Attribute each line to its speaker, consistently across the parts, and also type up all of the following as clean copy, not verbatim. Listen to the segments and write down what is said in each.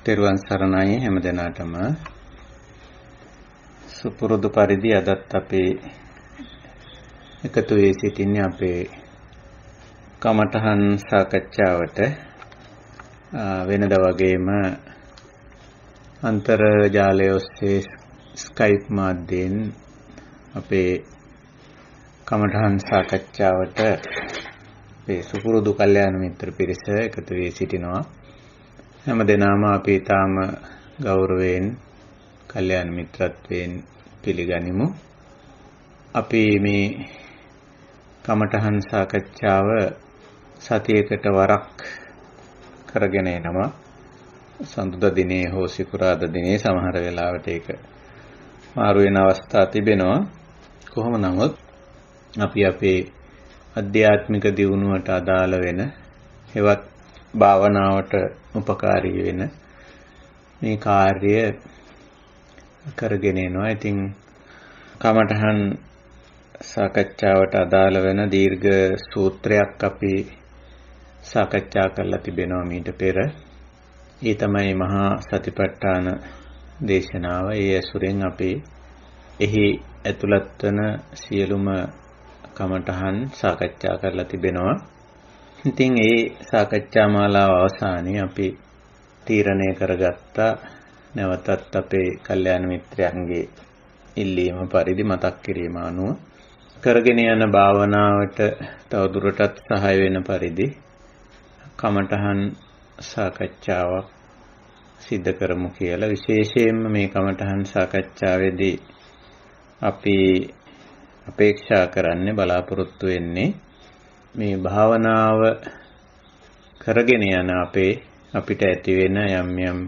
Speaker 1: තෙරුවන් සරණයි හැම දිනාටම සුපුරුදු පරිදි අදත් අපේ එකතු වී සිටින්නේ අපේ කමඨහන් සාකච්ඡාවට වෙනදා වගේම අන්තර්ජාලය ඔස්සේ ස්කයිප් මාධ්‍යයෙන් අපේ කමඨහන් සාකච්ඡාවට අපේ සුපුරුදු කල්යාණ මිත්‍ර පිරිස එකතු වී සිටිනවා. හැම දිනම අපි තාම ගෞරවයෙන් කල්යාණ මිත්‍රත්වයෙන් පිළිගනිමු. අපි මේ කමඨහන් සාකච්ඡාව සතියකට වරක් කරගෙන යනවා. සඳුදා දිනේ හෝ සිකුරාදා දිනේ සමහර වෙලාවට ඒක මාරු වෙන අවස්ථා තිබෙනවා. කොහොම නමුත් අපි අපේ අධ්‍යාත්මික දියුණුවට අදාළ වෙන හෙවත් භාවනාවට උපකාරී වෙන මේ කාර්ය කරගෙන යනවා. ඉතින් කමඨහන් සාකච්ඡාවට අදාළ වෙන දීර්ඝ සූත්‍රයක් අපි සාකච්ඡා කරලා තිබෙනවා මීට පෙර. ඒ තමයි මහා සතිපට්ඨාන දේශනාව. ඒ ඇසුරෙන් අපි එහි ඇතුළත් වන සියලුම කමඨහන් සාකච්ඡා කරලා තිබෙනවා. ඉතින් ඒ සාකච්ඡා මාලාව අවසානයේ අපි තීරණය කරගත්තා නැවතත් අපේ කල්යාණ මිත්‍රයන්ගේ ඉල්ලීම පරිදි මතක් කිරීම අනුව කරගෙන යන භාවනාවට තවදුරටත් සහාය වෙන පරිදි කමඨහන් සාකච්ඡාවක් සිදු කරමු කියලා. විශේෂයෙන්ම මේ කමඨහන් සාකච්ඡාවේදී අපි අපේක්ෂා කරන්නේ බලාපොරොත්තු වෙන්නේ මේ භාවනාව කරගෙන යන අපිට ඇති වෙන යම්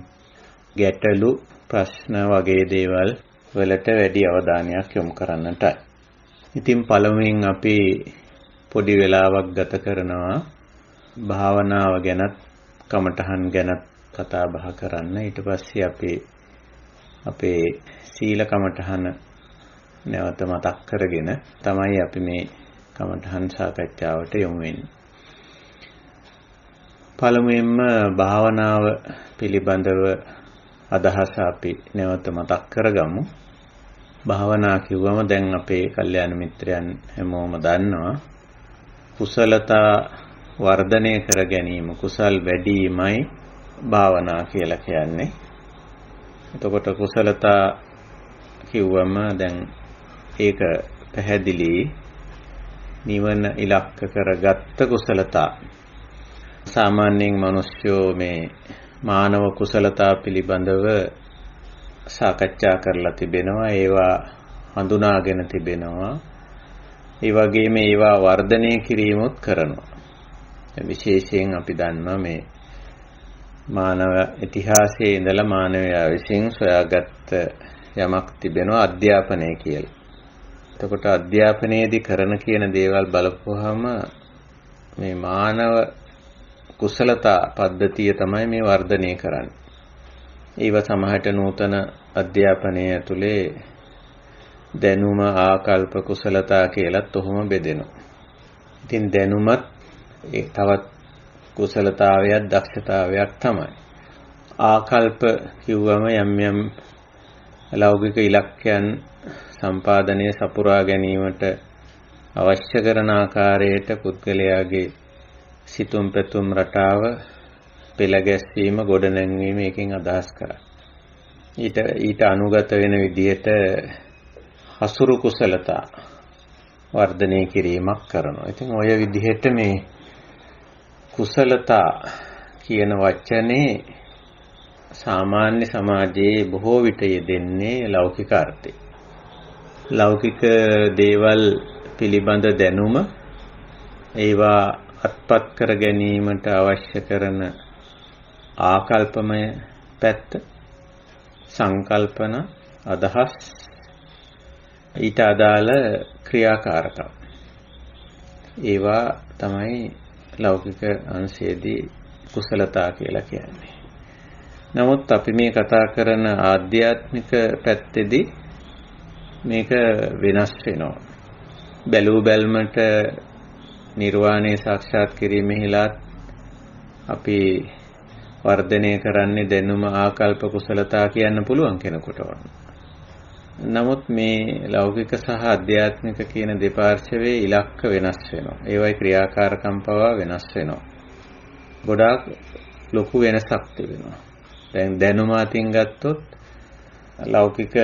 Speaker 1: ගැටලු ප්‍රශ්න වගේ දේවල් වලට වැඩි අවධානයක් යොමු කරන්නටයි. ඉතින් පළමුවෙන් අපි පොඩි වෙලාවක් ගත කරනවා භාවනාව ගැනත් කමඨහන් ගැනත් කතා බහ කරන්න. ඊට පස්සේ අපේ සීල කමඨහන නැවත මතක් කරගෙන තමයි අපි මේ කමඨහන් සාකච්ඡාවට යොමු වෙන්නේ. පළමුවෙන්ම භාවනාව පිළිබඳව අදහස අපි නැවත මතක් කරගමු. භාවනා කිව්වම දැන් අපේ කල්යාණ මිත්‍රයන් හැමෝම දන්නවා කුසලතා වර්ධනය කර ගැනීම, කුසල් වැඩිමයි භාවනා කියලා කියන්නේ. එතකොට කුසලතා කිව්වම දැන් ඒක පැහැදිලි නිවන ඉලක්ක කරගත්ත කුසලතා. සාමාන්‍යයෙන් මිනිස්සු මේ මානව කුසලතා පිළිබඳව සාකච්ඡා කරලා තිබෙනවා. ඒවා හඳුනාගෙන තිබෙනවා. ඒ වගේම ඒවා වර්ධනය කිරීමත් කරනවා. විශේෂයෙන් අපි දන්නවා මේ මානව ඉතිහාසයේ ඉඳලා මානවයා විසින් සොයාගත් යමක් තිබෙනවා අධ්‍යාපනය කියලා. එතකොට අධ්‍යාපනයේදී කරන කියන දේවල් බලපුවාම මේ මානව කුසලතා පද්ධතිය තමයි මේ වර්ධනය කරන්නේ. ඒව සමහරට නූතන අධ්‍යාපනය ඇතුලේ දැනුම ආකල්ප කුසලතා කියලාත් ඔහොම බෙදෙනවා. ඉතින් දැනුමත් ඒ තවත් කුසලතාවයක් දක්ෂතාවයක් තමයි. ආකල්ප කිව්වම යම් ලෞකික ඉලක්කයන් සම්පාදනය සපුරා ගැනීමට අවශ්‍ය කරන ආකාරයට පුද්ගලයාගේ සිතුම් පැතුම් රටාව පෙළ ගැස්වීම ගොඩනැංවීම එකෙන් අදහස් කරා. ඊට අනුගත වෙන විදිහට හසුරු කුසලතා වර්ධනය කිරීමක් කරනවා. ඉතින් ඔය විදිහට මේ කුසලතා කියන වචනේ සාමාන්‍ය සමාජයේ බොහෝ විට යෙදෙන්නේ ලෞකික අර්ථේ. ලෞකික දේවල් පිළිබඳ දැනුම, ඒවා අත්පත් කර ගැනීමට අවශ්‍ය කරන ආකල්පමය පැත්ත, සංකල්පන, අදහස්, ඊට අදාළ ක්‍රියාකාරකම්, ඒවා තමයි ලෞකික අංශයේදී කුසලතා කියලා කියන්නේ. නමුත් අපි මේ කතා කරන ආධ්‍යාත්මික පැත්තේදී මේක වෙනස් වෙනවා. බැලූ බැල්මට නිර්වාණය සාක්ෂාත් කිරීමෙහිලා අපි වර්ධනය කරන්නේ දැනුම ආකල්ප කුසලතා කියන්න පුළුවන් කෙනෙකුට වුණා. නමුත් මේ ලෞකික සහ අධ්‍යාත්මික කියන දෙපාර්ශ්වයේ ඉලක්ක වෙනස් වෙනවා. ඒවයි ක්‍රියාකාරකම් පවා වෙනස් වෙනවා. ගොඩාක් ලොකු වෙනසක් තිබෙනවා. දැන් දැනුම අතින් ගත්තොත් ලෞකික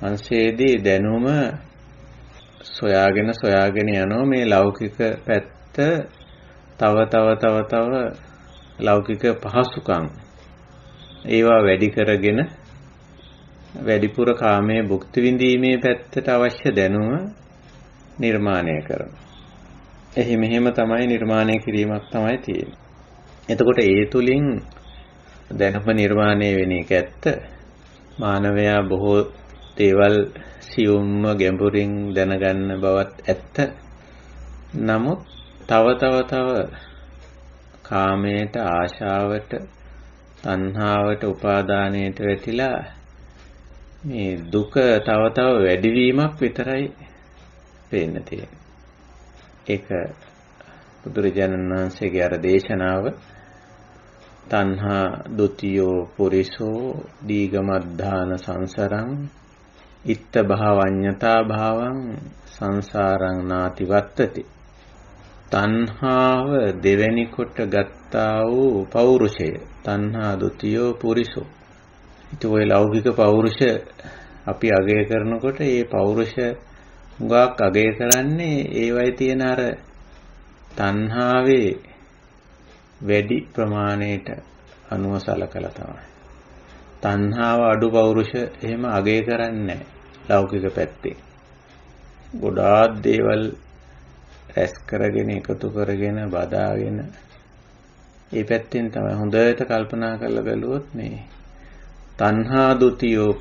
Speaker 1: අංශයේදී දැනුම සොයාගෙන යනවා මේ ලෞකික පැත්ත තව ලෞකික පහසුකම් ඒවා වැඩි කරගෙන වැඩිපුර කාමයේ භුක්ති විඳීමේ පැත්තට අවශ්‍ය දැනුම නිර්මාණය කරනවා. මෙහෙම තමයි නිර්මාණය කිරීමක් තමයි තියෙන්නේ. එතකොට ඒ තුලින් දැනුම නිර්මාණය වෙන එක ඇත්ත. මානවයා බොහෝ දේවල් සියුම්ව ගැඹුරින් දැනගන්න බවත් ඇත්ත. නමුත් තව කාමයට, ආශාවට, තණ්හාවට, උපාදානයට වැටිලා මේ දුක තව වැඩිවීමක් විතරයි පේන්න තියෙන්නේ. ඒක බුදුරජාණන් වහන්සේගේ අර දේශනාව තණ්හා ဒ ුතියෝ පුරිසෝ දීගමද්ධාන සංසරං ඉත්ත භාවඤ්ඤතා භාවං සංසාරං නාති වත්තති. තණ්හාව දෙවැනි කොට ගත්තා වූ පෞරුෂය තණ්හා ဒ ුතියෝ පුරිසෝ. ඉතින් ඔය ලෞකික පෞරුෂ අපි අගය කරනකොට ඒ පෞරුෂ හුඟක් අගය කරන්නේ ඒවයි තියෙන අර තණ්හාවේ වැඩි ප්‍රමාණයට අනුව සලකලා තමයි. තණ්හාව අඩු පෞරුෂ එහෙම අගය කරන්නේ ලෞකික පැත්තේ. ගොඩාක් දේවල් රැස් කරගෙන එකතු කරගෙන බදාගෙන ඒ පැත්තෙන් තමයි හොඳට කල්පනා කරලා බැලුවොත් මේ තණ්හා ဒ ුතියෝ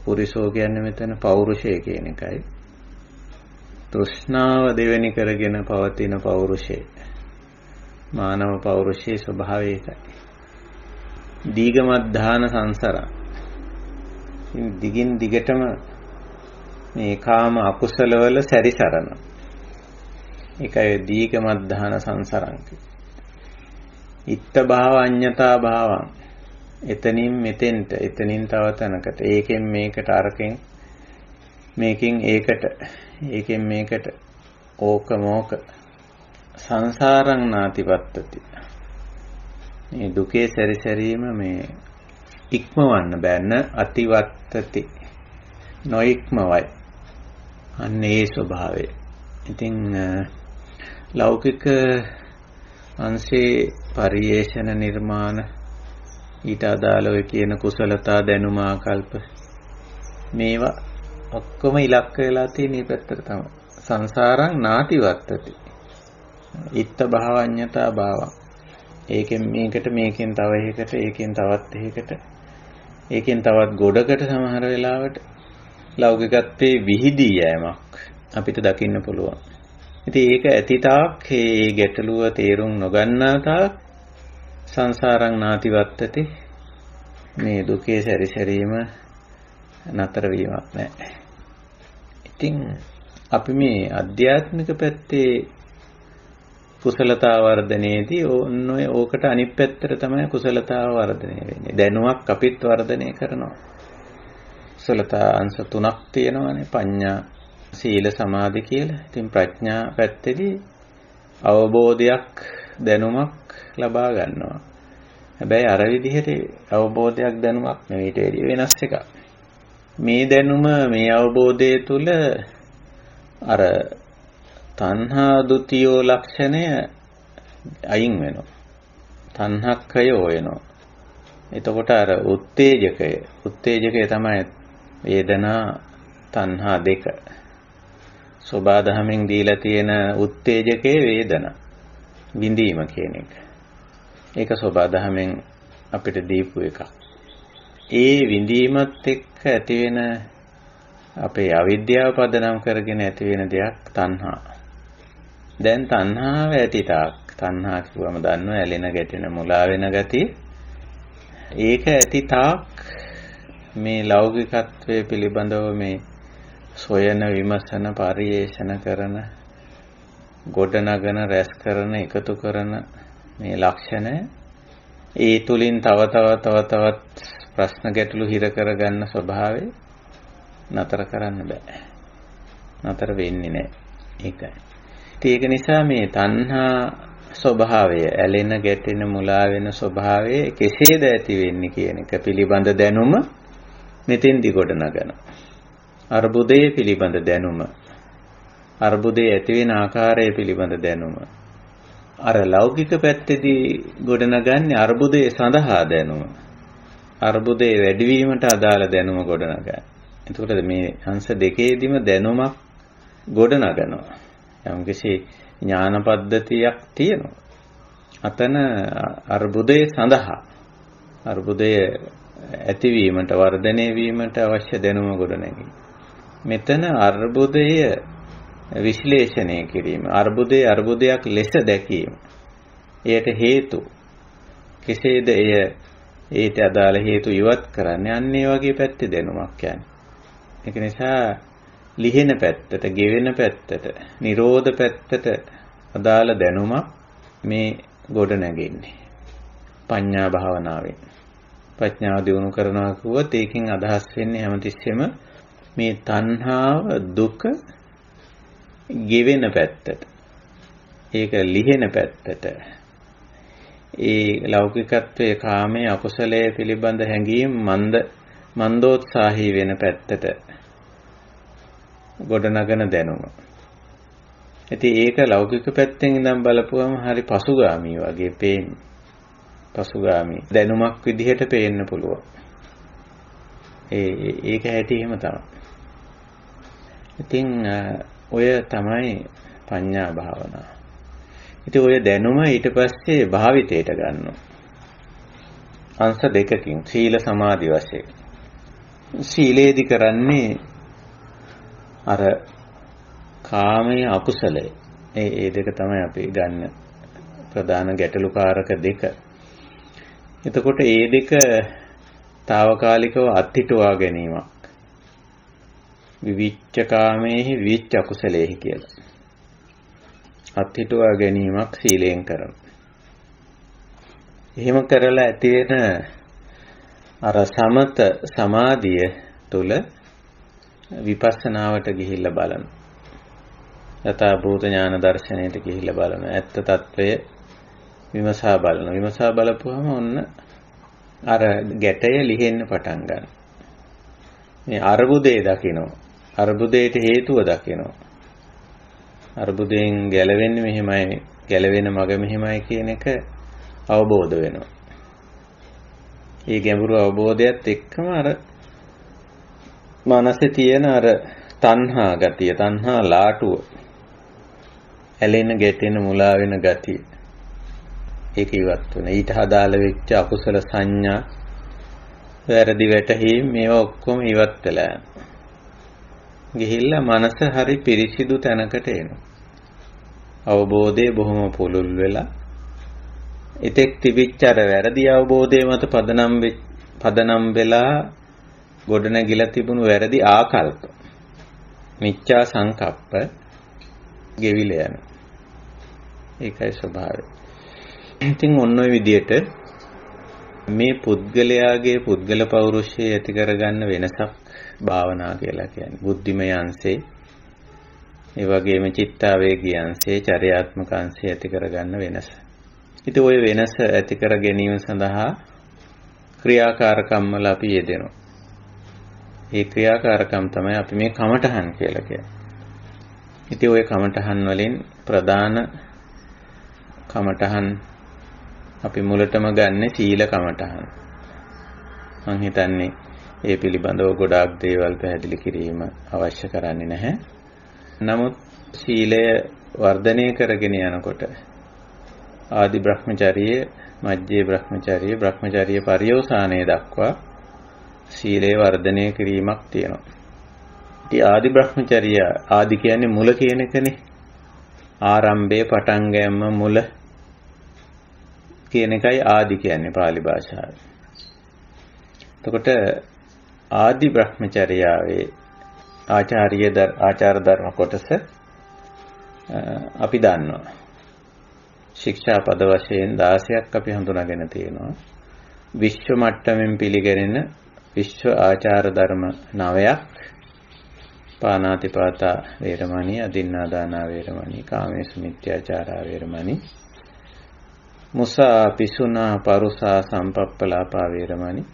Speaker 1: පුරිසෝ කියන්නේ මෙතන පෞරුෂය කියන එකයි. තෘෂ්ණාව දෙවෙනි කරගෙන පවතින පෞරුෂය මානව පෞරුෂයේ ස්වභාවය ඒකයි. දීගමද්ධාන සංසාරං. දිගින් දිගටම මේ කාම අකුසල වල සැරිසරන. ඒකයි දීගමද්ධාන සංසාරං. ඉත්ත භාවඤ්ඤතා භාවං. එතනින් මෙතෙන්ට, එතනින් තව තැනකට, ඒකෙන් මේකට, අරකින් මේකෙන් ඒකට, ඒකෙන් මේකට, ඕක මෝක සංසාරං නාතිවත්තති. මේ දුකේ සැරිසැරීම මේ ඉක්මවන්න බෑන අතිවත්තති. නොඉක්මවයි. අන්න ඒ ස්වභාවය. ඉතින් ලෞකික අංශේ පරිේශන නිර්මාණ ඊට අදාළව කියන කුසලතා දැනුම ආකල්ප මේවා ඔක්කොම ඉලක්ක වෙලා තියෙන මේ පැත්තට තමයි. සංසාරං නාතිවත්තති. ඉත්ත භාවඤ්ඤතා භාවං. ඒකෙන් මේකට, මේකෙන් තව එකකට, ඒකෙන් තවත් එකකට, ඒකෙන් තවත් ගොඩකට සමහර වෙලාවට ලෞකිකත්වයේ විහිදී යෑමක් අපිට දකින්න පුළුවන්. ඉතින් ඒක ඇතිතාක් මේ ගැටලුව තේරුම් නොගන්නා තාක් සංසාරං නාතිවත්තති. මේ දුකේ සැරිසැරීම නතර වීමක් නැහැ. ඉතින් අපි මේ අධ්‍යාත්මික පැත්තේ කුසලතා වර්ධනයේදී ඕකට අනිත් පැත්තට තමයි කුසලතාව වර්ධනය වෙන්නේ. දැනුමක් අපිත් වර්ධනය කරනවා. කුසලතා අංශ 3ක් තියෙනවානේ. පඤ්ඤා, සීල, සමාධි කියලා. ඉතින් ප්‍රඥා පැත්තේදී අවබෝධයක්, දැනුමක් ලබා ගන්නවා. හැබැයි අර විදිහට අවබෝධයක්, දැනුමක් නෙවෙයි, ඊට වෙනස් එකක්. මේ දැනුම, මේ අවබෝධය තුළ අර තණ්හා ဒ ුතියෝ ලක්ෂණය අයින් වෙනවා. තණ්හක්කය වෙනවා. එතකොට අර උත්තේජකය තමයි වේදනා තණ්හා දෙක. සෝබාදහමෙන් දීලා තියෙන උත්තේජකයේ වේදනා විඳීම කියන එක. ඒක සෝබාදහමෙන් අපිට දීපු එකක්. ඒ විඳීමත් එක්ක ඇති වෙන අපේ අවිද්‍යාව පදනම් කරගෙන ඇති වෙන දෙයක් තණ්හා. දැන් තණ්හාව ඇතිතාක්, තණ්හා කියවම දන්නව ඇලෙන ගැටෙන මුලා වෙන ගතිය. ඒක ඇතිතාක් මේ ලෞකිකත්වයේ පිළිබඳව මේ සොයන, විමසන, පරිේෂණ කරන, ගොඩනගන, රැස් කරන, එකතු කරන මේ ලක්ෂණය ඒ තුලින් තවත් ප්‍රශ්න ගැටලු හිර කරගන්න ස්වභාවය නතර කරන්න බෑ. නතර වෙන්නේ නැහැ. ඒකයි. ඒක නිසා මේ තණ්හා ස්වභාවය, ඇලෙන, ගැටෙන, මුලා වෙන ස්වභාවය කෙසේද ඇති වෙන්නේ කියන එක පිළිබඳ දැනුම මෙතෙන්දි ගොඩනගන. අර්බුදයේ පිළිබඳ දැනුම, අර්බුදයේ ඇති වෙන ආකාරය පිළිබඳ දැනුම. අර ලෞකික පැත්තේදී ගොඩනගන්නේ අර්බුදයේ සඳහා දැනුම. අර්බුදයේ වැඩිවීමට අදාළ දැනුම ගොඩනගන්නේ. එතකොට මේ අංශ දෙකේදීම දැනුමක් ගොඩනගනවා. යම්කිසි ඥාන පද්ධතියක් තියෙනවා. අතන අර්බුදයේ සඳහා අර්බුදය ඇතිවීමට වර්ධනය වීමට අවශ්‍ය දැනුම ගොඩනැගී. මෙතන අර්බුදය විශ්ලේෂණය කිරීම, අර්බුදයේ අර්බුදයක් ලෙස දැකීම. එයට හේතු කෙසේද ඒට අදාළ හේතු ඉවත් කරන්නේ? අන්න ඒ වගේ පැත්තේ දැනුමක් යන්නේ. ඒක නිසා ලිහෙන පැත්තට, ගෙවෙන පැත්තට, නිරෝධ පැත්තට අදාළ දැනුමක් මේ ගොඩ නැගෙන්නේ පඤ්ඤා භාවනාවෙන්. ප්‍රඥාව දියුණු කරනවා කිව්වොත් ඒකෙන් අදහස් වෙන්නේ හැමතිස්සෙම මේ තණ්හාව, දුක ගෙවෙන පැත්තට, ඒක ලිහෙන පැත්තට, ඒ ලෞකිකත්වයේ, කාමයේ, අකුසලයේ පිළිබඳ හැඟීම් මන්දෝත්සාහී වෙන පැත්තට ගොඩනගන දැනුම. ඉතින් ඒක ලෞකික පැත්තෙන් ඉඳන් බලපුවම හරි පසුගාමී වගේ පේන්නේ. පසුගාමී දැනුමක් විදිහට පේන්න පුළුවන්. ඒක හැටි එහෙම තමයි. ඉතින් ඔය තමයි පඤ්ඤා භාවනාව. ඉතින් ඔය දැනුම ඊට පස්සේ භාවිතයට ගන්නවා. අංශ දෙකකින් සීල සමාධි වශයෙන්. සීලේදි කරන්නේ අර කාමයේ අකුසලයේ ඒ දෙක තමයි අපි ගන්න ප්‍රධාන ගැටලුකාරක දෙක. එතකොට ඒ දෙක తాවකාලිකව අත්හිටුවා ගැනීමක්. විවිච්ඡ කාමේහි විවිච්ඡ අකුසලේහි කියලා. අත්හිටුවා ගැනීමක් සීලයෙන් කරන. එහෙම කරලා ඇති වෙන අර සමත සමාධිය තුල විපස්සනාවට ගිහිල්ලා බලන. යථා භූත ඥාන දර්ශනයට ගිහිල්ලා බලන. ඇත්ත తත්වය විමසා බලන. විමසා බලපුවම ඔන්න අර ගැටය ලිහෙන්න පටන් ගන්නවා. මේ අර්බුදේ දකිනවා. අර්බුදයට හේතුව දකිනවා. අර්බුදයෙන් ගැලවෙන්නේ මෙහෙමයි, ගැලවෙන මග මෙහෙමයි කියන එක අවබෝධ වෙනවා. මේ ගැඹුරු අවබෝධයත් එක්කම අර මනසේ තියෙන අර තණ්හා ගතිය, තණ්හා ලාටුව, ඇලෙන, ගැටෙන, මුලා වෙන ගතිය, ඒක ඉවත් වෙනවා. ඊට අදාළ වෙච්ච අකුසල සංඥා, වැරදි වැටහීම්, මේවා ඔක්කොම ඉවත් වෙලා යනවා. ගිහිල්ලා මනස හරි පිරිසිදු තැනකට එනවා. අවබෝධය බොහොම පුළුල් වෙලා, එතෙක් තිබිච්ච අර වැරදි අවබෝධය මත පදනම් වෙලා ගොඩනැගිලා තිබුණු වැරදි ආකල්ප, මිච්ඡා සංකප්ප ගෙවිලා යනවා. ඒකයි ස්වභාවය. ඉතින් ඔන්න ඔය විදියට මේ පුද්ගලයාගේ පුද්ගල පෞරුෂය ඇති කරගන්න වෙනසක් භාවනා කියලා කියන්නේ. බුද්ධිමය අංශේ, ඒ වගේම චිත්තාවේගී අංශේ, චර්යාත්මක අංශේ ඇති කරගන්න වෙනස. ඉතින් ওই වෙනස ඇති කර ගැනීම සඳහා ක්‍රියාකාරකම් වල අපි යෙදෙනවා. මේ ක්‍රියාකාරකම් තමයි අපි මේ කමඨහන් කියලා කියන්නේ. ඉතින් ওই කමඨහන් වලින් ප්‍රධාන කමඨහන් අපි මුලටම ගන්නෙ සීල කමඨහන්. මම හිතන්නේ ඒ පිළිබඳව ගොඩාක් දේවල් පැහැදිලි කිරීම අවශ්‍ය කරන්නේ නැහැ. නමුත් සීලය වර්ධනය කරගෙන යනකොට ආදි බ්‍රහ්මචර්යය, මජ්ජේ බ්‍රහ්මචර්යය, බ්‍රහ්මචර්ය පරියෝසානයේ දක්වා සීලය වර්ධනය කිරීමක් තියෙනවා. ඉතින් ආදි බ්‍රහ්මචර්ය, ආදි කියන්නේ මුල කියන එකනේ. ආරම්භයේ පටන් ගැනීම මුල කියන එකයි ආදි කියන්නේ පාලි භාෂාවේ. එතකොට ආදි බ්‍රහ්මචර්යාවේ ආචාර ධර්ම කොටස අපි දන්නවා. ශික්ෂාපද වශයෙන් 16ක් අපි හඳුනාගෙන තියෙනවා. විශ්ව මට්ටමින් පිළිගැනෙන විශ්ව ආචාර ධර්ම 9ක් පාණාතිපාතා වේරමණී, අදින්නාදානා වේරමණී, කාමේසු මිත්‍යාචාරා වේරමණී, මුසා පිසුනා පරුසා සම්පප්පලාපා වේරමණී,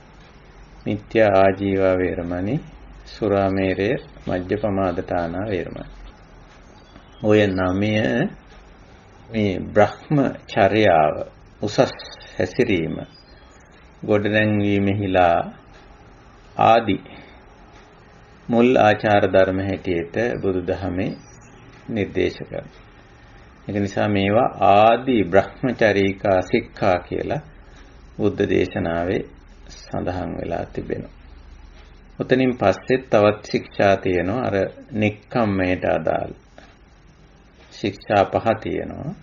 Speaker 1: මිත්‍යා ආජීවා වේරමණී, සුරාමේරය මජ්ජපමාදතානා වේරමණී. ඔය 9 මේ බ්‍රහ්මචර්යාව උසස් හැසිරීම ගොඩනැංවීමෙහිලා ආදි මුල් ආචාර ධර්ම හැටියට බුදුදහමේ නිර්දේශ කරනවා. ඒක නිසා මේවා ආදි බ්‍රහ්මචරීකා සික්ඛා කියලා බුද්ධ දේශනාවේ සඳහන් වෙලා තිබෙනවා. උතනින් පස්සේ තවත් ශික්ෂා තියෙනවා. අර නික්කම්මයට අදාළ ශික්ෂා 5 තියෙනවා.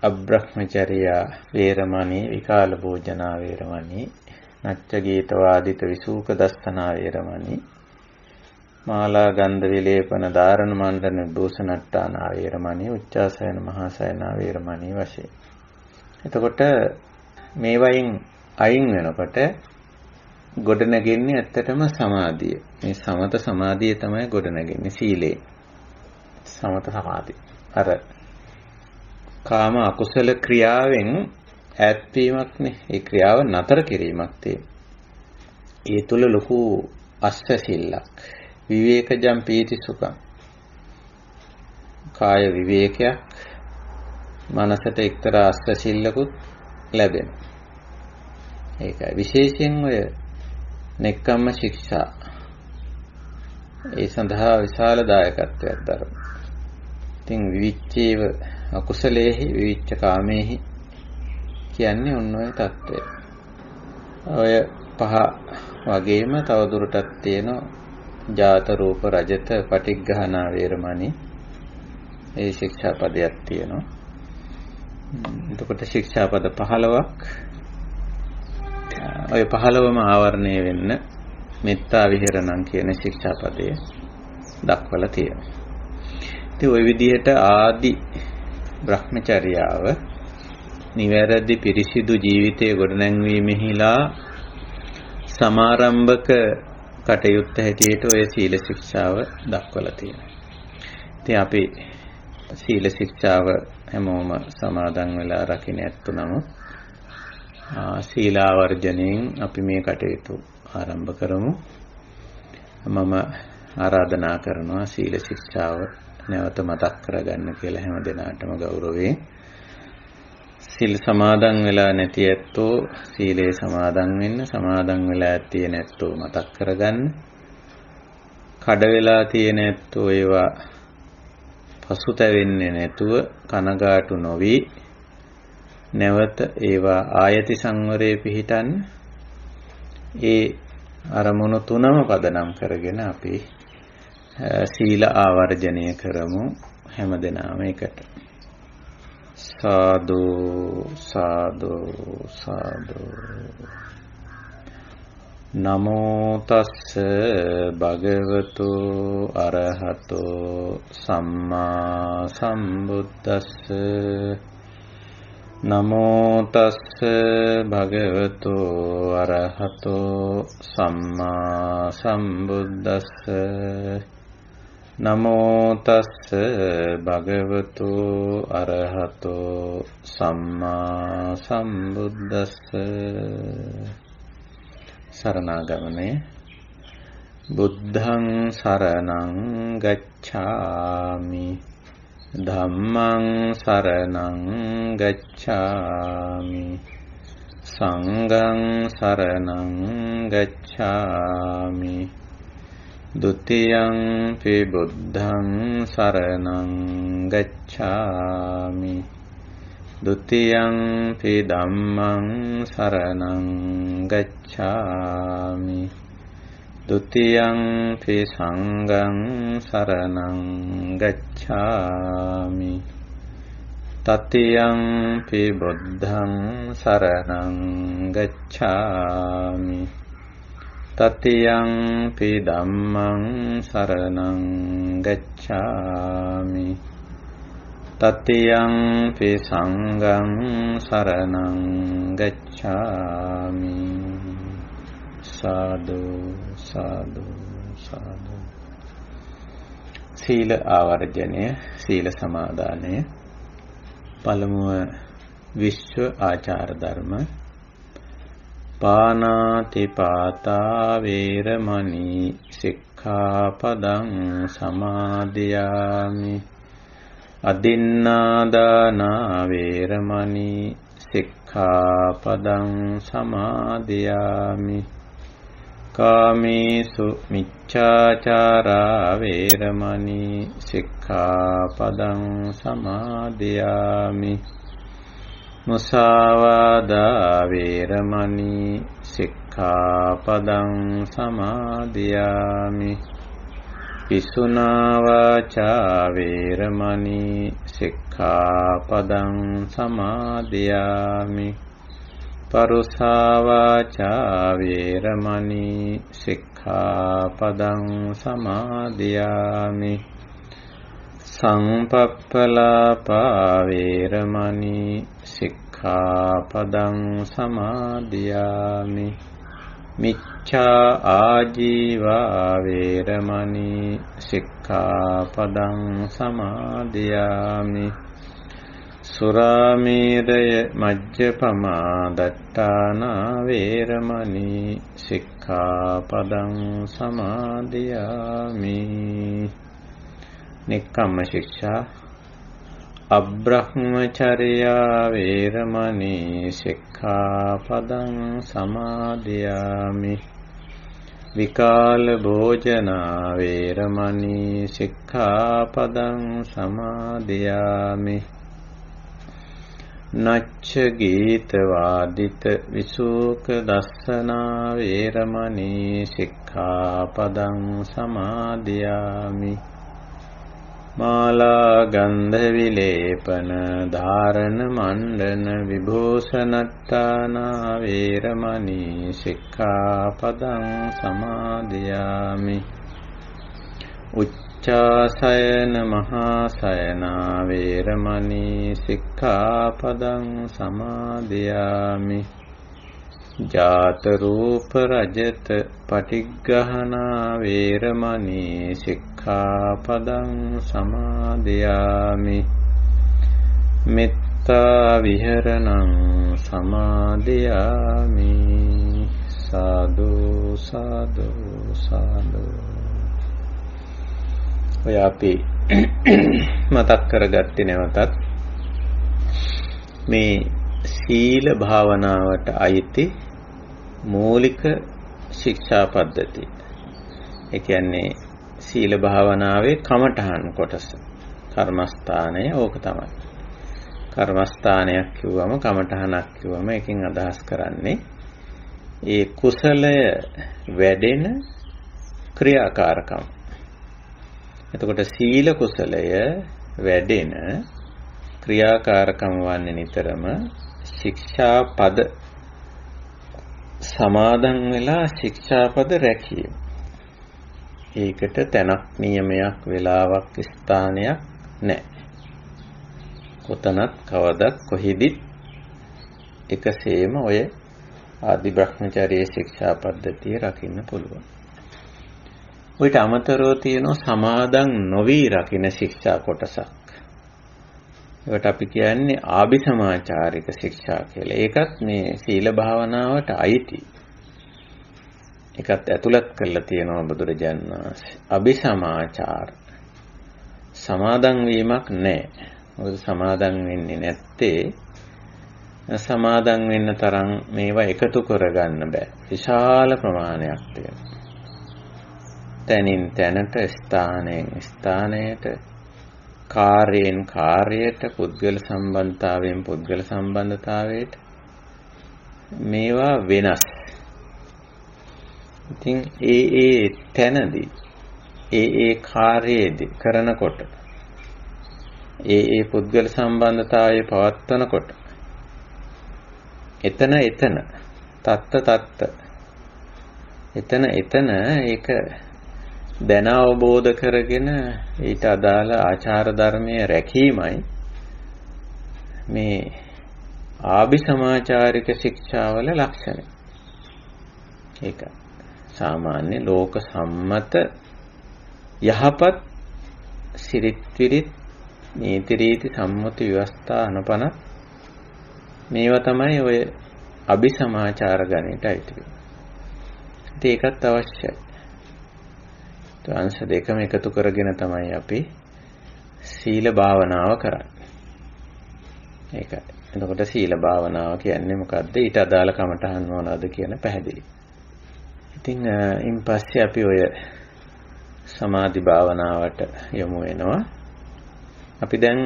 Speaker 1: අබ්‍රහ්මචර්යා වේරමණී, විකාල භෝජනා වේරමණී, නච්ච ගීත වාදිත විසූක දස්සනා වේරමණී, මාලා ගන්ධ විලේපන ධාරණ මණ්ඩන දෝෂනට්ටානා වේරමණී, උච්චාසයන මහාසයනා වේරමණී වශයෙන්. එතකොට මේ වයින් අයින් වෙනකොට ගොඩනගන්නේ ඇත්තටම සමාධිය. මේ සමත සමාධිය තමයි ගොඩනගන්නේ සීලේ. සමත සමාධිය. අර කාම අකුසල ක්‍රියාවෙන් ඈත්වීමක්නේ. ඒ ක්‍රියාව නතර කිරීමක් තියෙන්නේ. ඒ තුල ලොකු අස්වැසිල්ලක්. විවේකජම් පීති සුඛං. කාය විවේකයක්. මනසට එක්තරා අස්වැසිල්ලකුත් ලැබෙනවා. ඒකයි විශේෂයෙන් ඔය නෙක්ඛම්ම ශික්ෂා. ඒ සඳහා විශාල දායකත්වයක් දරනවා. ඉතින් විවිච්ඡේව අකුසලේහි විවිච්ඡ කාමේහි කියන්නේ ඔන්න ඔය தত্ত্বය. ඔය පහ වගේම තවදුරටත් තියෙනවා ජාත රූප රජත පටිග්ගහනා වේරමණී. ඒ ශික්ෂා පදයක් තියෙනවා. එතකොට ශික්ෂා පද 15ක්. ඔය 15ම ආවරණය වෙන්න මෙත්තා විහෙරණම් කියන ශික්ෂා පදයේ දක්වලා තියෙනවා. ඉතින් ওই විදිහට ආදි බ්‍රහ්මචර්යාව නිවැරදි පිරිසිදු ජීවිතයේ ගොඩනැංවීමෙහිලා සමාරම්භක කටයුත්ත හැටියට ඔය සීල ශික්ෂාව දක්වලා තියෙනවා. ඉතින් අපි සීල ශික්ෂාව හැමෝම සමාදන් වෙලා රකින්න ඇත්තු නමුත් සීලාවර්ජණයෙන් අපි මේ කටයුතු ආරම්භ කරමු. මම ආරාධනා කරනවා සීල ශික්ෂාව නැවත මතක් කරගන්න කියලා හැම දිනාටම ගෞරවයෙන්. සීල් සමාදන් වෙලා නැති ඇත්තෝ සීලේ සමාදන් වෙන්න, සමාදන් වෙලා තියෙන ඇත්තෝ මතක් කරගන්න. කඩ වෙලා තියෙන ඇත්තෝ ඒවා පසුතැවෙන්නේ නැතුව කනගාටු නොවි නැවත ඒවා ආයති සංවරයේ පිහිටන් ඒ අරමුණු තුනම පදනම් කරගෙන අපි සීල ආවර්ජනය කරමු හැමදෙනාම එකට. සාදු සාදු සාදු. නමෝ තස්ස භගවතු අරහතෝ සම්මා සම්බුද්දස්ස. නමෝ තස්ස භගවතු අරහතෝ සම්මා සම්බුද්දස්ස. නමෝ තස්ස භගවතු අරහතෝ සම්මා සම්බුද්දස්ස. සරණාගමනේ. බුද්ධං සරණං ගච්ඡාමි, ධම්මං සරණං ගච්ඡාමි, සංඝං සරණං ගච්ඡාමි, ဒုတိယံ පි බුද්ධං සරණං ගච්ඡාමි, ဒုတိယံ පි ධම්මං සරණං ගච්ඡාමි, ဒုတိယံ පි සංඝං සරණං ගච්ඡාමි, තතියං පි බුද්ධං සරණං ගච්ඡාමි, තතියං පි ධම්මං සරණං ගච්ඡාමි, තතියං පි සංඝං සරණං ගච්ඡාමි. සාදු සාදු සාදු. සීල ආවර්ජනය, සීල සමාදානය. පළමුව විශ්ව ආචාර ධර්ම. පානාතිපාතා වේරමණී සික්ඛාපදං සමාදියාමි. අදින්නාදානා වේරමණී සික්ඛාපදං සමාදියාමි. කාමේසු මිච්ඡාචාරා වේරමණී සික්ඛාපදං සමාදියාමි. මුසාවාදා වේරමණී සික්ඛාපදං සමාදියාමි. පිසුනා වාචා වේරමණී සික්ඛාපදං සමාදියාමි. පරුසා වාචා වේරමණී සික්ඛාපදං සමාදියාමි. සංපප්පලාපා වේරමණී සික්ඛාපදං සමාදියාමි. මිච්ඡා ආජීවා වේරමණී සික්ඛාපදං සමාදියාමි. සුරාමේරය මජ්ජපමා දට්ඨානා වේරමණී සික්ඛාපදං සමාදියාමි. නික්කම්ම ශික්ෂා. අබ්‍රහ්මචර්යා වේරමණී සික්ඛාපදං සමාදියාමි. විකාල භෝජනා වේරමණී සික්ඛාපදං සමාදියාමි. නච්ච ගීත වාදිත විසූක දස්සනා වේරමණී සික්ඛාපදං සමාදියාමි. මාලා ගන්ධ විලේපන ධාරණ මණ්ඩන විභූෂණත්තානා වේරමණී සික්ඛාපදං සමාදියාමි. උච්චාසයන මහාසයනා වේරමණී සික්ඛාපදං සමාදියාමි. ජාත රූප රජත පටිග්ගහනා වේරමණී සික්ඛාපදං සමාදියාමි. මෙත්තා විහරණං සමාදියාමි. සාදු සාදු සාදු. ඔය අපි මතක් කරගත්තේ නැවතත් මේ සීල භාවනාවට අයිති මූලික ශික්ෂා පද්ධතිය. ඒ කියන්නේ සීල භාවනාවේ කමඨහන් කොටස. කර්මස්ථානය ඕක තමයි. කර්මස්ථානයක් කිව්වම කමඨහනක් කිව්වම එකකින් අදහස් කරන්නේ ඒ කුසලය වැඩෙන ක්‍රියාකාරකම්. එතකොට සීල කුසලය වැඩෙන ක්‍රියාකාරකම් වන්නේ නිතරම ශික්ෂා පද සමාදන් වෙලා ශික්ෂා පද රැකීම. ඒකට තැනක් නියමයක් වෙලාවක් ස්ථානයක් නැහැ. කොතනත් කවදත් කොහිදිත් එකසේම ඔය ආදි බ්‍රහ්මචර්ය ශික්ෂා පද්ධතිය රකින්න පුළුවන්. ඔයිට අමතරව තියෙනවා සමාදන් නොවි රකින්න ශික්ෂා කොටසක්. ඒකට අපි කියන්නේ ආභිසමාචාරික ශික්ෂා කියලා. ඒකත් මේ සීල භාවනාවට අයිති. ඒකත් ඇතුළත් කරලා තියෙනවා බුදුරජාණන් වහන්සේ. අභිසමාචාර සමාදන් වීමක් නැහැ. මොකද සමාදන් වෙන්නේ නැත්තේ සමාදන් වෙන්න තරම් මේවා එකතු කරගන්න බෑ. විශාල ප්‍රමාණයක් තියෙනවා. තනින් තැනට ස්ථානයෙන් ස්ථානයට කාර්යයෙන් කාර්යයට පුද්ගල සම්බන්ධතාවයෙන් පුද්ගල සම්බන්ධතාවයට මේවා වෙනස්. ඉතින් ඒ තැනදී ඒ කාර්යයේදී කරනකොට ඒ පුද්ගල සම්බන්ධතාවය පවත්වනකොට එතන තත්ත එතන ඒක දැන අවබෝධ කරගෙන ඊට අදාළ ආචාර ධර්මයේ රැකීමයි මේ ආභිසමාචාරික ශික්ෂාවල ලක්ෂණ. ඒක සාමාන්‍ය ලෝක සම්මත යහපත් සිරිත් විරිත් නීති රීති සම්මුති ව්‍යවස්ථා අනපන මේවා තමයි ඔය අභිසමාචාර ගණයට අයිති වෙන්නේ. ඒකත් අවශ්‍යයි. අංශ දෙකම එකතු කරගෙන තමයි අපි සීල භාවනාව කරන්නේ. ඒකයි. එතකොට සීල භාවනාව කියන්නේ මොකද්ද? ඊට අදාළ කමටහන් මොනවාද කියන පැහැදිලි. ඉතින් ඉන් පස්සේ අපි ඔය සමාධි භාවනාවට යමු වෙනවා. අපි දැන්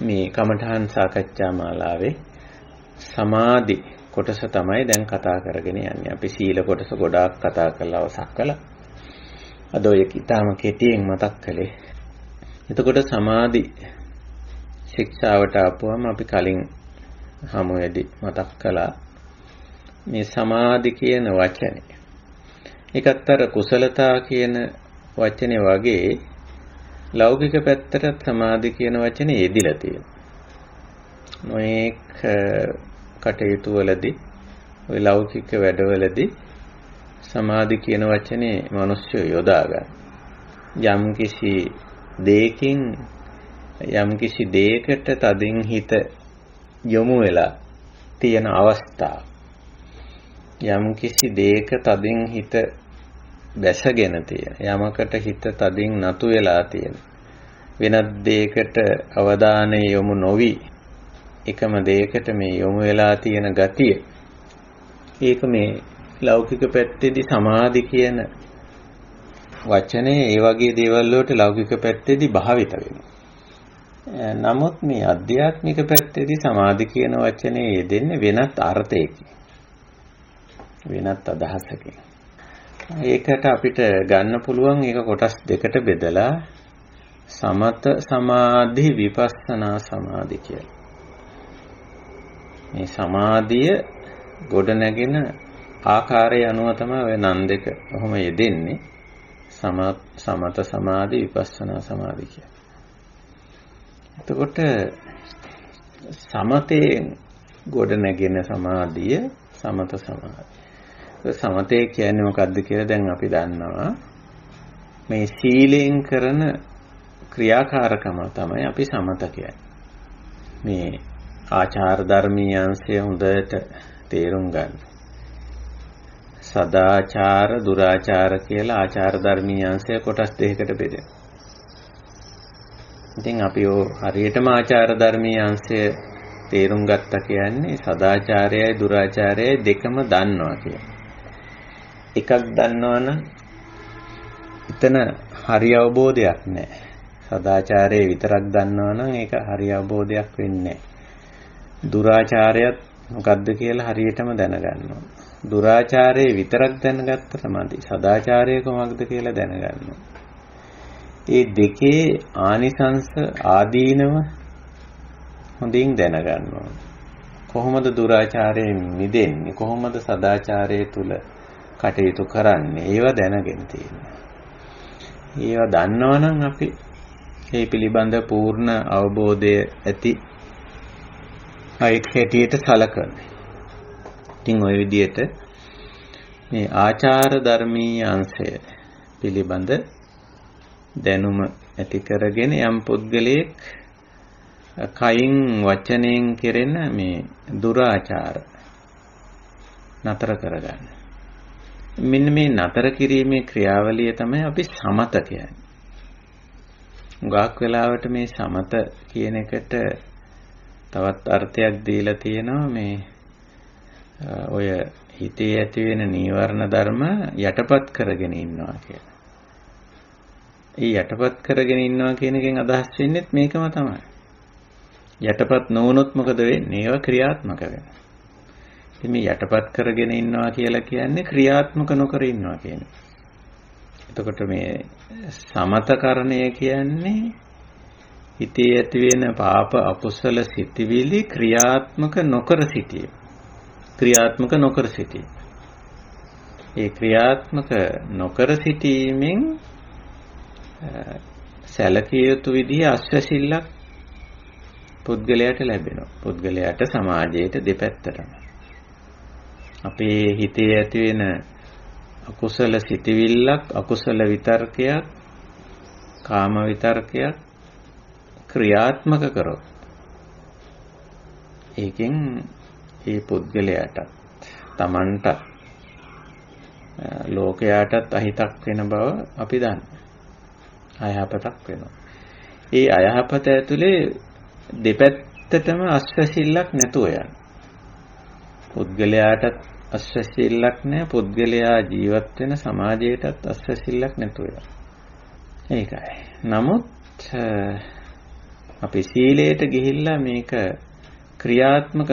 Speaker 1: මේ කමඨහන් සාකච්ඡා මාලාවේ සමාධි කොටස තමයි දැන් කතා කරගෙන යන්නේ. අපි සීල කොටස ගොඩාක් කතා කරලා අවසන් කළා. අද ඔය ඊටාම කෙටියෙන් මතක් කළේ. එතකොට සමාධි ශික්ෂාවට ආපුවම අපි කලින් හමුවේදී මතක් කළා මේ සමාධි කියන වචනේ. ඒකත් අර කුසලතා කියන වචනේ වගේ ලෞකික පැත්තට සමාධි කියන වචනේ යෙදිලා තියෙනවා. නොඑක කටයුතු වලදී ওই ලෞකික වැඩවලදී සමාධි කියන වචනේ මිනිස්සු යොදා ගන්න. යම්කිසි දෙයකින් යම්කිසි දෙයකට තදින් හිත යොමු වෙලා තියෙන අවස්ථාව. යම්කිසි දෙයක තදින් හිත බැසගෙන තියෙන. යමකට හිත තදින් නතු වෙලා තියෙන. වෙනත් දෙයකට අවධානය යොමු නොවි එකම දෙයකට මේ යොමු වෙලා තියෙන ගතිය. ඒක මේ ලෞකික පැත්තේදී සමාධි කියන වචනේ ඒ වගේ දේවල් වලට ලෞකික පැත්තේදී භාවිත වෙනවා. නමුත් මේ අධ්‍යාත්මික පැත්තේදී සමාධි කියන වචනේ යෙදෙන්නේ වෙනත් අර්ථයකින්. වෙනත් අදහසකින්. ඒකට අපිට ගන්න පුළුවන් ඒක කොටස් දෙකට බෙදලා සමත සමාධි විපස්සනා සමාධි කියලා. මේ සමාධිය ගොඩ නැගෙන ආකාරය අනුව තමයි ඔය නම් දෙක කොහොම යෙදෙන්නේ. සමත සමාධි විපස්සනා සමාධි කියලා. එතකොට සමතේ ගොඩ නැගෙන සමාධිය සමත සමාධි. සමතේ කියන්නේ මොකද්ද කියලා දැන් අපි දන්නවා. මේ සීලෙන් කරන ක්‍රියාකාරකම තමයි අපි සමත කියන්නේ. මේ ආචාර ධර්මීය අංශය හොඳට තේරුම් ගන්න. සදාචාර දුරාචාර කියලා ආචාර ධර්මීය අංශය කොටස් දෙකකට බෙදෙනවා. ඉතින් අපි හරියටම ආචාර ධර්මීය අංශය තේරුම් ගත්තා කියන්නේ සදාචාරයයි දුරාචාරයයි දෙකම දන්නවා කියන්නේ. එකක් දන්නවනම් එතන හරි අවබෝධයක් නැහැ. සදාචාරයේ විතරක් දන්නවනම් ඒක හරි අවබෝධයක් වෙන්නේ නැහැ. දුරාචාරයත් මොකද්ද කියලා හරියටම දැනගන්නවා. දුරාචාරයේ විතරක් දැනගත්තට මදි. සදාචාරය කොහොමද කියලා දැනගන්නවා. මේ දෙකේ ආනිසංස ආදීනව හොඳින් දැනගන්නවා. කොහොමද දුරාචාරයෙන් මිදෙන්නේ? කොහොමද සදාචාරය තුල කටයුතු කරන්නේ? ඒවා දැනගෙන තියෙනවා. ඒවා දන්නවනම් අපි මේ පිළිබඳ පූර්ණ අවබෝධය ඇති අයෙක් හැටියට සැලකන්නේ. ඉතින් ওই විදිහට මේ ආචාර ධර්මීය අංශය පිළිබඳ දැනුම ඇති කරගෙන යම් පුද්ගලයෙක් කයින් වචනයෙන් කෙරෙන මේ දුරාචාර නතර කරගන්න. මෙන්න මේ නතර කිරීමේ ක්‍රියාවලිය තමයි අපි සමත කියන්නේ. ගාක් වෙලාවට මේ සමත කියන එකට තවත් අර්ථයක් දීලා තියෙනවා මේ ඔය හිතේ ඇති වෙන නීවරණ ධර්ම යටපත් කරගෙන ඉන්නවා කියලා. ඒ යටපත් කරගෙන ඉන්නවා කියන එකෙන් අදහස් වෙන්නේ මේකම තමයි. යටපත් නොවුනොත් මොකද වෙන්නේ? ඒවා ක්‍රියාත්මක වෙනවා. ඉතින් මේ යටපත් කරගෙන ඉන්නවා කියලා කියන්නේ ක්‍රියාත්මක නොකර ඉන්නවා කියන්නේ. එතකොට මේ සමතකරණය කියන්නේ හිතේ ඇති වෙන පාප අකුසල සිතිවිලි ක්‍රියාත්මක නොකර සිටීම. ක්‍රියාත්මක නොකර සිටීම. ඒ ක්‍රියාත්මක නොකර සිටීමෙන් සැලකිය යුතු විදිහ අස්වැසිල්ලක් පුද්ගලයාට ලැබෙනවා. පුද්ගලයාට සමාජයට දෙපැත්තටම. අපේ හිතේ ඇති වෙන අකුසල සිතිවිල්ලක්, අකුසල විතර්කයක්, කාම විතර්කයක් ක්‍රියාත්මක කරොත් ඒකෙන් ඒ පුද්ගලයාට තමන්ට ලෝකයාටත් අහිතක් වෙන බව අපි දන්නවා. අයහපතක් වෙනවා. ඒ අයහපත ඇතුලේ දෙපැත්තටම අස්වැසිල්ලක් නැතුව යන. පුද්ගලයාටත් අස්වැසිල්ලක් නැහැ, පුද්ගලයා ජීවත් වෙන සමාජයටත් අස්වැසිල්ලක් නැතුව යන. ඒකයි. නමුත් අපි සීලයට ගිහිල්ලා මේක ක්‍රියාත්මක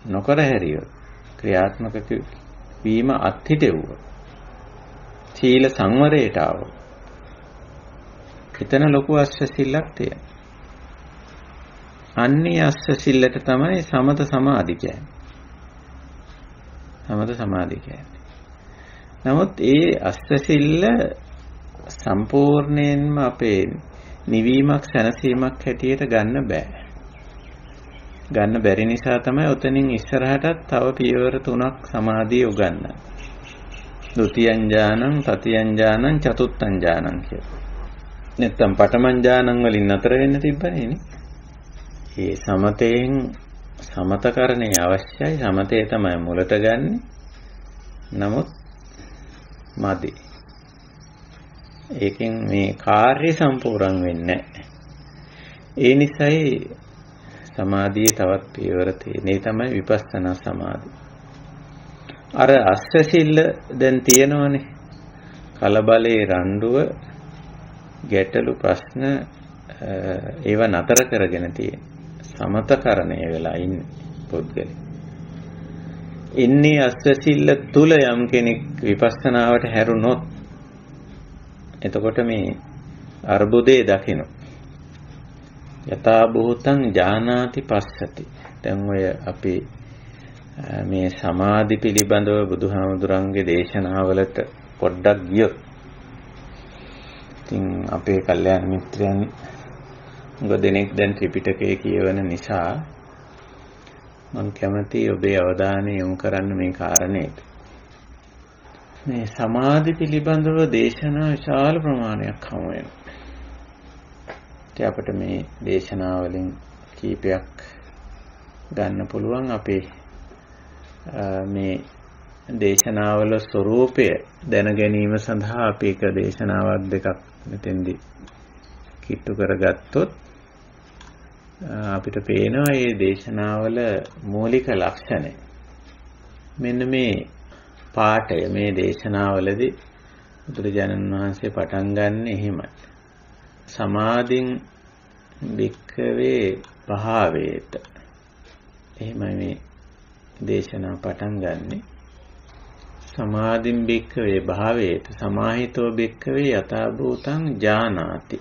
Speaker 1: නොකර හැරියොත්, ක්‍රියාත්මක වීම අත්හිටෙව්වොත්, සීල සංවරයට ආවොත් එතන ලොකු අස්වැසිල්ලක් තියෙනවා. අන්නේ අස්වැසිල්ලට තමයි සමත සමාධි කියන්නේ. සමත සමාධි කියන්නේ. නමුත් ඒ අස්වැසිල්ල සම්පූර්ණයෙන්ම අපේ නිවීමක් සැනසීමක් හැටියට ගන්න බෑ. ගන්න බැරි නිසා තමයි උතනින් ඉස්සරහටත් තව පියවර 3ක් සමාධිය උගන්වන්නේ. ဒုတိယං ඥානං, තතියං ඥානං, චතුත්ථං ඥානං කියලා. නැත්තම් පඨමං ඥානං වලින් නතර වෙන්න තිබ්බනේ නේ. මේ සමතයෙන් සමතකරණේ අවශ්‍යයි. සමතේ තමයි මුලට ගන්නෙ. නමුත් මදි. ඒකෙන් මේ කාර්ය සම්පූර්ණ වෙන්නේ නැහැ. ඒ නිසායි සමාධියේ තවත් පියවර තියෙන්නේ. ඒ තමයි විපස්සනා සමාධිය. අර අස්වැසිල්ල දැන් තියෙනවනේ. කලබලේ රණ්ඩුව, ගැටලු ප්‍රශ්න ඒව නතර කරගෙන තියෙන. සමතකරණය වෙලා ඉන්නේ පුද්ගලයා. ඉන්නේ අස්වැසිල්ල තුල යම් කෙනෙක් විපස්සනාවට හැරුණොත් එතකොට මේ අර්බුදේ දකින්න. යථා භූතං ඥානාති පස්සති. දැන් ඔය අපි මේ සමාධි පිළිබඳව බුදුහාමුදුරන්ගේ දේශනාවලට පොඩ්ඩක් ගියොත් ඉතින් අපේ කල්යාණ මිත්‍රයන් ගොඩනෙක් දැන් ත්‍රිපිටකය කියවන නිසා මම කැමතියි ඔබේ අවධානය යොමු කරන්න මේ කාරණේට. මේ සමාධි පිළිබඳව දේශනා විශාල ප්‍රමාණයක් හමු වෙනවා. අපිට මේ දේශනාවලින් කීපයක් ගන්න පුළුවන්. අපේ මේ දේශනාවල ස්වરૂපය දැන ගැනීම සඳහා අපි එක දේශනාවක් දෙකක් මෙතෙන්දී කිට්ටු කරගත්තොත් අපිට පේනවා මේ දේශනාවල මූලික ලක්ෂණය. මෙන්න මේ පාඩය මේ දේශනාවලදී බුදුරජාණන් වහන්සේ පටන් ගන්න එහෙමයි. සමාධින් භික්ඛවේ භාවේත. එහෙමයි මේ දේශනාව පටන් ගන්නෙ. සමාධින් භික්ඛවේ භාවේත සමාහිතෝ භික්ඛවේ යථා භූතං ඥානාති.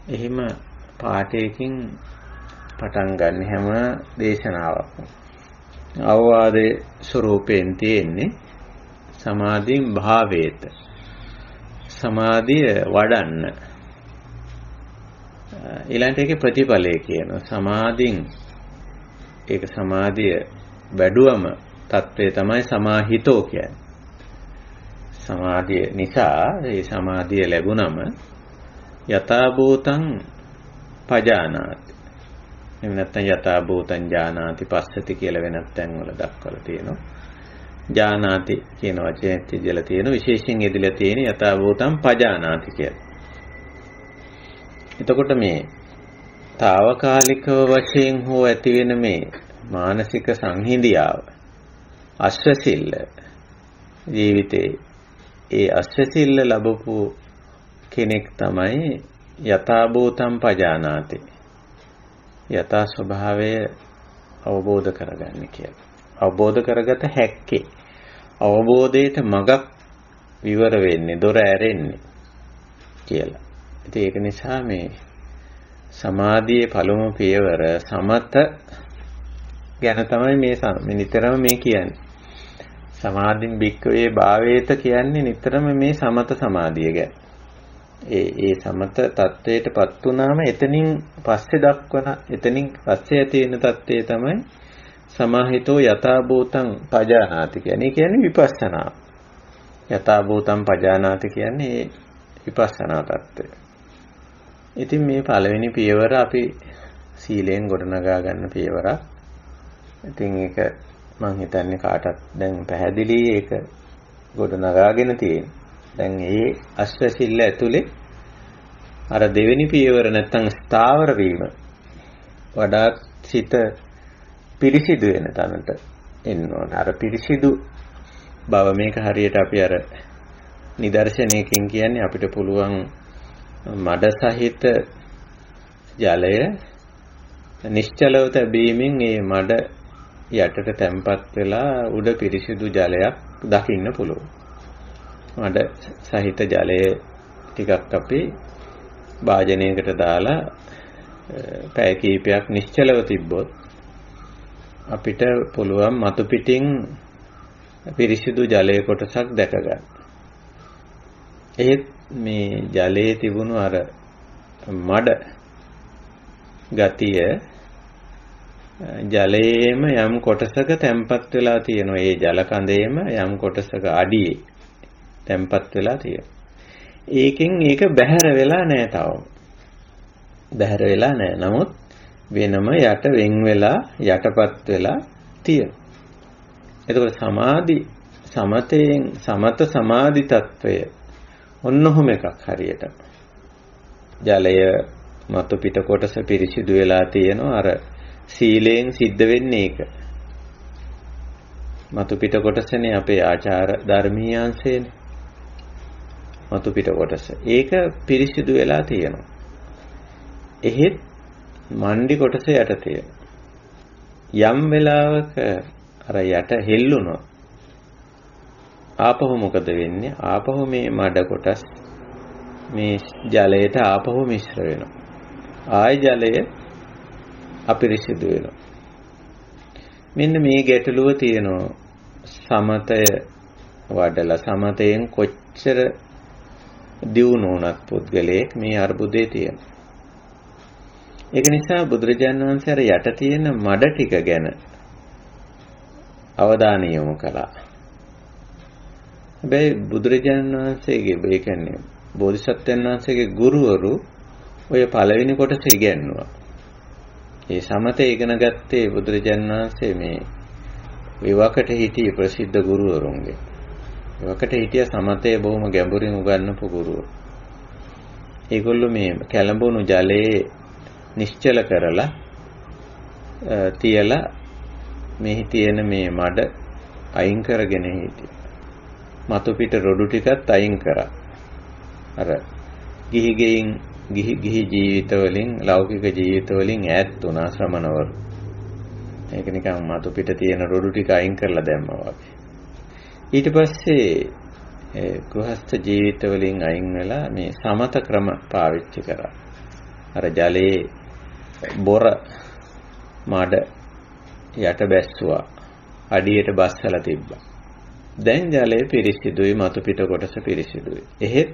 Speaker 1: එහෙම පාඨයකින් පටන් ගන්න හැම දේශනාවක්ම අවවාදයේ ස්වરૂපයෙන් තියෙන්නේ සමාධින් භාවේත. සමාධිය වඩන්න. ඊළඟට ඒකේ ප්‍රතිඵලය කියනවා. සමාධින් ඒක සමාධිය වැඩුවම තත්ත්වය තමයි සමාහිතෝ කියන්නේ. සමාධිය නිසා ඒ සමාධිය ලැබුණම යථා භූතං පජානාති. එහෙම නැත්නම් යථා භූතං ඥානාති පස්සති කියලා වෙනත් තැන්වල දක්වලා තියෙනවා. ඥානාති කියන වචනේ තියලා තියෙන විශේෂයෙන් එදිලා තියෙන යථා භූතං පජානාති කියලා. එතකොට මේ తాවකාලිකව වශයෙන් හෝ ඇති වෙන මේ මානසික සංහිඳියාව අස්වැසිල්ල ජීවිතේ ඒ අස්වැසිල්ල ලැබපු කෙනෙක් තමයි යථා භූතං පජානාති. යථා ස්වභාවය අවබෝධ කරගන්නේ කියලා. අවබෝධ කරගත හැක්කේ. අවබෝධයට මගක් විවර වෙන්නේ, දොර ඇරෙන්නේ කියලා. ඉතින් ඒක නිසා මේ සමාධියේ පළමු පියවර සමත ගැන තමයි මේ නිතරම මේ කියන්නේ. සමාධින් භික්ඛවේ භාවේත කියන්නේ නිතරම මේ සමත සමාධිය ගැන. ඒ සමත තත්වයටපත් වුණාම එතනින් පස්සේ දක්වන එතනින් පස්සේ ඇති වෙන தත්ත්වය තමයි සමාහිතෝ යථා භූතං පජානාති කියන්නේ විපස්සනා. යථා භූතං පජානාති කියන්නේ විපස්සනා தත්ත්වය. ඉතින් මේ පළවෙනි පියවර අපි සීලෙන් ගොඩනගා ගන්න පියවරක්. ඉතින් ඒක මම හිතන්නේ කාටත් දැන් පැහැදිලි ඒක ගොඩනගාගෙන තියෙන. දැන් මේ අශ්වසිල්ල ඇතුලේ අර දෙවෙනි පියවර නැත්තම් ස්ථාවර වීම වඩා සිත පිරිසිදු වෙන තැනට එන්න ඕන. අර පිරිසිදු බව මේක හරියට අපි අර නිදර්ශනයකින් කියන්නේ අපිට පුළුවන් මඩ සහිත ජලය නිශ්චලව තැබීමෙන් මේ මඩ යටට තැම්පත් වෙලා උඩ පිරිසිදු ජලයක් දකින්න පුළුවන්. මඩ සහිත ජලය ටිකක් අපි භාජනයකට දාලා පැය කිහිපයක් නිශ්චලව තිබ්බොත් අපිට පුළුවන් මතු පිටින් පිරිසිදු ජලයේ කොටසක් දැක ගන්න. ඒත් මේ ජලයේ තිබුණු අර මඩ ගතිය ජලයේම යම් කොටසක තැම්පත් වෙලා තියෙනවා. ඒ ජල කඳේම යම් කොටසක අඩියේ තැම්පත් වෙලා තියෙනවා. ඒකෙන් ඒක බැහැර වෙලා නැහැ තාම. බැහැර වෙලා නැහැ. නමුත් වෙනම යට වෙන් වෙලා යටපත් වෙලා තියෙනවා. එතකොට සමත සමාධි తত্ত্বය ඔන්නෝම එකක් හරියට. ජලය මතු පිට කොටස පිරිසිදු වෙලා තියෙනවා. අර සීලයෙන් සිද්ධ වෙන්නේ ඒක. මතු පිට කොටසනේ අපේ ආචාර ධර්මීයංශයනේ. මතු පිට කොටස. ඒක පිරිසිදු වෙලා තියෙනවා. එහෙත් මණ්ඩි කොටස යට තියෙනවා. යම් වෙලාවක අර යට හෙල්ලුණා. ආපහු මොකද වෙන්නේ? ආපහු මේ මඩ කොටස් මේ ජලයට ආපහු මිශ්‍ර වෙනවා. ආය ජලය අපිරිසිදු වෙනවා. මෙන්න මේ ගැටලුව තියෙනවා. සමතය වඩලා සමතයෙන් කොච්චර දියුණු වුණත් පුද්ගලයෙක් මේ අර්බුදේ තියෙනවා. ඒක නිසා බුදුරජාණන් වහන්සේ අර යට තියෙන මඩ ටික ගැන අවධානය යොමු කළා. හැබැයි බුදුරජාණන් වහන්සේගේ ඒ කියන්නේ බෝධිසත්වයන් වහන්සේගේ ගුරුවරු ඔය පළවෙනි කොටස ඉගෙනුවා. ඒ සමතේ ඉගෙන ගත්තේ බුදුරජාණන් වහන්සේ මේ විවකට හිටිය ප්‍රසිද්ධ ගුරුවරුන්ගේ. විවකට හිටිය සමතේ බොහොම ගැඹුරින් උගන්වපු ගුරුවරු. ඒගොල්ලෝ මේ කැළඹුණු ජලයේ නිශ්චල කරලා තියලා මෙහි තියෙන මේ මඩ අයින් කරගෙන හිටියා. මතු පිට රොඩු ටිකත් අයින් කරා. අර ගිහි ජීවිතවලින් ලෞකික ජීවිතවලින් ඈත් වුණා ශ්‍රමණවරු. ඒක නිකන් මතු පිට තියෙන රොඩු ටික අයින් කරලා දැම්මා වගේ. ඊට පස්සේ ගෘහස්ත ජීවිතවලින් අයින් වෙලා මේ සමත ක්‍රම පාවිච්චි කරා. අර ජලයේ බොර මඩ යට බැස්සුවා. අඩියට බස්සලා තිබ්බා. දැන් ජලය පිරිසිදුයි, මතු පිට කොටස පිරිසිදුයි. එහෙත්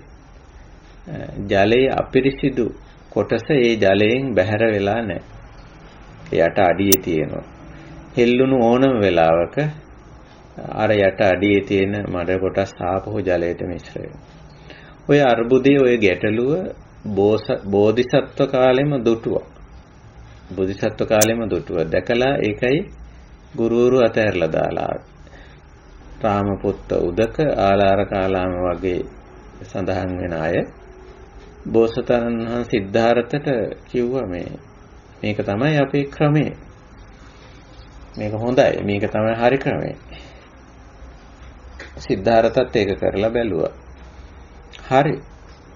Speaker 1: ජලයේ අපිරිසිදු කොටස ඒ ජලයෙන් බැහැර වෙලා නැහැ. යට අඩියේ තියෙනවා. හෙල්ලුණු ඕනම වෙලාවක අර යට අඩියේ තියෙන මඩ කොටස් ආපහු ජලයට මිශ්‍ර වෙනවා. ඔය අර්බුදයේ ඔය ගැටලුව බෝධිසත්ව කාලෙම දුටුවා. බෝධිසත්ව කාලෙම දුටුවා. දැකලා ඒකයි ගුරුවරු අතහැරලා දාලා රාමපුත්ත උදක ආලාර කාලාම වගේ සඳහන් වෙන අය බෝසතාණන් වහන්සේ සිද්ධාර්ථට කිව්වා මේක තමයි අපේ ක්‍රමය. මේක හොඳයි. මේක තමයි හරි ක්‍රමය. සිද්ධාර්ථත් ඒක කරලා බැලුවා. හරි.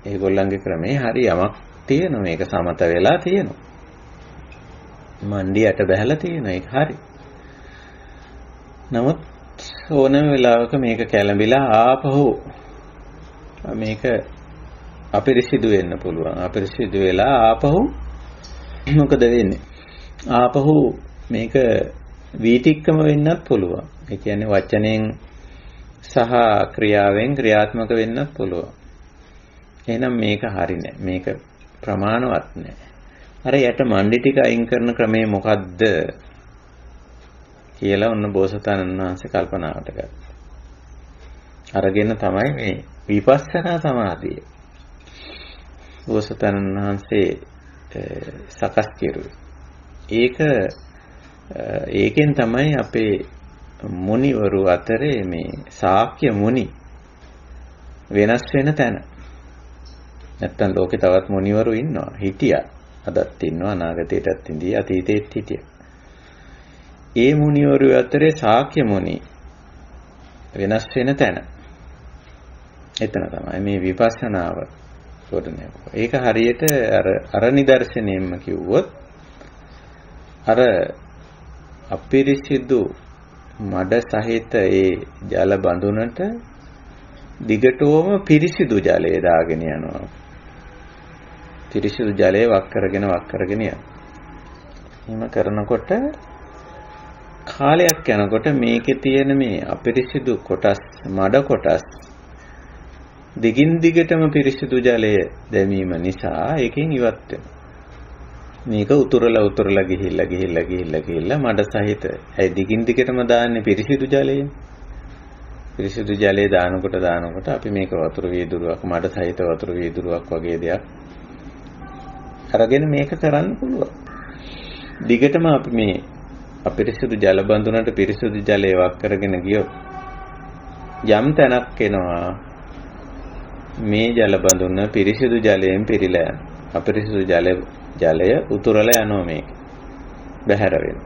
Speaker 1: ඒගොල්ලන්ගේ ක්‍රමේ හරි යමක් තියෙනවා. මේක සමත වෙලා තියෙනවා. මණ්ඩියට බැහැලා තියෙනවා. ඒක හරි. නමුත් ඕනම වෙලාවක මේක කැළඹිලා ආපහු මේක අපිරිසිදු වෙන්න පුළුවන්. අපිරිසිදු වෙලා ආපහු මොකද වෙන්නේ? ආපහු මේක වීතික්කම වෙන්නත් පුළුවන්. ඒ කියන්නේ වචනෙන් සහ ක්‍රියාවෙන් ක්‍රියාත්මක වෙන්නත් පුළුවන්. එහෙනම් මේක හරි නෑ. මේක ප්‍රමාණවත් නෑ. අර යට මණ්ඩි ටික අයින් කරන ක්‍රමය මොකද්ද කියලා ඔන්න බෝසතාණන් වහන්සේ කල්පනාවට ගත්තා. අරගෙන තමයි මේ විපස්සනා සමාධිය බෝසතාණන් වහන්සේ සකස් කෙරුවේ. ඒකෙන් තමයි අපේ මුනිවරු අතරේ මේ ශාක්‍ය මුනි වෙනස් වෙන තැන. නැත්තම් ලෝකේ තවත් මුනිවරු ඉන්නවා. හිටියා. අදත් ඉන්නවා, අනාගතයටත් ඉඳී, අතීතෙත් හිටියා. ඒ මුනිවරු අතරේ ශාක්‍ය මුනි වෙනස් වෙන තැන. එතන තමයි මේ විපස්සනාව ගොඩනැගුවා. ඒක හරියට අර නිදර්ශනයෙන්ම කිව්වොත් අර අපිරිසිදු මඩ සහිත ඒ ජල බඳුනට දිගටම පිරිසිදු ජලය දාගෙන යනවා. පිරිසිදු ජලය වක් කරගෙන යනවා. එහෙම කරනකොට කාලයක් යනකොට මේකේ තියෙන මේ අපිරිසිදු කොටස්, මඩ කොටස් දිගින් දිගටම පිරිසිදු ජලය දැමීම නිසා ඒකෙන් ඉවත් වෙනවා. මේක උතුරලා ගිහිල්ලා මඩ සහිත. ඒ දිගින් දිගටම දාන්නේ පිරිසිදු ජලයෙන්. පිරිසිදු ජලය දානකොට අපි මේක වතුර වීදුරුවක්, මඩ සහිත වතුර වීදුරුවක් වගේ දෙයක් අරගෙන මේක කරන්න පුළුවන්. දිගටම අපි මේ අපිරිසිදු ජල බඳුනට පිරිසිදු ජලය වක් කරගෙන ගියොත් යම් තැනක් එනවා මේ ජල බඳුන පිරිසිදු ජලයෙන් පිරීලා යන. අපිරිසිදු ජලය උතුරලා යනවා මේක. බැහැර වෙනවා.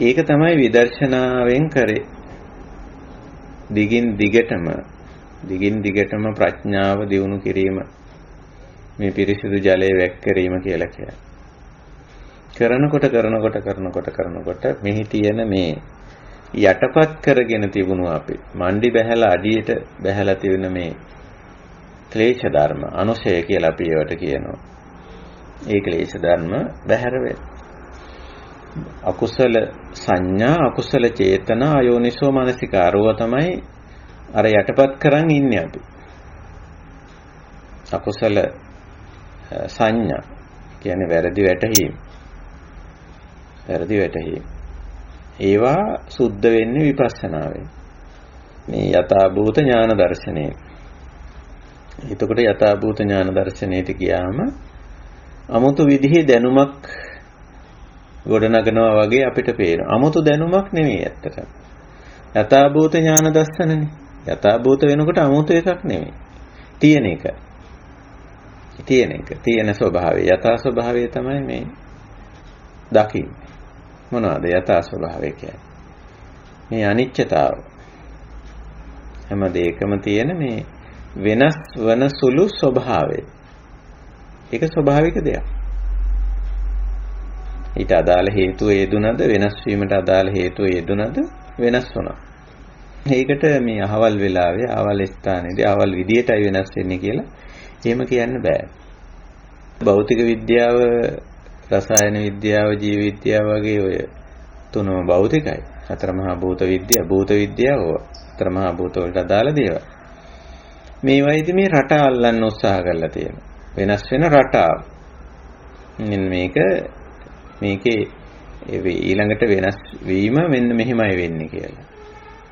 Speaker 1: ඒක තමයි විදර්ශනාවෙන් කරේ. දිගින් දිගටම ප්‍රඥාව දියුණු කිරීම, මේ පිරිසිදු ජලය වැක් කිරීම කියලා කියන්නේ. කරනකොට මෙහි තියෙන මේ යටපත් කරගෙන තිබුණු අපි මණ්ඩි බැහැලා අඩියට බැහැලා තියෙන මේ ක්ලේශ ධර්ම, අනුසය කියලා අපි ඒවට කියනවා. ඒ ක්ලේශ ධර්ම බැහැර වෙනවා. අකුසල සංඥා, අකුසල චේතනා, අයෝනිසෝ මනසිකාරව තමයි අර යටපත් කරන් ඉන්නේ අපි. අකුසල සංඥා කියන්නේ වැරදි වැටහීම. ඒවා සුද්ධ වෙන්නේ විපස්සනාවෙන්. මේ යථාභූත ඥාන දර්ශනය. එතකොට යථාභූත ඥාන දර්ශනයට ගියාම අමුතු විදිහේ දැනුමක් ගොඩනගනවා වගේ අපිට පේනවා. අමුතු දැනුමක් නෙමෙයි ඇත්තටම. යථාභූත ඥාන දර්ශනනේ. යථාභූත වෙනකොට අමුතු එකක් නෙමෙයි. තියෙන එක. තියෙන ස්වභාවය. යථා ස්වභාවය තමයි මේ දකින්නේ. මොනවාද යථා ස්වභාවය කියන්නේ? මේ අනිත්‍යතාව. හැම දෙයකම තියෙන මේ වෙනස් වන සුළු ස්වභාවය. ඒක ස්වභාවික දෙයක්. ඊට අදාළ හේතුව යෙදුනද, වෙනස් වීමට අදාළ හේතුව යෙදුනද වෙනස් වුණා. ඒකට මේ අහවල් වෙලාවේ, අහවල් ස්ථානයේදී, අහවල් විදියටයි වෙනස් වෙන්නේ කියලා එහෙම කියන්න බෑ. භෞතික විද්‍යාව, රසායන විද්‍යාව, ජීව විද්‍යාව වගේ ඔය තුනම භෞතිකයි. හතර මහා භූත විද්‍යාව, හතර මහා භූත වලට අදාළ දේවල්. මේවයිදී මේ රටා අල්ලන්න උත්සාහ කරලා තියෙනවා. වෙනස් වෙන රටාව. මේකේ ඊළඟට වෙනස් වීම මෙන්න මෙහෙමයි වෙන්නේ කියලා.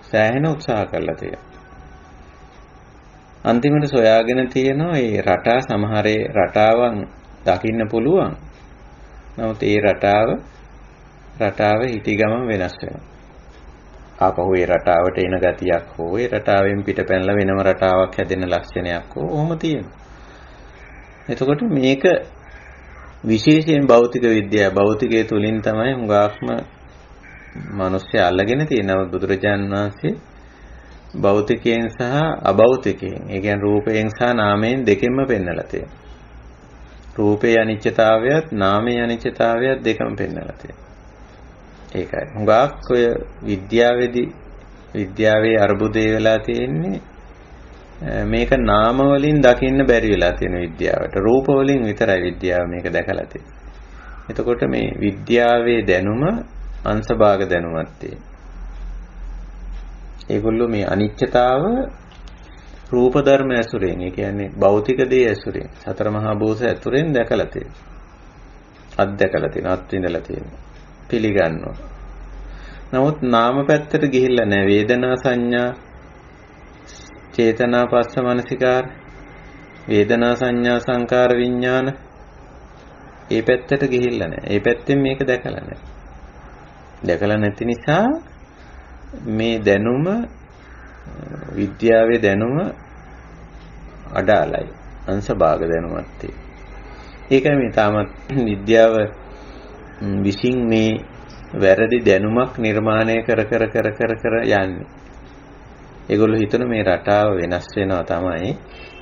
Speaker 1: සෑහෙන උත්සාහ කරලා තියෙනවා. අන්තිමට සොයාගෙන තියෙනවා මේ රටා සමහරේ රටාවන් දකින්න පුළුවන්. නමුත් ඒ රටාව හිටි ගමන් වෙනස් වෙනවා. ආපහු ඒ රටාවට එන ගතියක් හෝ ඒ රටාවෙන් පිටපැනලා වෙනම රටාවක් හැදෙන ලක්ෂණයක් හෝ ඔහොම තියෙනවා. එතකොට මේක විශේෂයෙන් භෞතිකයේ තුලින් තමයි හුඟක්ම මිනිස්සු අල්ලගෙන තියෙනවා. බුදුරජාණන් වහන්සේ භෞතිකයෙන් සහ අභෞතිකයෙන්, ඒ කියන්නේ රූපයෙන් සහ නාමයෙන් දෙකෙන්ම පෙන්නලා තියෙනවා. රූපේ අනිත්‍යතාවයත් නාමයේ අනිත්‍යතාවයත් දෙකම පෙන්නලා තියෙනවා. ඒකයි. හුඟක් ඔය විද්‍යාවේ අර්බුදේ වෙලා තියෙන්නේ මේක නාම වලින් දකින්න බැරි වෙලා තියෙන විද්‍යාවට. රූප වලින් විතරයි විද්‍යාව මේක දැකලා තියෙන්නේ. එතකොට මේ විද්‍යාවේ දැනුම අංශභාග දැනුමක් තියෙනවා. ඒගොල්ලෝ මේ අනිත්‍යතාව රූප ධර්ම ඇසුරෙන්, ඒ කියන්නේ භෞතික දේ ඇසුරෙන්, සතර මහා භූත ඇසුරෙන් දැකලා තියෙනවා. අත්දැකලා තියෙනවා, අත්විඳලා තියෙනවා. පිළිගන්නවා. නමුත් නාම පැත්තට ගිහිල්ලා නැහැ. වේදනා සංඥා, චේතනා පස්ස මනසිකාර, වේදනා සංඥා සංකාර විඥාන, ඒ පැත්තට ගිහිල්ලා නැහැ. ඒ පැත්තෙන් මේක දැකලා නැහැ. දැකලා නැති නිසා මේ දැනුම, විද්‍යාවේ දැනුම අඩාලයි. අංශභාග දැනුමක් තියෙනවා. ඒකයි මේ තාමත් විද්‍යාව විසින් මේ වැරදි දැනුමක් නිර්මාණය කර යන්නේ. ඒගොල්ලෝ හිතන මේ රටාව වෙනස් වෙනවා තමයි.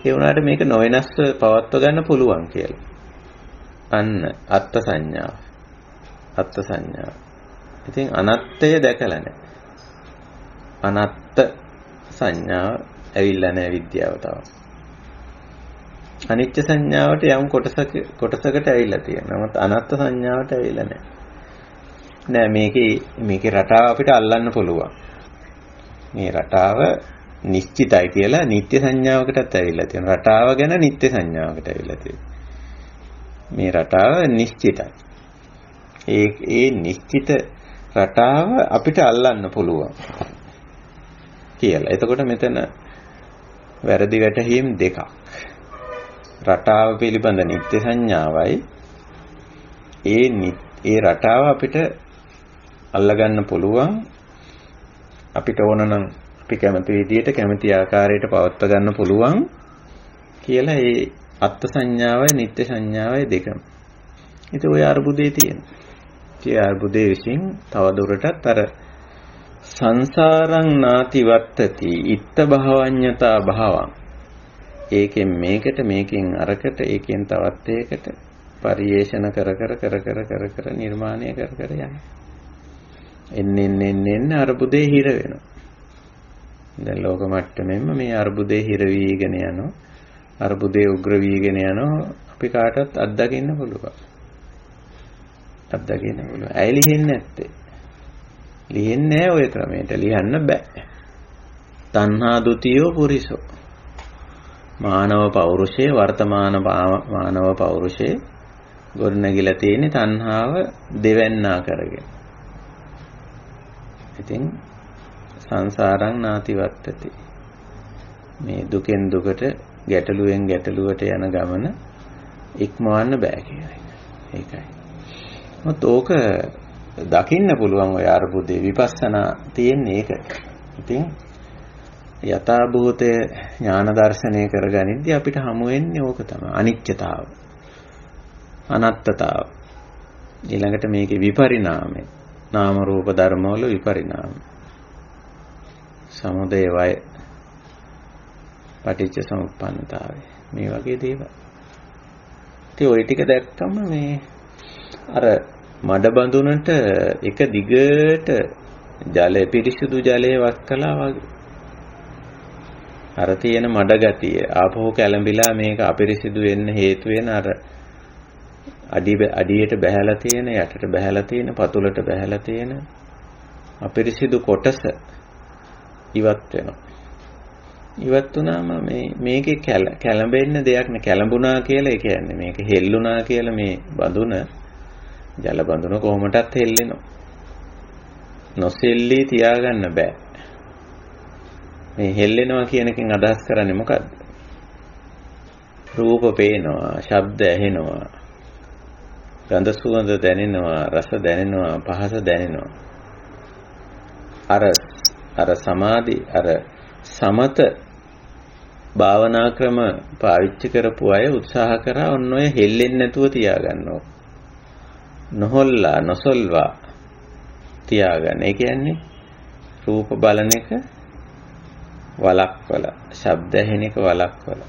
Speaker 1: ඒ වුණාට මේක නොවෙනස්ව පවත්ව ගන්න පුළුවන් කියලා. අන්න අත්ත් සංඥාව. අත්ත් සංඥාව. ඉතින් අනත්තය දැකලා නැහැ. අනත්ත් සංඥාව ඇවිල්ලා නැහැ විද්‍යාව තව. අනිත්‍ය සංඥාවට යම් කොටසකට ඇවිල්ලා තියෙනවා. නමුත් අනත්ත් සංඥාවට ඇවිල්ලා නැහැ. නෑ මේකේ රටාව අපිට අල්ලන්න පුළුවන්. මේ රටාව නිශ්චිතයි කියලා නිත්‍ය සංඥාවකටත් ඇවිල්ලා තියෙනවා. රටාව ගැන නිත්‍ය සංඥාවකට ඇවිල්ලා තියෙනවා. මේ රටාව නිශ්චිතයි. ඒ නිශ්චිත රටාව අපිට අල්ලන්න පුළුවන් කියලා. එතකොට මෙතන වැරදි වැටහීම් දෙකක්. රටාව පිළිබඳ නිත්‍ය සංඥාවයි ඒ රටාව අපිට අල්ලගන්න පුළුවන්. අපිට ඕන නම් අපි කැමති විදියට කැමති ආකාරයට පවත්වා ගන්න පුළුවන් කියලා ඒ අත්ත් සංඥාවයි නිත්‍ය සංඥාවයි දෙකම. ඉතින් ওই අර්බුදේ තියෙනවා. ඒ අර්බුදේ විසින් තවදුරටත් අර සංසාරං නාති වත්තති ඉත්ත භවඤ්ඤතා භවං. ඒකෙන් මේකට, මේකෙන් අරකට, ඒකෙන් තවත් ඒකට පරිේෂණ කර නිර්මාණය කර යනවා. එන්න අර්බුදේ හිර වෙනවා. දැන් ලෝක මට්ටමෙන්ම මේ අර්බුදේ හිර වීගෙන යනවා. අර්බුදේ උග්‍ර වීගෙන යනවා. අපි කාටවත් අත්දකින්න පුළුවන්. ඇයි ලිහෙන්නේ නැත්තේ? ලිහෙන්නේ නැහැ ඔය ක්‍රමයට. ලියන්න බෑ. තණ්හා දුතියෝ පුරිසෝ. මානව පෞරුෂයේ වර්තමාන මානව පෞරුෂයේ ගොඩනැගිලා තියෙන තණ්හාව දෙවන්නා කරගෙන. ඉතින් සංසාරං නාති වත්තති. මේ දුකෙන් දුකට, ගැටලුවෙන් ගැටලුවට යන ගමන ඉක්මවන්න බෑ කියලා. ඒකයි. මොකද ඕක දකින්න පුළුවන් ඔය අර්බුදේ විපස්සනා තියෙන්නේ ඒක. ඉතින් යථා භූතය ඥාන දර්ශනය කරගනිද්දී අපිට හමු වෙන්නේ ඕක තමයි. අනිත්‍යතාව. අනත්තතාව. ඊළඟට මේකේ විපරිණාමය. නාම රූප ධර්ම වල විපරිණාමය. සමුදය වය. පටිච්ච සමුප්පන්නතාවය. මේ වගේ දේවල්. ඉතින් ওই ටික දැක්කම මේ අර මඩ බඳුනට එක දිගට ජලය, පිරිසිදු ජලය වත් කළා වගේ. අර තියෙන මඩ ගතිය ආපහු කැළඹිලා මේක අපිරිසිදු වෙන්න හේතු වෙන අර අඩියට බැහැලා තියෙන, යටට බැහැලා තියෙන, පතුලට බැහැලා තියෙන අපිරිසිදු කොටස ඉවත් වෙනවා. ඉවත් වුණාම මේකේ කැළඹෙන්න දෙයක් නෑ. කැළඹුණා කියලා ඒ කියන්නේ මේක හෙල්ලුණා කියලා මේ බඳුන, ජල බඳුන කොහොමදත් හෙල්ලෙනවා. නොසෙල්ලී තියාගන්න බෑ. මේ හෙල්ලෙනවා කියන එකෙන් අදහස් කරන්නේ මොකද්ද? රූප පේනවා, ශබ්ද ඇහෙනවා, ගන්ධ සුවඳ දැනෙනවා, රස දැනෙනවා, පහස දැනෙනවා. අර සමාධි, අර සමත භාවනා ක්‍රම පාවිච්චි කරපු අය උත්සාහ කරා ඔන්න ඔය හෙල්ලෙන්නේ නැතුව තියාගන්නවා. නොහොල්ලා, නොසොල්වා තියාගන්න. ඒ කියන්නේ රූප බලන එක වලක්වල, ශබ්ද ඇහෙන එක වලක්වල,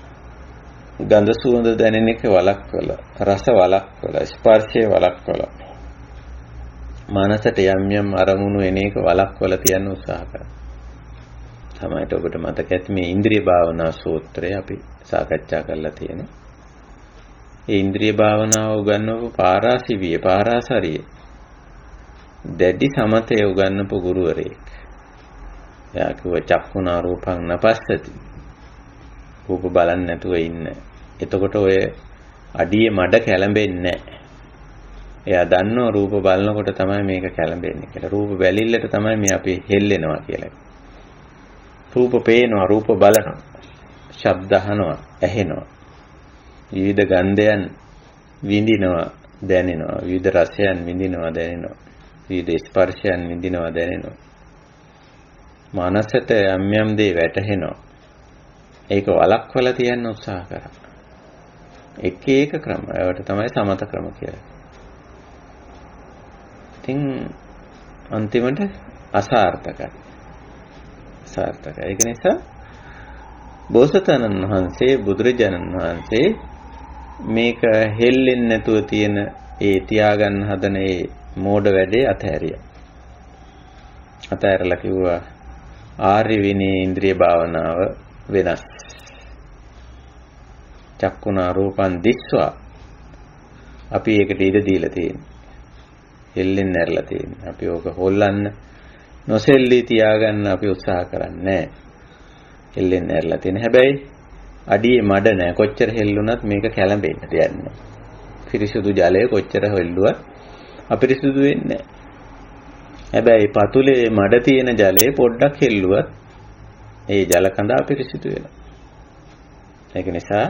Speaker 1: ගන්ධ සුවඳ දැනෙන එක වලක්වල, රස වලක්වල, ස්පර්ශය වලක්වල, මනසට යම් අරමුණු එන එක වලක්වල තියන්න උත්සාහ කරනවා. සමහරට ඔබට මතක ඇති මේ ඉන්ද්‍රිය භාවනා සූත්‍රය අපි සාකච්ඡා කරලා තියෙනවා. ඒ ඉන්ද්‍රිය භාවනාව උගන්වපු පාරාසරිය දැඩි සමතය උගන්වපු ගුරුවරයෙක්. එයා කිව්ව චක්ඛුනා රූපං නපස්සති. රූප බලන්නේ නැතුව ඉන්න. එතකොට ඔය අඩියේ මඩ කැළඹෙන්නේ නැහැ. එයා දන්නවා රූප බලනකොට තමයි මේක කැළඹෙන්නේ කියලා. රූප බැලිල්ලට තමයි මේ අපි හෙල්ලෙනවා කියලා. රූප පේනවා, රූප බලනවා. ශබ්ද අහනවා, ඇහෙනවා. විවිධ ගන්ධයන් විඳිනවා, දැනෙනවා. විවිධ රසයන් විඳිනවා, දැනෙනවා. විවිධ ස්පර්ශයන් විඳිනවා, දැනෙනවා. මනසට යම් යම් දේ වැටහෙනවා. ඒක වළක්වලා තියන්න උත්සාහ කරා. එක ක්‍රම. ඒවට තමයි සමත ක්‍රම කියලා. ඉතින් අන්තිමට අසාර්ථකයි. ඒක නිසා බෝසතාණන් වහන්සේ බුදුරජාණන් වහන්සේ මේක හෙල්ලෙන්නේ නැතුව තියෙන ඒ තියාගන්න හදන ඒ මෝඩ වැඩේ අතහැරියා. අතහැරලා කිව්වා ආර්ය විනී ඉන්ද්‍රිය භාවනාව වෙනස්. චක්කුණා රූපං දිස්වා අපි ඒකට ඉඩ දීලා තියෙනවා. හෙල්ලෙන්නේ නැරලා තියෙනවා. අපි ඕක හොල්ලන්න නොසෙල්ලී තියාගන්න අපි උත්සාහ කරන්නේ නැහැ. හෙල්ලෙන්නේ නැරලා තියෙන. හැබැයි අඩියේ මඩ නැහැ. කොච්චර හෙල්ලුණත් මේක කැළඹෙන්න දෙයක් නැහැ. පිරිසුදු ජලය කොච්චර හෙල්ලුවත් අපිරිසුදු වෙන්නේ නැහැ. හැබැයි පතුලේ මඩ තියෙන ජලය පොඩ්ඩක් හෙල්ලුවත් ඒ ජල කඳ අපිරිසුදු වෙනවා. ඒක නිසා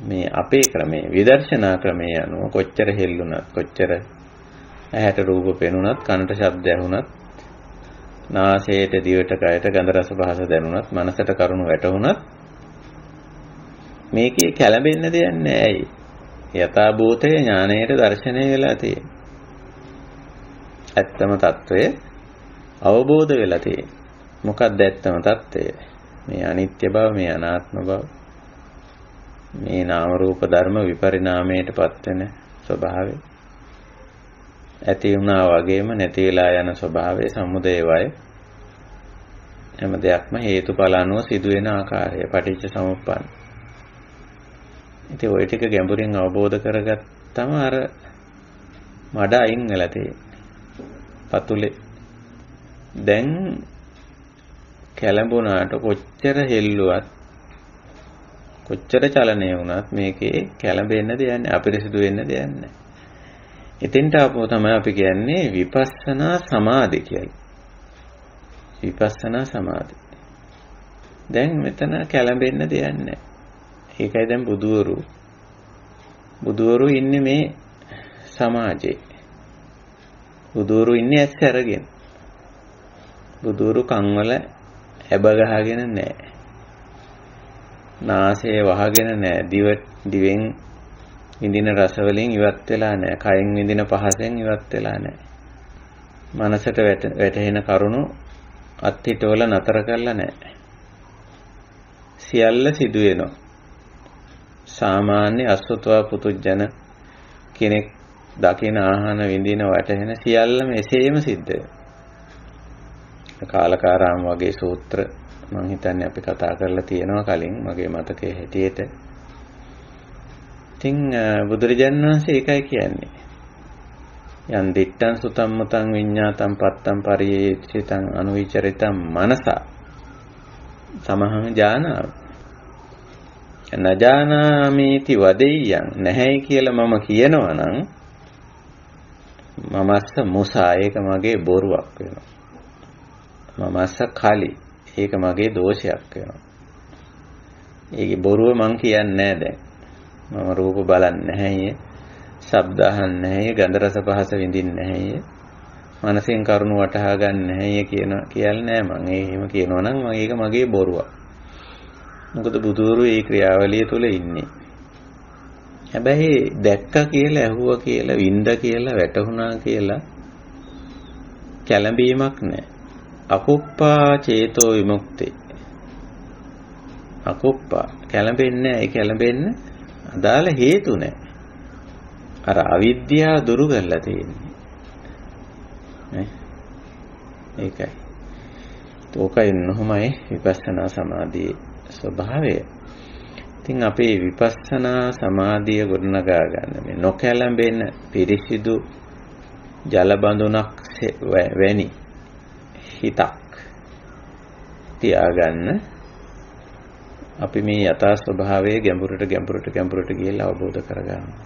Speaker 1: මේ අපේ ක්‍රමයේ විදර්ශනා ක්‍රමයේ අනුව කොච්චර හෙල්ලුණත් කොච්චර ඇහැට රූප පෙනුනත් කනට ශබ්ද ඇහුණත් නාසයට දිවට කයට ගන්ධ රස පහස දැනුණත් මනසට කරුණු වැටුණත් මේකේ කැළඹෙන්න දෙයක් නැහැ. යථා භූතයේ ඥාණයට දර්ශනය වෙලා තියෙන්නේ. ඇත්තම తত্ত্বය අවබෝධ වෙලා තියෙන්නේ. මොකක්ද ඇත්තම తত্ত্বය? මේ අනිත්‍ය බව, මේ අනාත්ම බව, මේ නාම රූප ධර්ම විපරිණාමයටපත් වෙන ස්වභාවය. ඇති වුණා වගේම නැති වෙලා යන ස්වභාවය, සමුදය වය. හැම දෙයක්ම හේතුඵල අනුව සිදුවෙන ආකාරය පටිච්ච සමුප්පන්න. ඉතින් ওই ටික ගැඹුරින් අවබෝධ කරගත්තම අර මඩ අයින් වෙලා තියෙන්නේ. පතුලේ දැන් කැළඹුණාට කොච්චර හෙල්ලුවත් කොච්චර චලනය වුණත් මේකේ කැළඹෙන්න දෙයක් නැහැ, අපිරිසිදු වෙන්න දෙයක් නැහැ. එතෙන්ට ආපුව තමයි අපි කියන්නේ විපස්සනා සමාධි කියලා. විපස්සනා සමාධි. දැන් මෙතන කැළඹෙන්න දෙයක් නැහැ. ඒකයි දැන් බුදුවරු ඉන්නේ මේ සමාජේ. බුදුවරු ඉන්නේ ඇස් අරගෙන. බුදුවරු කන් වල ඇබ ගහගෙන නැහැ. නාසය වහගෙන නැහැ. දිවෙන් විඳින රස වලින් ඉවත් වෙලා නැහැ. කයෙන් විඳින පහසෙන් ඉවත් වෙලා නැහැ. මනසට වැටෙන කරුණු අත්හිටවල නතර කරලා නැහැ. සියල්ල සිදු වෙනවා. සාමාන්‍ය අසුතවා පුතුජන කෙනෙක් දකින ආහන විඳින වැටෙන සියල්ලම එසේම සිද්ධ වෙනවා. කාලකාරාම වගේ සූත්‍ර මම හිතන්නේ අපි කතා කරලා තියෙනවා කලින් මගේ මතකයේ හැටියට. ඉතින් බුදුරජාණන් වහන්සේ ඒකයි කියන්නේ. යන් දිත්තං සුතං මුතං විඤ්ඤාතං පත්තං පරියේචිතං අනුවිචරිතං මනසා සමහං ඥානා නජානාමීති වදෙය්‍යං නැහැයි කියලා මම කියනවා නම් මමස්ස මුසා ඒක මගේ බොරුවක් වෙනවා. මමස්ස කලි ඒක මගේ දෝෂයක් වෙනවා. ඒකේ බොරුව මං කියන්නේ නැහැ දැන්. මම රූප බලන්නේ නැහැ. ශබ්ද අහන්නේ නැහැ. ගන්ධ රස පහස විඳින්නේ නැහැ. මනසෙන් කරුණු වටහා ගන්න නැහැ කියන්නේ නැහැ මං. එහෙම කියනවා නම් ඒක මගේ බොරුවක්. මොකද බුදුරු ඒ ක්‍රියාවලිය තුල ඉන්නේ. හැබැයි දැක්ක කියලා, ඇහුවා කියලා, වින්ද කියලා, වැටුණා කියලා කැළඹීමක් නැහැ. අකුප්පා චේතෝ විමුක්ති. අකුප්පා කැළඹෙන්නේ නැහැ. ඒ කැළඹෙන්න අදාළ හේතු නැහැ. අර අවිද්‍යාව දුරු කරලා තියෙන්නේ. ඒකයි. තෝකයි නොමයි විපස්සනා සමාධියේ ස්වභාවය. ඉතින් අපේ විපස්සනා සමාධිය ගොඩනගා ගන්න මේ නොකැළඹෙන පිරිසිදු ජල බඳුනක් වැනි හිතක් තියාගන්න අපි මේ යථා ස්වභාවයේ ගැඹුරට ගිහිල්ලා අවබෝධ කරගන්නවා.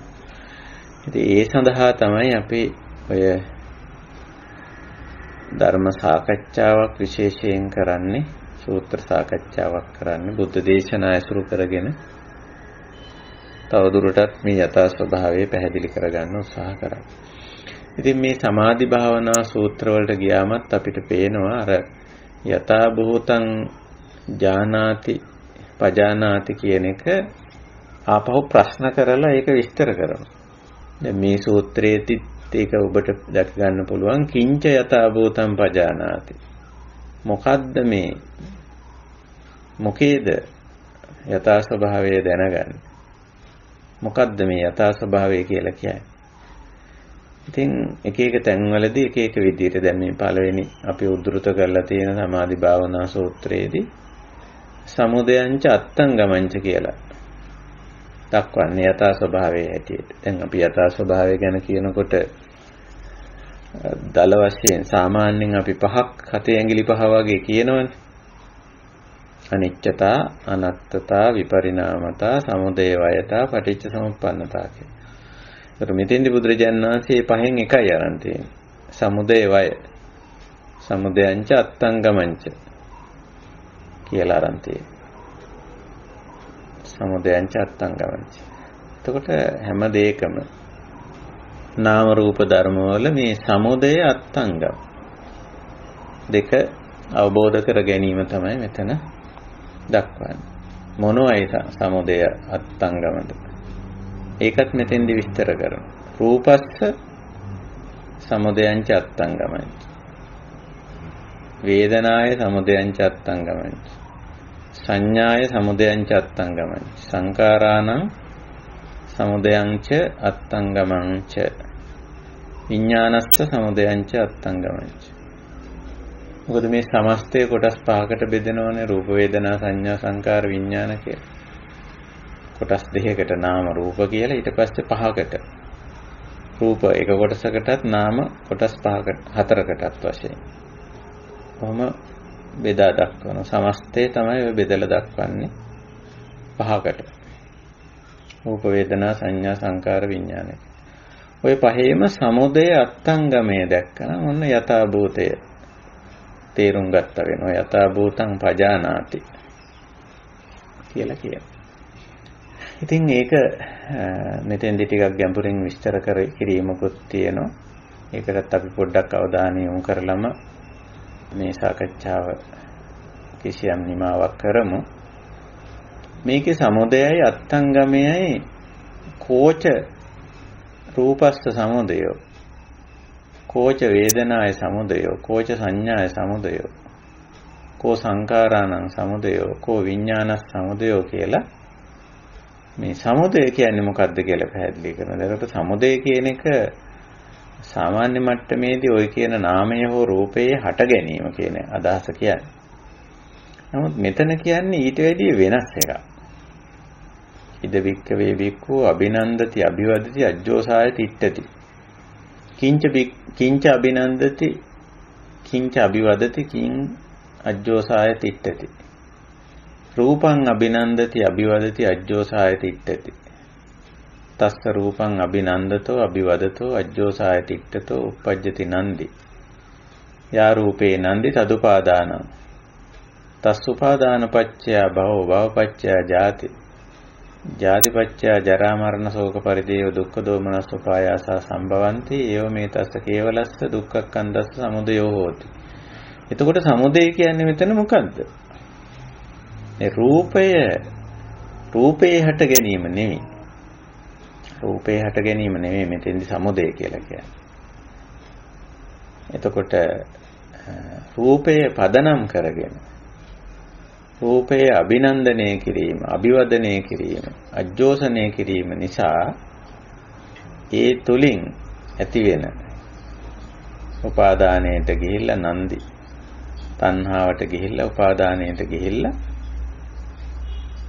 Speaker 1: ඉතින් ඒ සඳහා තමයි අපි ඔය ධර්ම සාකච්ඡාවක් විශේෂයෙන් කරන්නේ, සූත්‍ර සාකච්ඡාවක් කරන්නේ බුද්ධ දේශනා ඇසුරු කරගෙන තවදුරටත් මේ යථා ස්වභාවය පැහැදිලි කරගන්න උත්සාහ කරන්නේ. ඉතින් මේ සමාධි භාවනා සූත්‍ර වලට ගියාමත් අපිට පේනවා අර යථා භූතං ජානාති පජානාති කියන එක ආපහු ප්‍රශ්න කරලා ඒක විස්තර කරනවා. දැන් මේ සූත්‍රයේදීත් ඒක ඔබට දැක ගන්න පුළුවන් කිංච යථා භූතං පජානාති. මොකද්ද මේ? මොකේද යථා ස්වභාවය දැනගන්නේ? මොකද්ද මේ යථා ස්වභාවය කියලා කියන්නේ? ඉතින් එක එක තැන්වලදී එක එක විදිහට දැන් මේ පළවෙනි අපි උද්දෘත කරලා තියෙන සමාධි භාවනා සූත්‍රයේදී සමුදයංච අත්තංගමංච කියලා දක්වන්නේ යථා ස්වභාවයේ හැටියට. දැන් අපි යථා ස්වභාවය ගැන කියනකොට දල වශයෙන් සාමාන්‍යයෙන් අපි පහක් හතේ ඇඟිලි පහ වගේ කියනවනේ. අනිච්චතා, අනත්තතා, විපරිණාමතා, සමුදය වයතා, පටිච්ච සමුප්පන්නතා කියලා. ඒතර මෙතෙන්දී බුදුරජාණන් වහන්සේ පහෙන් එකයි අරන් තියෙන්නේ. සමුදය වය. සමුදයංච අත්තංගමංච කියලා අරන් තියෙන්නේ. සමුදයංච අත්තංගමංච. එතකොට හැම දෙයකම නාම රූප ධර්ම වල මේ සමුදය අත්තංගම දෙක අවබෝධ කර ගැනීම තමයි මෙතන දක්වන්නේ. මොනවයි සමුදය අත්තංගමද? ඒකත් මෙතෙන්දි විස්තර කරනවා. රූපස්ස සමුදයංච අත්තංගමංච. වේදනාය සමුදයංච අත්තංගමංච. සංඥාය සමුදයංච අත්තංගමංච. සංඛාරාණං සමුදයංච අත්තංගමංච. විඥානස්ස සමුදයංච අත්තංගමංච. මොකද මේ සමස්තය කොටස් පහකට බෙදෙනවනේ රූප වේදනා සංඥා සංකාර විඥාන කියලා. කොටස් දෙකකට නාම රූප කියලා ඊට පස්සේ පහකට රූප එක කොටසකටත් නාම කොටස් පහකට හතරකටත් වශයෙන්. කොහොම බෙදා දක්වන සමස්තය තමයි ඔය බෙදලා දක්වන්නේ පහකට. රූප වේදනා සංඥා සංකාර විඥාන. ඔය පහේම සමුදය අත්තංගමය දැක්කම ඔන්න යථා භූතය තේරුම් ගත්ත වෙනවා. යථා භූතං පජානාති කියලා කියනවා. ඉතින් ඒක මෙතෙන්දි ටිකක් ගැඹුරින් විස්තර කර කිරීමකුත් තියෙනවා. ඒකටත් අපි පොඩ්ඩක් අවධානය යොමු කරලම මේ සාකච්ඡාව කිසියම් නිමාවක් කරමු. මේකේ සමුදයයි අත්තංගමයයි කෝච රූපස්ස සමුදයෝ, කෝච වේදනාය සමුදයෝ, කෝච සංඥාය සමුදයෝ, කෝ සංඛාරාණං සමුදයෝ, කෝ විඥානස් සමුදයෝ කියලා මේ සමුදය කියන්නේ මොකක්ද කියලා පැහැදිලි කරනවා. ඒකට සමුදය කියන එක සාමාන්‍ය මට්ටමේදී ඔය කියන නාමය හෝ රූපයේ හට ගැනීම කියන අදහස කියන්නේ. නමුත් මෙතන කියන්නේ ඊට වැඩිය වෙනස් එකක්. ඉද වික්ක වේ වික්ඛු අභිනන්දති අභිවදති අජ්ජෝසාය තිට්ඨති. කිංච අභිනන්දති කිංච අභිවදති කිං අජ්ජෝසාය තිට්ඨති. රූපං අභිනන්දති අභිවදති අජ්ජෝසාය තිට්ඨති. තස්ස රූපං අභිනන්දතෝ අභිවදතෝ අජ්ජෝසාය තිට්ඨතෝ uppajjati නන්දි. යා රූපේ නන්දි තදුපාදානං. තස්සුපාදාන පච්චය භවෝ භවපච්චය ජාති. ජාති පච්චය ජරා මරණ ශෝක පරිදේව දුක්ඛ දෝමනස් උපායාසා සම්භවಂತಿ. ඒව මේ තස්ස කේවලස්ස දුක්ඛක්ඛන්දස්ස සමුදයෝ හෝති. එතකොට සමුදය කියන්නේ මෙතන මොකද්ද? ඒ රූපේ හට ගැනීම නෙමෙයි. රූපේ හට ගැනීම නෙමෙයි මෙතෙන්දි සමුදය කියලා කියන්නේ. එතකොට රූපය පදනම් කරගෙන රූපය අභිනන්දනය කිරීම, අභිවදනය කිරීම, අජ්ජෝසනය කිරීම නිසා ඒ තුලින් ඇතිවෙන උපාදානයට ගිහිල්ලා නන්දි, තණ්හාවට ගිහිල්ලා උපාදානයට ගිහිල්ලා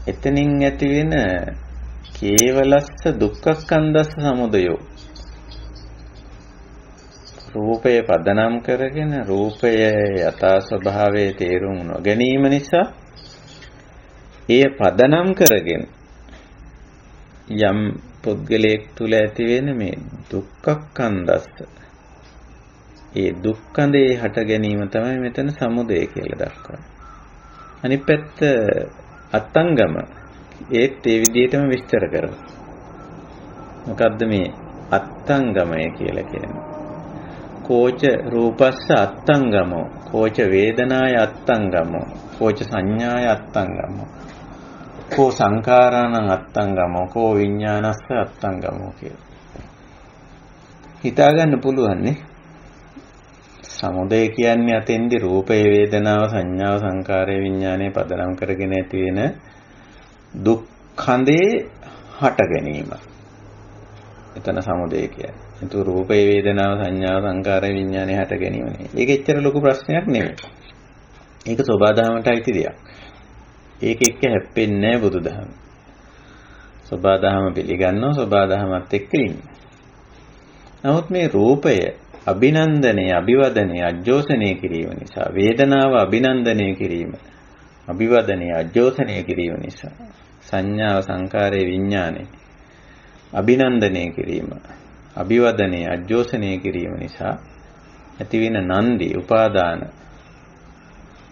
Speaker 1: එතනින් ඇතිවෙන කේවලස්ස දුක්ඛක්ඛන්දස්ස සමුදයෝ. රූපය පදනම් කරගෙන රූපය යථා ස්වභාවයේ තේරුම් නොගැනීම නිසා එය පදනම් කරගෙන යම් පුද්ගලයෙක් තුල ඇති වෙන මේ දුක්ඛක්ඛන්දස්ස ඒ දුක්ඛඳේ හට ගැනීම තමයි මෙතන සමුදය කියලා දක්වන්නේ. අනිත් පැත්ත අත්ංගම ඒත් ඒ විදිහටම විස්තර කරනවා. මොකද්ද මේ අත්ංගමය කියලා කියන්නේ? කෝච රූපස්ස අත්ංගමෝ, කෝච වේදනාය අත්ංගමෝ, කෝච සංඥාය අත්ංගමෝ, කෝ සංඛාරාණං අත්ංගමෝ, කෝ විඥානස්ස අත්ංගමෝ කියලා. හිතා ගන්න පුළුවන් නේ. සමුදය කියන්නේ අතෙන්දී රූපේ, වේදනාව, සංඥාව, සංකාරය, විඥානය පදනම් කරගෙන ඇති වෙන දුක්ඛඳේ හට ගැනීම. එතන සමුදය කියන්නේ. ඒතු රූපේ, වේදනාව, සංඥාව, සංකාරය, විඥානය හට ගැනීම නෙවෙයි. ඒක එච්චර ලොකු ප්‍රශ්නයක් නෙවෙයි. ඒක සෝබාදහමට අයිති දෙයක්. ඒක එක්ක හැප්පෙන්නේ නැහැ බුදුදහම. සෝබාදහම පිළිගන්නවා, සෝබාදහමත් එක්ක ඉන්නේ. නමුත් මේ රූපය අභිනන්දනය, අභිවදනය, අජෝසනය කිරීම නිසා, වේදනාව අභිනන්දනය කිරීම, අභිවදනය, අජෝසනය කිරීම නිසා, සංඥාව, සංකාරය, විඥානය අභිනන්දනය කිරීම, අභිවදනය, අජෝසනය කිරීම නිසා ඇතිවෙන නන්දි, උපාදාන,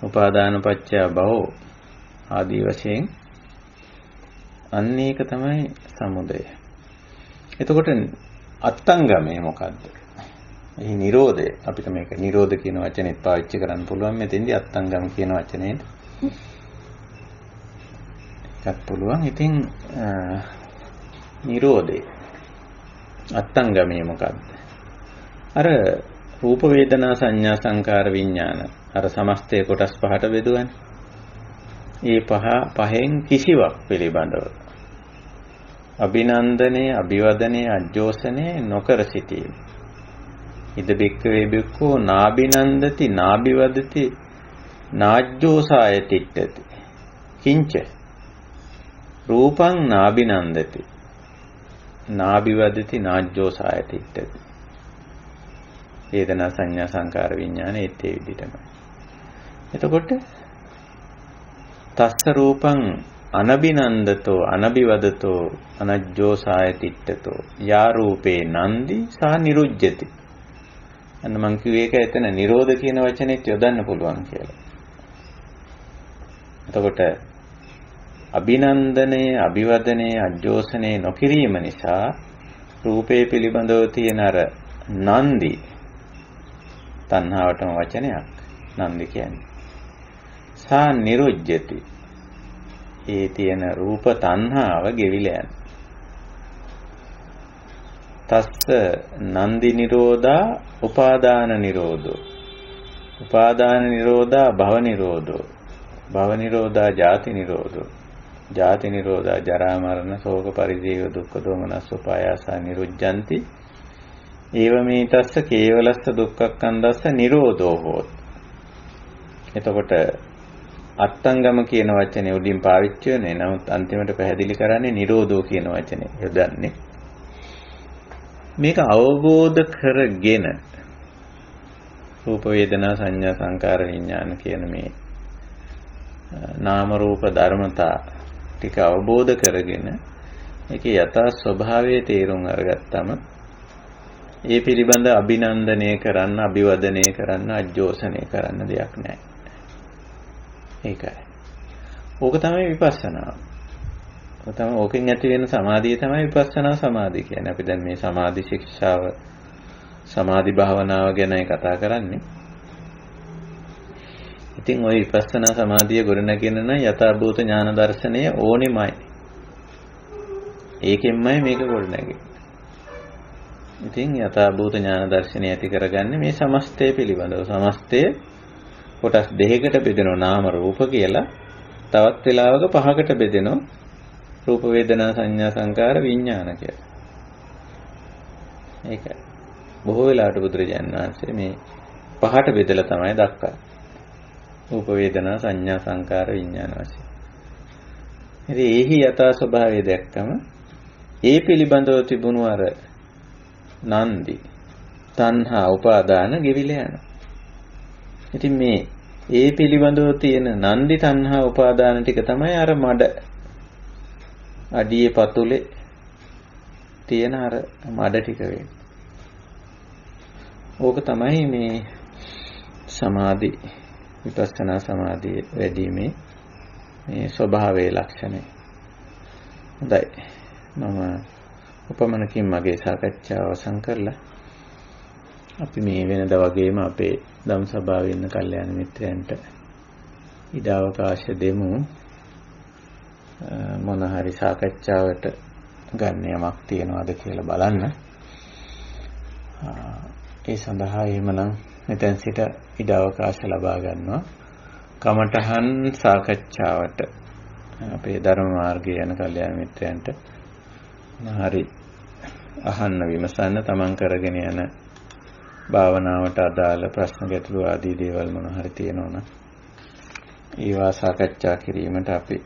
Speaker 1: උපාදාන පත්‍ය භවෝ ආදී වශයෙන් අන්න ඒක තමයි සමුදය. එතකොට අත්ංගමය මොකද්ද? එහි නිරෝධය. අපිට මේක නිරෝධ කියන වචනේත් පාවිච්චි කරන්න පුළුවන්. මෙතෙන්දී අත්ංගම කියන වචනේට එකක් පුළුවන්. ඉතින් නිරෝධය අත්ංගමය මොකද්ද? අර රූප, වේදනා, සංඥා, සංකාර, විඥාන අර සමස්තය කොටස් පහට බෙදුවනේ. ඒ පහෙන් කිසිවක් පිළිබඳව අභිනන්දනය, අභිවදනය, අජෝසනය නොකර සිටීම. ඉද බික්කවේ බික්කෝ නාබිනන්දති, නාබිවදති, නාජ්ජෝසාය තිට්ඨති. කිංච රූපං නාබිනන්දති, නාබිවදති, නාජ්ජෝසාය තිට්ඨති. වේදනා, සංඥා, සංකාර, විඥාන ඒත් ඒ විදිහටම. එතකොට තස්ස රූපං අනබිනන්දතෝ, අනබිවදතෝ, අනජ්ජෝසාය තිට්ඨතෝ යා රූපේ නන්දි සා නිරුජ්ජති. අන්න මං කිව්වේ ඒක එතන නිරෝධ කියන වචනේත් යොදන්න පුළුවන් කියලා. එතකොට අභිනන්දනය, අභිවදනය, අජෝසනය නොකිරීම නිසා රූපේ පිළිබඳව තියෙන අර නන්දි, තණ්හාවටම වචනයක් නන්දි කියන්නේ. සා නිරුජ්ජති. ඒ තියෙන රූප තණ්හාව ගෙවිලා යන. තස්ස නන්දි නිරෝධා උපාදාන නිරෝධෝ, උපාදාන නිරෝධා භව නිරෝධෝ, භව නිරෝධා ජාති නිරෝධෝ, ජාති නිරෝධා ජරා මරණ ශෝක පරිදේව දුක්ඛ දෝමනස්ස උපායාසා නිරුජ්ජಂತಿ. ඒවමේතස්ස කේවලස්ස දුක්ඛක්ඛන්දස්ස නිරෝධෝ හෝත්. එතකොට අත්ංගම කියන වචනේ උඩින් පාවිච්චි වෙන්නේ. නමුත් අන්තිමට පැහැදිලි කරන්නේ නිරෝධෝ කියන වචනේ යොදන්නේ. මේක අවබෝධ කරගෙන රූප, වේදනා, සංඥා, සංකාර, විඥාන කියන මේ නාම රූප ධර්මතා ටික අවබෝධ කරගෙන ඒකේ යථා ස්වභාවය තේරුම් අරගත්තම ඒ පිළිබඳ අභිනන්දනය කරන්න, අභිවදනය කරන්න, අජෝසනය කරන්න දෙයක් නැහැ. ඒකයි. ඕක තමයි විපස්සනා. ඕකෙන් ඇති වෙන සමාධිය තමයි විපස්සනා සමාධිය කියන්නේ. අපි දැන් මේ සමාධි ශික්ෂාව, සමාධි භාවනාව ගැනයි කතා කරන්නේ. ඉතින් ওই විපස්සනා සමාධිය ගොඩනගෙන නම් යථාභූත ඥාන දර්ශනය ඕනෙමයි. ඒකෙන්මයි මේක ගොඩනගන්නේ. ඉතින් යථාභූත ඥාන දර්ශනය ඇති කරගන්නේ මේ සමස්තය පිළිබඳව. සමස්තය කොටස් දෙකකට බෙදෙනවා, නාම රූප කියලා. තවත් වෙලාවක පහකට බෙදෙනවා, රූප, වේදනා, සංඥා, සංකාර, විඥාන කියලා. ඒකයි. බොහෝ වෙලාවට බුදුරජාණන් වහන්සේ මේ පහට බෙදලා තමයි දක්වන්නේ. රූප, වේදනා, සංඥා, සංකාර, විඥාන වශයෙන්. ඉතින් ඒහි යථා ස්වභාවය දැක්කම ඒ පිළිබඳව තිබුණු අර නන්දි, තණ්හා, උපාදාන ගෙවිලා යනවා. ඉතින් මේ ඒ පිළිබඳව තියෙන නන්දි තණ්හා උපාදාන ටික තමයි අර මඩ අඩියේ පතුලේ තියෙන අර මඩ ටික වෙන්නේ. ඕක තමයි මේ සමාධි විපස්සනා සමාධිය වැඩිීමේ මේ ස්වභාවයේ ලක්ෂණය. හොඳයි. මම උපමනකින් මගේ සාකච්ඡාව අවසන් කරලා අපි මේ වෙනද වගේම අපේ ධම් සභාවේ ඉන්න කල්යාණ මිත්‍රයන්ට ඉඩ අවකාශ දෙමු. මොන හරි සාකච්ඡාවට ගන්න යමක් තියනවාද කියලා බලන්න. ඒ සඳහා එහෙමනම් මෙතෙන් සිට ඉඩ අවකාශ ලබා ගන්නවා. කමඨහන් සාකච්ඡාවට අපේ ධර්ම මාර්ගයේ යන කල්යාණ මිත්‍රයන්ට හරි අහන්න විමසන්න තමන් කරගෙන යන භාවනාවට අදාළ ප්‍රශ්න ගැටළු ආදී දේවල් මොන හරි තියෙනවනම් ඒවා සාකච්ඡා කිරීමට අපි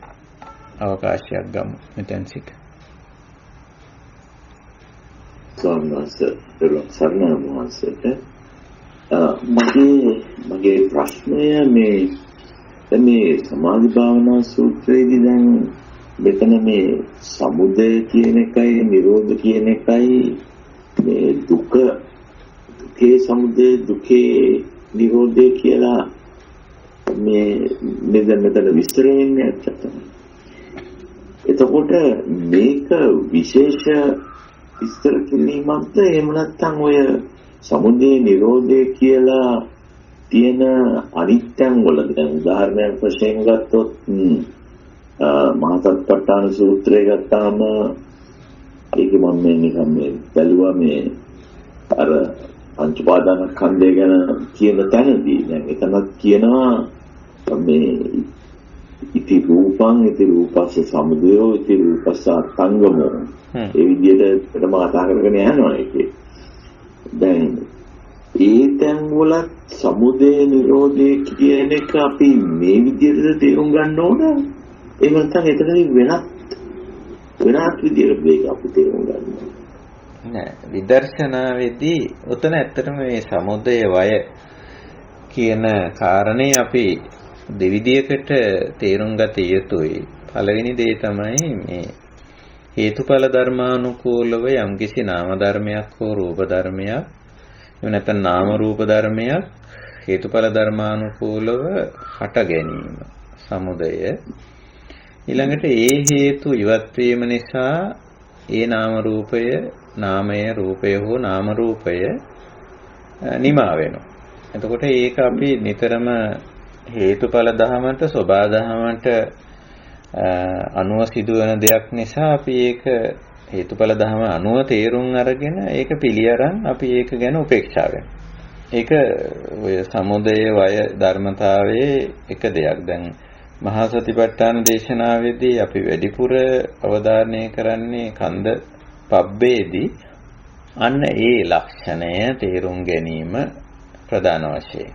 Speaker 1: අවකාශයක් ගමු මෙතෙන් සිට.
Speaker 2: මගේ ප්‍රශ්නය මේ සමාධි භාවනා සූත්‍රයේදී දැන් මෙතන මේ සමුදය කියන එකයි නිරෝධ කියන එකයි මේ දුකේ සමුදය දුකේ නිරෝධය කියලා මේ මෙතන විස්තර වෙන්නේ ඇත්තටම. එතකොට මේක විශේෂ විස්තර කිරීමක්ද එහෙම නැත්නම් ඔය සමුදය නිරෝධය කියලා තියෙන අනිත්‍යං වල දැන් උදාහරණයක් වශයෙන් ගත්තොත් මහා සත්පට්ඨාන සූත්‍රය ගත්තාම ඒක මම මේ නිකන් මේ බැලුවා මේ අර පංච උපාදානස්කන්ධය ගැන කියන තැනදී දැන් එතනත් කියනවා මේ ඉති රූපං ඉති රූපස්ස සමුදයෝ ඉති රූපස්ස අත්ංගමෝ ඒ විදිහට මාතා කරගෙන යනවා ඒකේ. දැන් ඒ තැන් වල සමුදය නිරෝධය කියන එක අපි මේ විදිහට තේරුම් ගන්න ඕන. එහෙම නැත්නම් එතනදී වෙනත් විදිහකට මේක අපි තේරුම් ගන්න ඕන.
Speaker 1: නෑ විදර්ශනාවේදී උතන ඇත්තටම මේ සමුදය වය කියන කාරණේ අපි දෙවිදියකට තේරුම් ගත යුතුයි. පළවෙනි දේ තමයි මේ හේතුඵල ධර්මානුකූලව යම්කිසි නාම ධර්මයක් හෝ රූප ධර්මයක් එහෙම නැත්නම් නාම රූප ධර්මයක් හේතුඵල ධර්මානුකූලව හට ගැනීම සමුදය. ඊළඟට ඒ හේතු ඉවත් වීම නිසා ඒ නාම රූපය නාමය රූපය හෝ නාම රූපය නිමා වෙනවා. එතකොට ඒක අපි නිතරම හේතුඵල ධහමට සෝබා ධහමට අනුව සිදුවන දෙයක් නිසා අපි ඒක හේතුඵල ධහම අනුව තේරුම් අරගෙන ඒක පිළිඅරන් අපි ඒක ගැන උපේක්ෂා වෙනවා. ඒක ඔය සමුදය වය ධර්මතාවයේ එක දෙයක්. දැන් මහා සතිපට්ඨාන දේශනාවේදී අපි වැඩිපුර අවධාරණය කරන්නේ කන්ද පබ්බේදී අන්න ඒ ලක්ෂණය තේරුම් ගැනීම ප්‍රධාන වශයෙන්.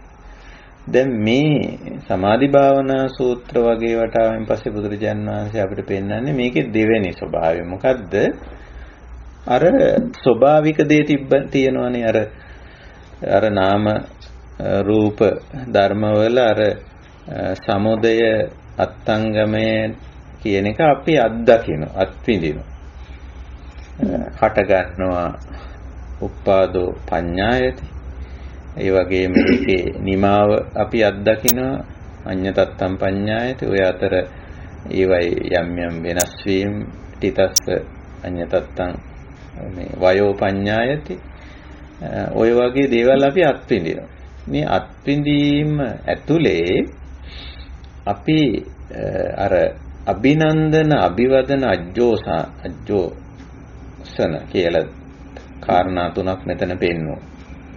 Speaker 1: දැන් මේ සමාධි භාවනා සූත්‍ර වගේ වටාවෙන් පස්සේ බුදුරජාණන් වහන්සේ අපිට පෙන්වන්නේ මේකේ දෙවෙනි ස්වභාවය. මොකද්ද? අර ස්වභාවික දේ තියෙනවනේ අර නාම රූප ධර්මවල අර සමුදය අත්ංගමය කියන එක අපි අත්දකිනවා අත්විඳිනවා. හට ගන්නවා උප්පාදෝ පඤ්ඤායති. ඒ වගේම මේකේ නිමාව අපි අත්දකිනවා අඤ්ඤතත්තම් පඤ්ඤායති. ඔය අතර ඒවයි යම් යම් වෙනස් වීම තිතස්ස අඤ්ඤතත්තම් මේ වයෝ පඤ්ඤායති. ඔය වගේ දේවල් අපි අත්විඳිනවා. මේ අත්විඳීම ඇතුලේ අපි අර අභිනන්දන අභිවදන අජ්ජෝසන කියලා කාරණා තුනක් මෙතන පෙන්වනවා.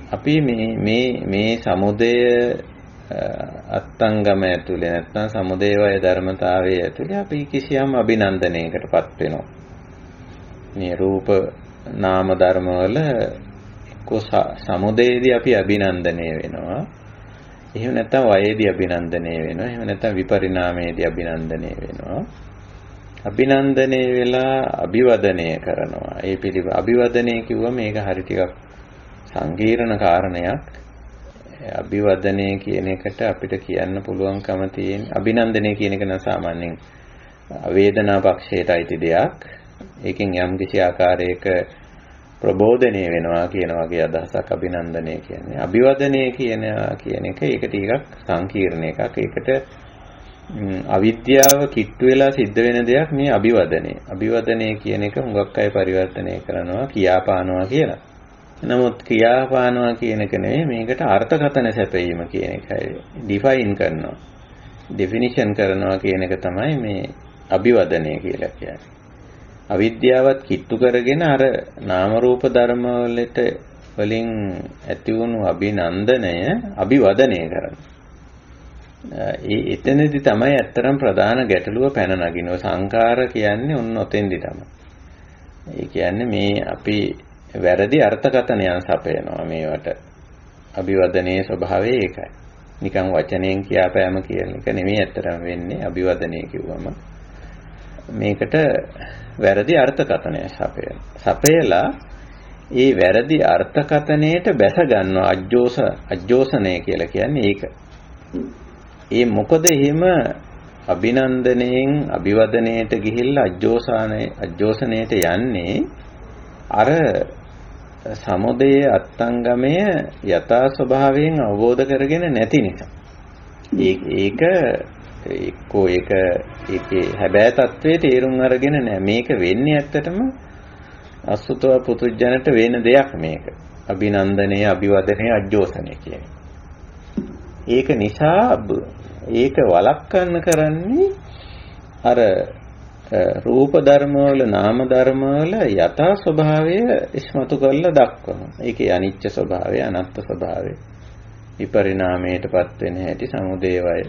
Speaker 1: අපි මේ සමුදය අත්ංගම ඇතුලේ නැත්නම් සමුදය වය ධර්මතාවයේ ඇතුලේ අපි කිසියම් අභිනන්දනයකටපත් වෙනවා. මේ රූප නාම ධර්මවල එක්ක සමුදයේදී අපි අභිනන්දනය වෙනවා. එහෙම නැත්නම් වයේදී අභිනන්දනය වෙනවා. එහෙම නැත්නම් විපරිණාමයේදී අභිනන්දනය වෙනවා. අභිනන්දනය වෙලා අභිවදනය කරනවා. ඒ පිළිව අභිවදනය කිව්වම මේක හරි ටිකක් සංකීර්ණ කාරණයක්. අභිවදනය කියන එකට අපිට කියන්න පුළුවන්කම තියෙන අභිනන්දනය කියන එක නම් සාමාන්‍යයෙන් වේදනා පක්ෂයට අයිති දෙයක්. ඒකෙන් යම් කිසි ආකාරයක ප්‍රබෝධනය වෙනවා කියන වගේ අදහසක් අභිනන්දනය කියන්නේ. අභිවදනය කියන එක ඒක ටිකක් සංකීර්ණ එකක්. ඒකට අවිද්‍යාව කිට්ටු වෙලා සිද්ධ වෙන දෙයක් මේ අභිවදනය. අභිවදනය කියන එක හුඟක් අය පරිවර්තනය කරනවා කියාපානවා කියලා. නමුත් ක්‍රියාපානවා කියන එක නෙවෙයි මේකට අර්ථකථන සැපයීම කියන එකයි ඩිෆයින් කරනවා. ඩෙෆිනිෂන් කරනවා කියන එක තමයි මේ අභිවදනය කියලා කියන්නේ. අවිද්‍යාවත් කිට්ටු කරගෙන අර නාම රූප ධර්ම වලින් ඇති වුණු අභිනන්දනය අභිවදනය කරනවා. එතනදී තමයි ඇත්තරම් ප්‍රධාන ගැටලුව පැන නගිනවා. සංඛාර කියන්නේ ඔන්න ඔතෙන්දි තමයි. ඒ කියන්නේ මේ අපි වැරදි අර්ථකථනයන් සපයනවා මේවට. අභිවදනයේ ස්වභාවය ඒකයි. නිකන් වචනයෙන් කියාපෑම කියන එක නෙමෙයි ඇත්තරම් වෙන්නේ. අභිවදනය කිව්වම මේකට වැරදි අර්ථකථනය සපයලා ඒ වැරදි අර්ථකථනයට බැස ගන්නවා අජ්ජෝසනය කියලා කියන්නේ ඒක. ඒ මොකද එහෙම අභිනන්දනයෙන් අභිවදනයට ගිහිල්ලා අජ්ජෝසනයට යන්නේ අර සමුදය අත්ංගමය යථා ස්වභාවයෙන් අවබෝධ කරගෙන නැති නිසා. ඒකේ හැබෑ තත්වයේ තේරුම් අරගෙන නැහැ. මේක වෙන්නේ ඇත්තටම අසුතව පුතුජනට වෙන දෙයක් මේක. අභිනන්දනය, අභිවදනය, අජ්ජෝසනය කියන්නේ. ඒක නිසා ඒක වළක්වන්න කරන්නේ අර රූප ධර්ම වල නාම ධර්ම වල යථා ස්වභාවය ඉස්මතු කරලා දක්වනවා. ඒකේ අනිච්ච ස්වභාවය, අනත්ත් ස්වභාවය, විපරිණාමයටපත් වෙන හැටි, සමුදය වය,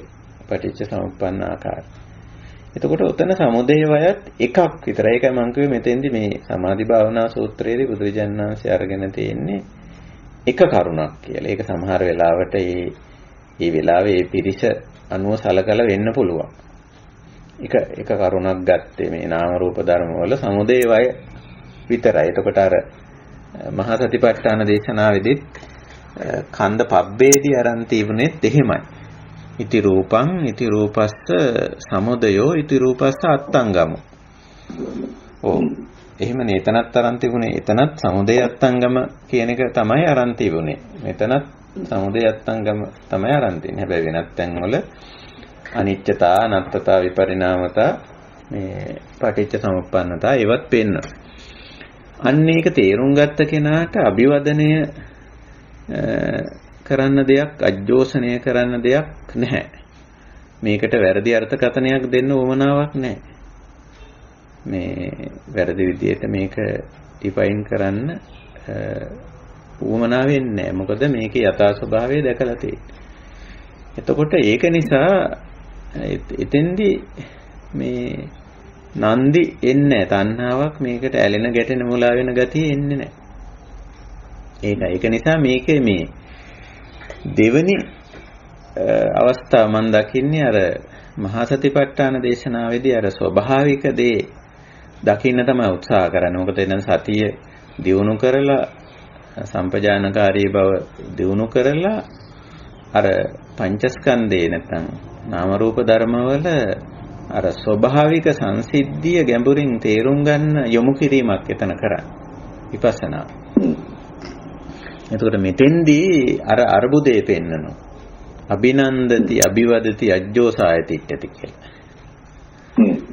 Speaker 1: පටිච්ච සමුප්පන්න ආකාරය. එතකොට උතන සමුදය වයත් එකක් විතරයි. ඒකයි මම කිව්වේ මෙතෙන්දි මේ සමාධි භාවනා සූත්‍රයේදී බුදුරජාණන් වහන්සේ අරගෙන තියෙන්නේ එක කරුණක් කියලා. ඒක සමහර වෙලාවට ඒ වෙලාවේ ඒ පිරිස අනුව සලකලා වෙන්න පුළුවන්. එක කරුණක් ගත්තේ මේ නාම රූප ධර්ම වල සමුදය වය විතරයි. එතකොට අර මහා සතිපට්ඨාන දේශනාවේදීත් කන්ද පබ්බේදී අරන් තිබුණෙත් එහෙමයි. ඉති රූපං ඉති රූපස්ස සමුදයෝ ඉති රූපස්ස අත්තංගම. එහෙමනේ එතනත් අරන් තිබුණේ. එතනත් සමුදය අත්තංගම කියන එක තමයි අරන් තිබුණේ. මෙතනත් සමුදය අත්තංගම තමයි අරන් තින්නේ. හැබැයි වෙනත් තැන්වල අනිත්‍යතා, අනත්තතා, විපරිණාමතා, මේ පටිච්ච සමුප්පන්නතා ඒවත් පෙන්වනවා. අන්න ඒක තේරුම් ගත්ත කෙනාට අභිවදනය කරන්න දෙයක්, අජ්ජෝසනය කරන්න දෙයක් නැහැ. මේකට වැරදි අර්ථකථනයක් දෙන්න උවමනාවක් නැහැ. මේ වැරදි විදියට මේක ඩිෆයින් කරන්න උවමනා වෙන්නේ නැහැ. මොකද මේකේ යථා ස්වභාවය දැකලා තියෙන්නේ. එතකොට ඒක නිසා එතෙන්දී මේ නන්දි එන්නේ තණ්හාවක් මේකට ඇලෙන ගැටෙන මුලා වෙන ගතිය එන්නේ නැහැ. ඒක නිසා මේකේ මේ දෙවෙනි අවස්ථාව මම දකින්නේ අර මහා සතිපට්ඨාන දේශනාවේදී අර ස්වභාවික දේ දකින්න තමයි උත්සාහ කරන්නේ. මොකද එතන සතිය දියුණු කරලා සම්පජානකාරී බව දියුණු කරලා අර පංචස්කන්ධේ නැත්නම් නාම රූප ධර්මවල අර ස්වභාවික සංසිද්ධිය ගැඹුරින් තේරුම් ගන්න යොමු කිරීමක් එතන කරන්නේ විපස්සනා. එතකොට මෙතෙන්දී අර අර්බුදේ පෙන්නනවා. අභිනන්දති අභිවදති අජ්ජෝසායතිට්ඨති කියලා.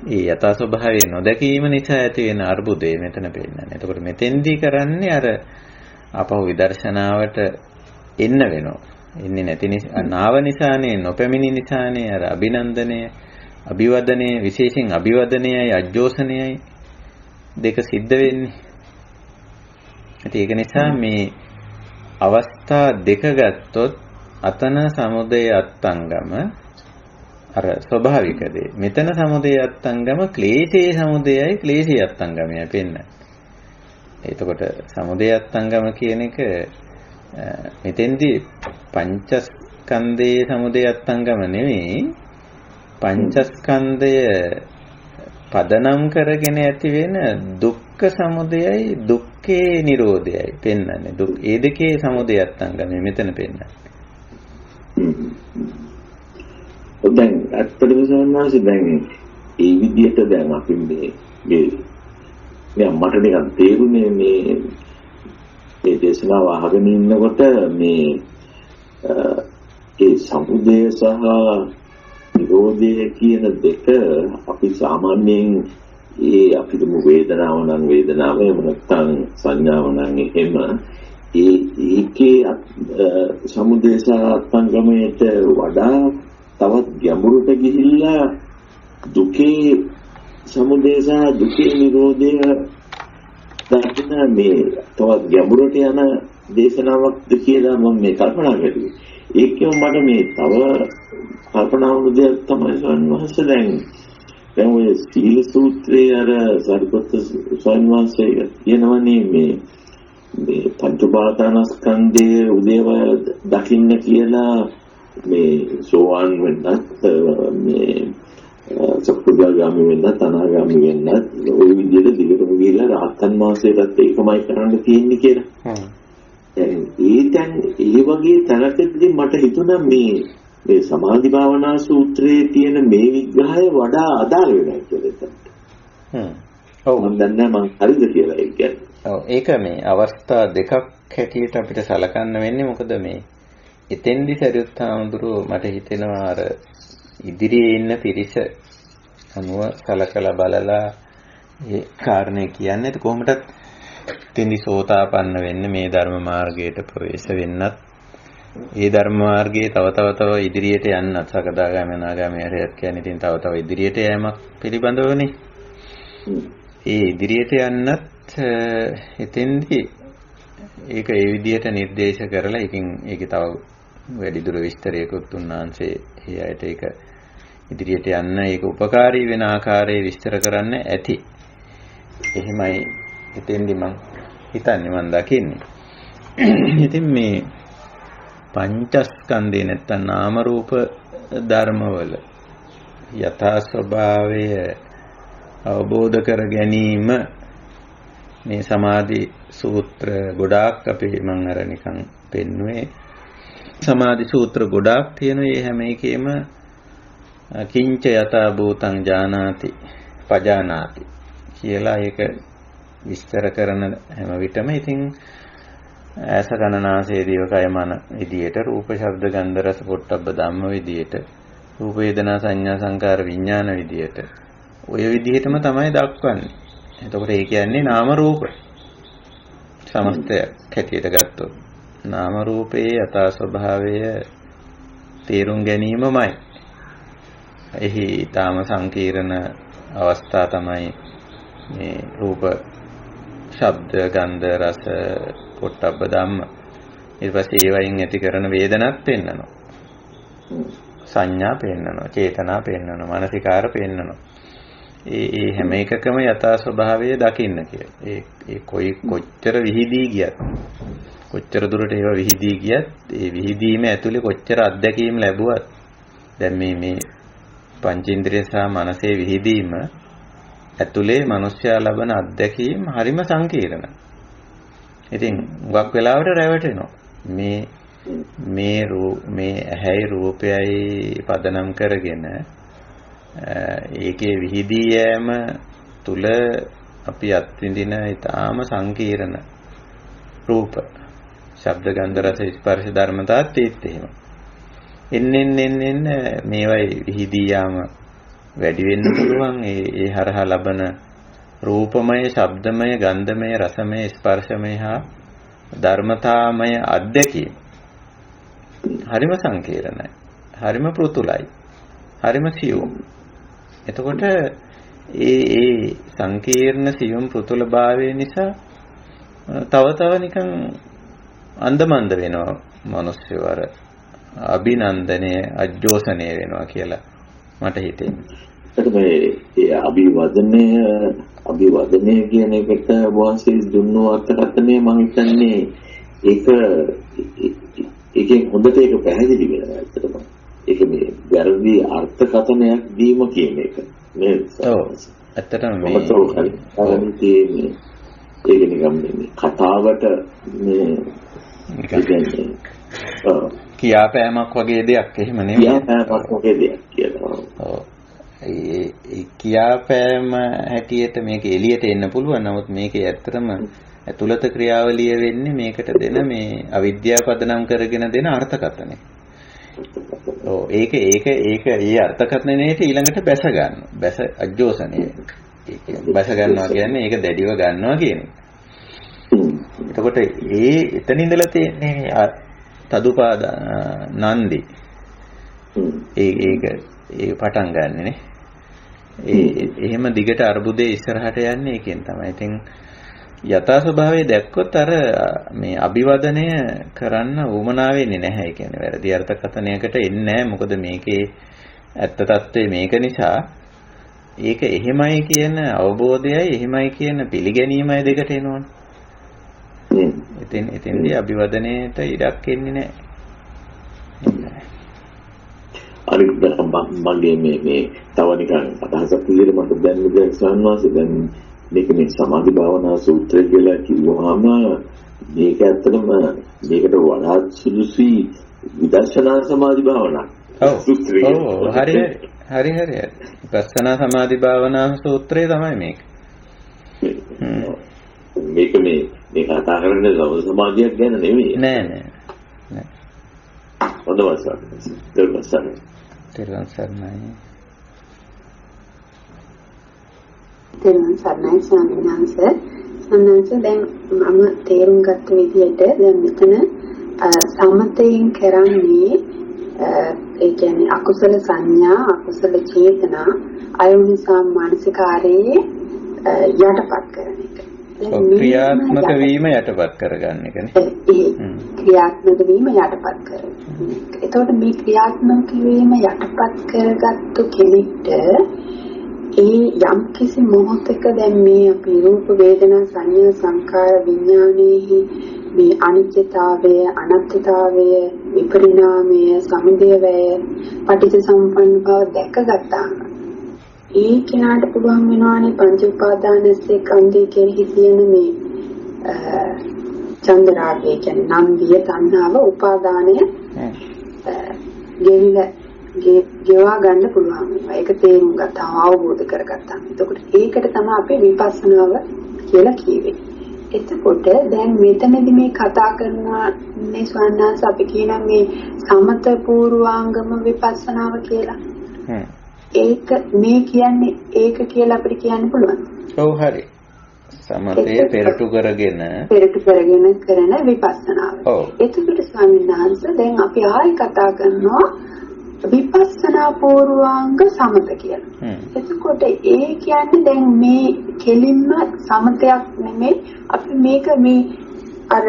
Speaker 1: ඒ යථා ස්වභාවය නොදැකීම නිසා ඇති වෙන අර්බුදේ මෙතන පෙන්නන්නේ. එතකොට මෙතෙන්දී කරන්නේ අර අපහු විදර්ශනාවට එන්න වෙනවා. එන්නේ නැති නිසා නාව නිසානේ, නොපැමිණි නිසානේ අර අභිනන්දනය, අභිවදනය, විශේෂයෙන් අභිවදනයයි අජ්ජෝසනයයි දෙක සිද්ධ වෙන්නේ. ඒක නිසා මේ අවස්ථා දෙක ගත්තොත් අතන සමුදය අත්තංගම අර ස්වභාවික දේ. මෙතන සමුදය අත්තංගම ක්ලේශයේ සමුදයයි ක්ලේශී අත්තංගමයි පෙන්නන්නේ. එතකොට සමුදය අත්තංගම කියන එක මෙතෙන්දී පංචස්කන්ධයේ සමුදය අත්තංගම නෙවෙයි, පංචස්කන්ධය පදනම් කරගෙන ඇති වෙන දුක්ඛ සමුදයයි දුක්ඛේ නිරෝධයයි පෙන්වන්නේ. ඒ දෙකේ සමුදය අත්තංගම මෙතන පෙන්වන්නේ.
Speaker 2: දැන් ඇත්තටම සවන්වාසේ දැන් ඒ විදිහට දැන් අපි මේ මට නිකන් තේරුනේ මේ දේශනාව අහගෙන ඉන්නකොට මේ ඒ සමුදය සහ නිරෝධය කියන දෙක අපි සාමාන්‍යයෙන් අපිට වේදනාව නම් වේදනාව එහෙම නැත්නම් සංඥාව නම් එහෙම ඒකේ සමුදය සහ අත්ංගමයට වඩා තවත් ගැඹුරට ගිහිල්ලා දුකේ සමුදය සහ දුකේ නිරෝධය දකින මේ තවත් ගැඹුරට යන දේශනාවක්ද කියලා මම මේ කල්පනා කරුවේ. ඒකෙම මට මේ තව කල්පනා වුණ දෙයක් තමයි සවන්වහන්ස දැන් ඔය සීල සූත්‍රයේ අර සරිපුත්ත සවන්වහන්සේ කියනවනේ මේ පංච උපාදානස්කන්ධයේ උදේවය දකින්න කියලා මේ සෝවාන් වෙන්නත් මේ සක්‍රියගාමි වෙන්නත් අනාගාමි වෙන්නත් ওই විදිහට දිගටම ගිහිල්ලා රහතන් වහන්සේලාත් ඒකමයි කරන්න තියෙන්නේ කියලා. දැන් ඒ වගේ තැනකදී මට හිතුණා මේ සමාධි භාවනා සූත්‍රයේ තියෙන මේ විග්‍රහය වඩා අදාළ වෙනවා කියලා. ඔව් මම දන්නේ මම හරිද කියලා ඒක කියන්නේ.
Speaker 1: ඔව් ඒක මේ අවස්ථා දෙකක් හැටියට අපිට සලකන්න වෙන්නේ මොකද මේ එතෙන්දි සරියුත් හාමුදුරුවෝ මට හිතෙනවා අර ඉදිරියේ ඉන්න පිරිස අනුව සලකලා බලලා ඒ කාරණේ කියන්නේ කොහොමදත් එතෙන්දි සෝතාපන්න වෙන්නේ මේ ධර්ම මාර්ගයට ප්‍රවේශ වෙන්නත් ඒ ධර්ම මාර්ගයේ තව ඉදිරියට යන්නත් සකදාගාමී අනාගාමී හරියට කියන්නේ ඉතින් තව ඉදිරියට යෑමක් පිළිබඳවනේ ඒ ඉදිරියට යන්නත් එතෙන්දි ඒක ඒ විදිහට නිර්දේශ කරලා ඒකේ තව වැඩිදුර විස්තරයකුත් උන්වහන්සේ ඒ අයට ඒක ඉදිරියට යන්න ඒක උපකාරී වෙන ආකාරයේ විස්තර කරන්න ඇති. එහෙමයි එතෙන්දි මම හිතන්නේ මම දකින්නේ. ඉතින් මේ පංචස්කන්ධේ නැත්තම් නාම රූප ධර්මවල යථා ස්වභාවය අවබෝධ කර ගැනීම මේ සමාධි සූත්‍ර ගොඩාක් අපි මම අර නිකන් පෙන්නුවේ සමාධි සූත්‍ර ගොඩාක් තියෙනවා. මේ හැම එකෙම කිංච යතා භූතං ජානාති පජානාති කියලා ඒක විස්තර කරන හැම විටම ඉතින් ඇස ගණනාසේ දිවකය මන විදියට රූප ශබ්ද ගන්ධ රස පොට්ටබ්බ ධම්ම විදියට රූප වේදනා සංඥා සංකාර විඥාන විදියට ඔය විදිහටම තමයි දක්වන්නේ. එතකොට ඒ කියන්නේ නාම රූප සමස්තයක් හැටියට ගත්තොත් නාම රූපයේ යථා ස්වභාවය තේරුම් ගැනීමමයි. එහි ඊටාම සංකීර්ණ අවස්ථා තමයි මේ රූප ශබ්ද ගන්ධ රස පොට්ටබ්බ ධම්ම. ඊට පස්සේ ඒ වයින් ඇති කරන වේදනත් පෙන්නනවා. සංඥා පෙන්නනවා, චේතනා පෙන්නනවා, මානසිකාර පෙන්නනවා. ඒ හැම එකකම යථා ස්වභාවය දකින්න කියලා. ඒ කොච්චර විහිදී ගියත් කොච්චර දුරට ඒවා විහිදී ගියත් ඒ විහිදීම ඇතුලේ කොච්චර අත්දැකීම් ලැබුවත් දැන් මේ පංචේන්ද්‍රිය සහ මනසේ විහිදීම ඇතුලේ මිනිස්යා ලබන අත්දැකීම් හරිම සංකීර්ණයි. ඉතින් හුඟක් වෙලාවට රැවටෙනවා. මේ ඇහැයි රූපයයි පදනම් කරගෙන ඒකේ විහිදී යෑම තුල අපි අත්විඳින ඊටාම සංකීර්ණ රූප ශබ්ද ගන්ධ රස ස්පර්ශ ධර්මතාවත් ඒත් එහෙම එන්න මේවයි විහිදී යාම වැඩි වෙන්න පුළුවන්. ඒ හරහා ලබන රූපමය ශබ්දමය ගන්ධමය රසමය ස්පර්ශමය හා ධර්මතාමය අධ්‍යක්ීම හරිම සංකීර්ණයි, හරිම පෘතුලයි, හරිම සියුම්. එතකොට ඒ සංකීර්ණ සියුම් පෘතුල භාවය නිසා තව නිකන් අන්දමන්ද වෙනවා මිනිස්සු අර අභිනන්දනය අජෝසනය වෙනවා කියලා මට හිතෙන්නේ.
Speaker 2: ඒ අභිවදනය කියන එකට වාසිය දුන්නු අර්ථකථනය මම හිතන්නේ ඒකෙන් හොඳට ඒක පැහැදිලි වෙනවා ඇත්තටම. ඒක මේ වැරදි අර්ථකථනයක් දීම කියන එක නේද?
Speaker 1: ඔව්. ඇත්තටම මේ
Speaker 2: ඒක නිකම් මේ කතාවට මේ
Speaker 1: කියාපෑමක් වගේ දෙයක් එහෙම නෙමෙයි.
Speaker 2: කියාපෑමක් වගේ දෙයක් කියලා.
Speaker 1: ඔව්. ඒ කියාපෑම හැටියට මේක එළියට එන්න පුළුවන්. නමුත් මේකේ ඇත්තටම ඇතුළත ක්‍රියාවලිය වෙන්නේ මේකට දෙන මේ අවිද්‍යාව පදනම් කරගෙන දෙන අර්ථකථනය. ඔව් ඒ අර්ථකථනයේට ඊළඟට බැස ගන්නවා. බැස අජෝසනය. ඒ කියන්නේ බැස ගන්නවා කියන්නේ ඒක දැඩිව ගන්නවා කියන එක. එතකොට එතන ඉඳලා තියෙන්නේ තදුපාද නන්දි. ඒක පටන් ගන්නෙ නේ. එහෙම දිගට අර්බුදේ ඉස්සරහට යන්නේ ඒකෙන් තමයි. ඉතින් යථා ස්වභාවය දැක්කොත් අර මේ අභිවදනය කරන්න උවමනා වෙන්නේ නැහැ. ඒ කියන්නේ වැරදි අර්ථකථනයකට එන්නේ නැහැ. මොකද මේකේ ඇත්ත తත්වයේ මේක නිසා ඒක එහෙමයි කියන අවබෝධයයි එහෙමයි කියන පිළිගැනීමයි දෙකට එනවනේ. එතෙන්දී අභිවදනයේට ඉඩක් එන්නේ නැහැ.
Speaker 2: අනිත් මගේ මේ තව නිකන් අදහසක් විදිහට මට දැන් සම්වාසය දැන් මේක මේ සමාධි භාවනා සූත්‍රය කියලා කිව්වහම මේක ඇත්තටම මේකට වඩා සුදුසුයි විදර්ශනා සමාධි භාවනා.
Speaker 1: ඔව් හරි. විපස්සනා සමාධි භාවනා සූත්‍රය තමයි මේක.
Speaker 2: මේක මේ කතා කරන්නේ සමාධියක් ගැන නෙමෙයි.
Speaker 1: නෑ.
Speaker 2: හොඳයි සර්.
Speaker 1: තෙරුවන් සරණයි.
Speaker 3: තෙරුවන් සරණයි ස්වාමීන් වහන්සේ. දැන් මම තේරුම් ගත්ත විදිහට දැන් මෙතන සමතයෙන් කරන්නේ ඒ කියන්නේ අකුසල සංඥා අකුසල චේතනා අයෝනිසෝ මානසිකාරයේ යටපත් කරන එක.
Speaker 1: ක්‍රියාත්මක වීම යටපත් කරගන්න එකනේ.
Speaker 3: ක්‍රියාත්මක වීම යටපත් කරන. එතකොට මේ ක්‍රියාත්මක වීම යටපත් කරගත්තු කෙනෙක්ට ඒ යම් කිසි මොහොතක දැන් මේ අපි රූප වේදනා සංඥා සංකාර විඥානයේහි මේ අනිත්‍යතාවය අනත්තතාවය විපරිණාමය සමුදය වය පටිච්චසමුප්පන්න බව දැකගත්තාම ඒ කෙනාට පුළුවන් වෙනවානේ පංච උපාදානස්සේ කන්දේ කෙරෙහි තියෙන මේ චන්දරාගය කියන්නේ නන්දිය තණ්හාව උපාදානය ගෙවා ගන්න පුළුවන් වෙනවා. ඒක තේරුම් ගත්තාම අවබෝධ කරගත්තාම. එතකොට ඒකට තමයි අපි විපස්සනාව කියලා කියවේ. එතකොට දැන් මෙතනදී මේ කතා කරනනේ ස්වර්ණාස අපි කියන මේ සමත පූර්වාංගම විපස්සනාව කියලා. ඒක මේ කියන්නේ ඒක කියලා අපිට කියන්න පුළුවන්.
Speaker 1: ඔව් හරි. සමතය පෙරටු කරගෙන
Speaker 3: කරන විපස්සනාව. එතකොට ස්වාමීන් වහන්සේ දැන් අපි ආයි කතා කරනවා විපස්සනා පූර්වාංග සමත කියලා. එතකොට ඒ කියන්නේ දැන් මේ කෙලින්ම සමතයක් නෙමෙයි අපි මේක මේ අර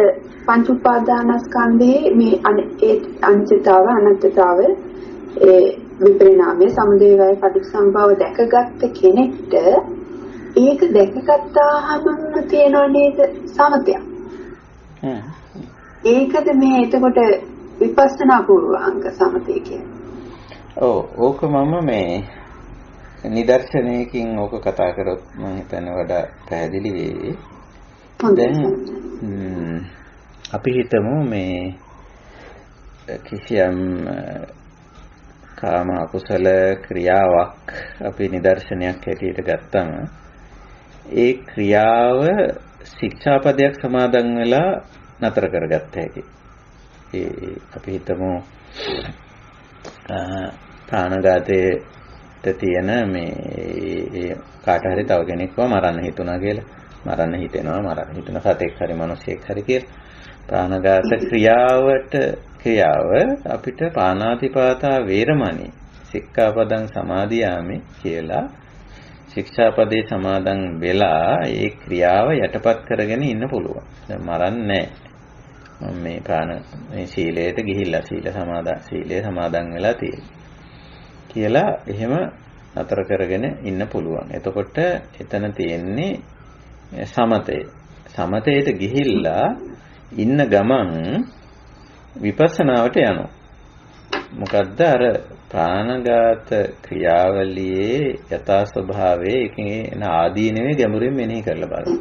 Speaker 3: පංච උපාදානස්කන්ධයේ මේ අනිත්‍යතාව අනත්තතාව ඒ විපරිණාමය සමුදය වය පටිච්චසමුප්පාව දැකගත්ත කෙනෙක්ට ඒක දැකගත්තාම තියෙනව නේද සමතයක්. ඒකද මේ එතකොට විපස්සනා පූර්වාංග සමතය කියන්නේ.
Speaker 1: ඕක මම මේ නිදර්ශනයකින් ඕක කතා කරොත් මම හිතන්නේ වඩා පැහැදිලි වෙයි. දැන් අපි හිතමු මේ කිසියම් කාම අකුසල ක්‍රියාවක් අපි නිදර්ශනයක් හැටියට ගත්තම ඒ ක්‍රියාව ශික්ෂාපදයක් සමාදන් වෙලා නතර කරගත්ත හැකි. ඒ අපි හිතමු ප්‍රාණඝාතයට තියෙන මේ කාට හරි තව කෙනෙක්ව මරන්න හිතුණා කියලා. මරන්න හිතෙනවා මරන්න හිතන සතෙක් හරි මිනිසෙක් හරි කියලා. ප්‍රාණඝාත ක්‍රියාව අපිට පාණාතිපාතා වේරමණී සික්ඛාපදං සමාදියාමි කියලා ශික්ෂාපදේ සමාදන් වෙලා ඒ ක්‍රියාව යටපත් කරගෙන ඉන්න පුළුවන්. දැන් මරන්නේ නැහැ. මම මේ සීලයට ගිහිල්ලා සීලය සමාදන් වෙලා තියෙනවා කියලා එහෙම අතර කරගෙන ඉන්න පුළුවන්. එතකොට එතන තියෙන්නේ සමතයට ගිහිල්ලා ඉන්න ගමන් විපස්සනාවට යනවා. මොකද්ද අර ප්‍රාණඝාත ක්‍රියාවලියේ යථා ස්වභාවයේ ඒකේ ආදීනවේ ගැඹුරින් මෙනෙහි කරලා බලන්න.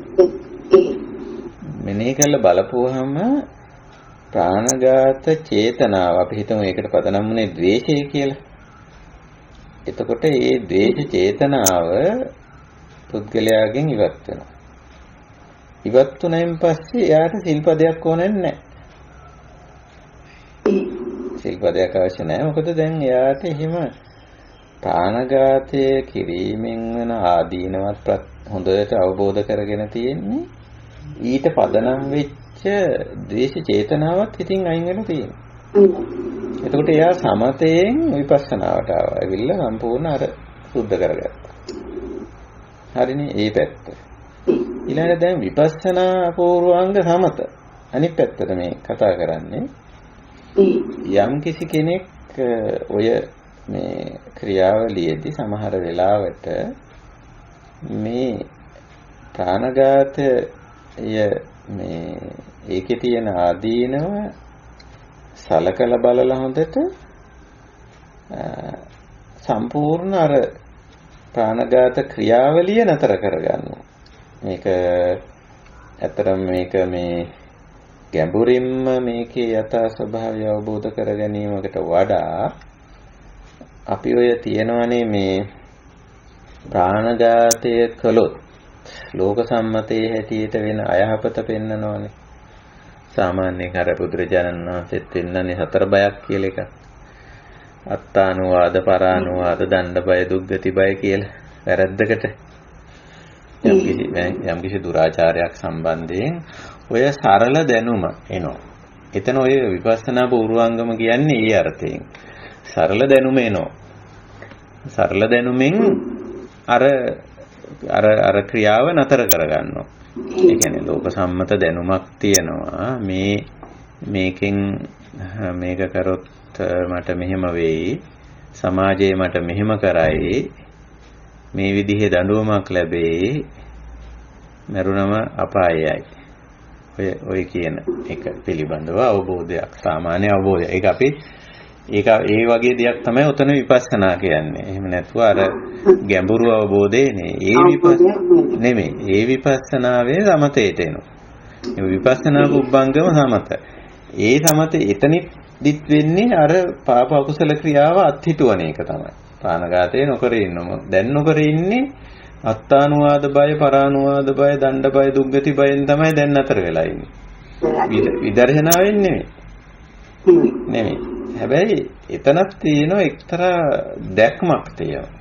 Speaker 1: මෙනෙහි කරලා බලපුවහම ප්‍රාණඝාත චේතනාව අපි හිතමු ඒකට පදනම් වුණේ ද්වේෂය කියලා. එතකොට මේ ද්වේෂ චේතනාව පුද්ගලයාගෙන් ඉවත් වෙනවා. ඉවත් වුණායින් පස්සේ එයාට සිල්පදයක් ඕනෙ නැහැ. සිල්පදයක් අවශ්‍ය නැහැ. මොකද දැන් එයාට එහෙම ප්‍රාණඝාතය කිරීමෙන් වෙන ආදීනවත් හොඳට අවබෝධ කරගෙන තියෙන්නේ. ඊට පදනම් වෙච්ච ද්වේෂ චේතනාවත් ඉතින් අයින් වෙලා තියෙනවා. එතකොට එයා සමතයෙන් විපස්සනාවට ආවා. ඇවිල්ලා සම්පූර්ණ අර සුද්ධ කරගත්තා. හරිනේ ඒ පැත්ත. ඊළඟට දැන් විපස්සනා පූර්වාංග සමත. අනිත් පැත්තට මේ කතා කරන්නේ. යම් කිසි කෙනෙක් ඔය මේ ක්‍රියාවලියේදී සමහර වෙලාවට මේ ප්‍රාණඝාතය මේ ඒකේ තියෙන ආදීනව සලකලා බලලා හොඳට සම්පූර්ණ අර ප්‍රාණඝාත ක්‍රියාවලිය නතර කරගන්නවා. මේක ඇතරම් මේක මේ ගැඹුරින්ම මේකේ යථා ස්වභාවය අවබෝධ කර ගැනීමකට වඩා අපි ඔය තියනවනේ මේ ප්‍රාණඝාතය කළොත් ලෝක සම්මතයේ හැටියට වෙන අයහපත පෙන්නනවනේ. සාමාන්‍යයෙන් අර බුදුරජාණන් වහන්සේත් පෙන්නන්නේ හතර බයක් කියලා එකක්. අත්තානුවාද, පරානුවාද, දණ්ඩ බය, දුක්ගති බය කියලා. වැරද්දකට යම්කිසි දුරාචාරයක් සම්බන්ධයෙන් ඔය සරල දැනුම එනවා. එතන ඔය විපස්සනා පූර්වාංගම කියන්නේ ඒ අර්ථයෙන්. සරල දැනුම එනවා. සරල දැනුමින් අර ක්‍රියාව නතර කරගන්නවා. ඒ කියන්නේ ලෝක සම්මත දැනුමක් තියෙනවා. මේකෙන් මේක කරොත් මට මෙහෙම වෙයි. සමාජයේ මට මෙහෙම කරයි. මේ විදිහේ දඬුවමක් ලැබෙයි. මරුණම අපායයි. ඔය කියන එක පිළිබඳව අවබෝධයක්, සාමාන්‍ය අවබෝධයක්. ඒක ඒ වගේ දෙයක් තමයි උතන විපස්සනා කියන්නේ. එහෙම නැතුව අර ගැඹුරු අවබෝධේ නෙමෙයි. ඒ විපස්සනාවේ සමතේට එනවා. ඒ විපස්සනා පුබ්බංගම සමත. ඒ සමතේ එතනදිත් වෙන්නේ අර පාප අකුසල ක්‍රියාව අත්හිටුවන එක තමයි. ප්‍රාණඝාතය නොකර ඉන්නම. දැන් නොකර ඉන්නේ අත්තානුවාද බය, පරානුවාද බය, දණ්ඩ බය, දුක්ගති බයෙන් තමයි දැන් අතර වෙලා ඉන්නේ. විදර්ශනාවෙන් නෙමෙයි. හැබැයි එතනක් තියෙන එක්තරා දැක්මක් තියෙනවා.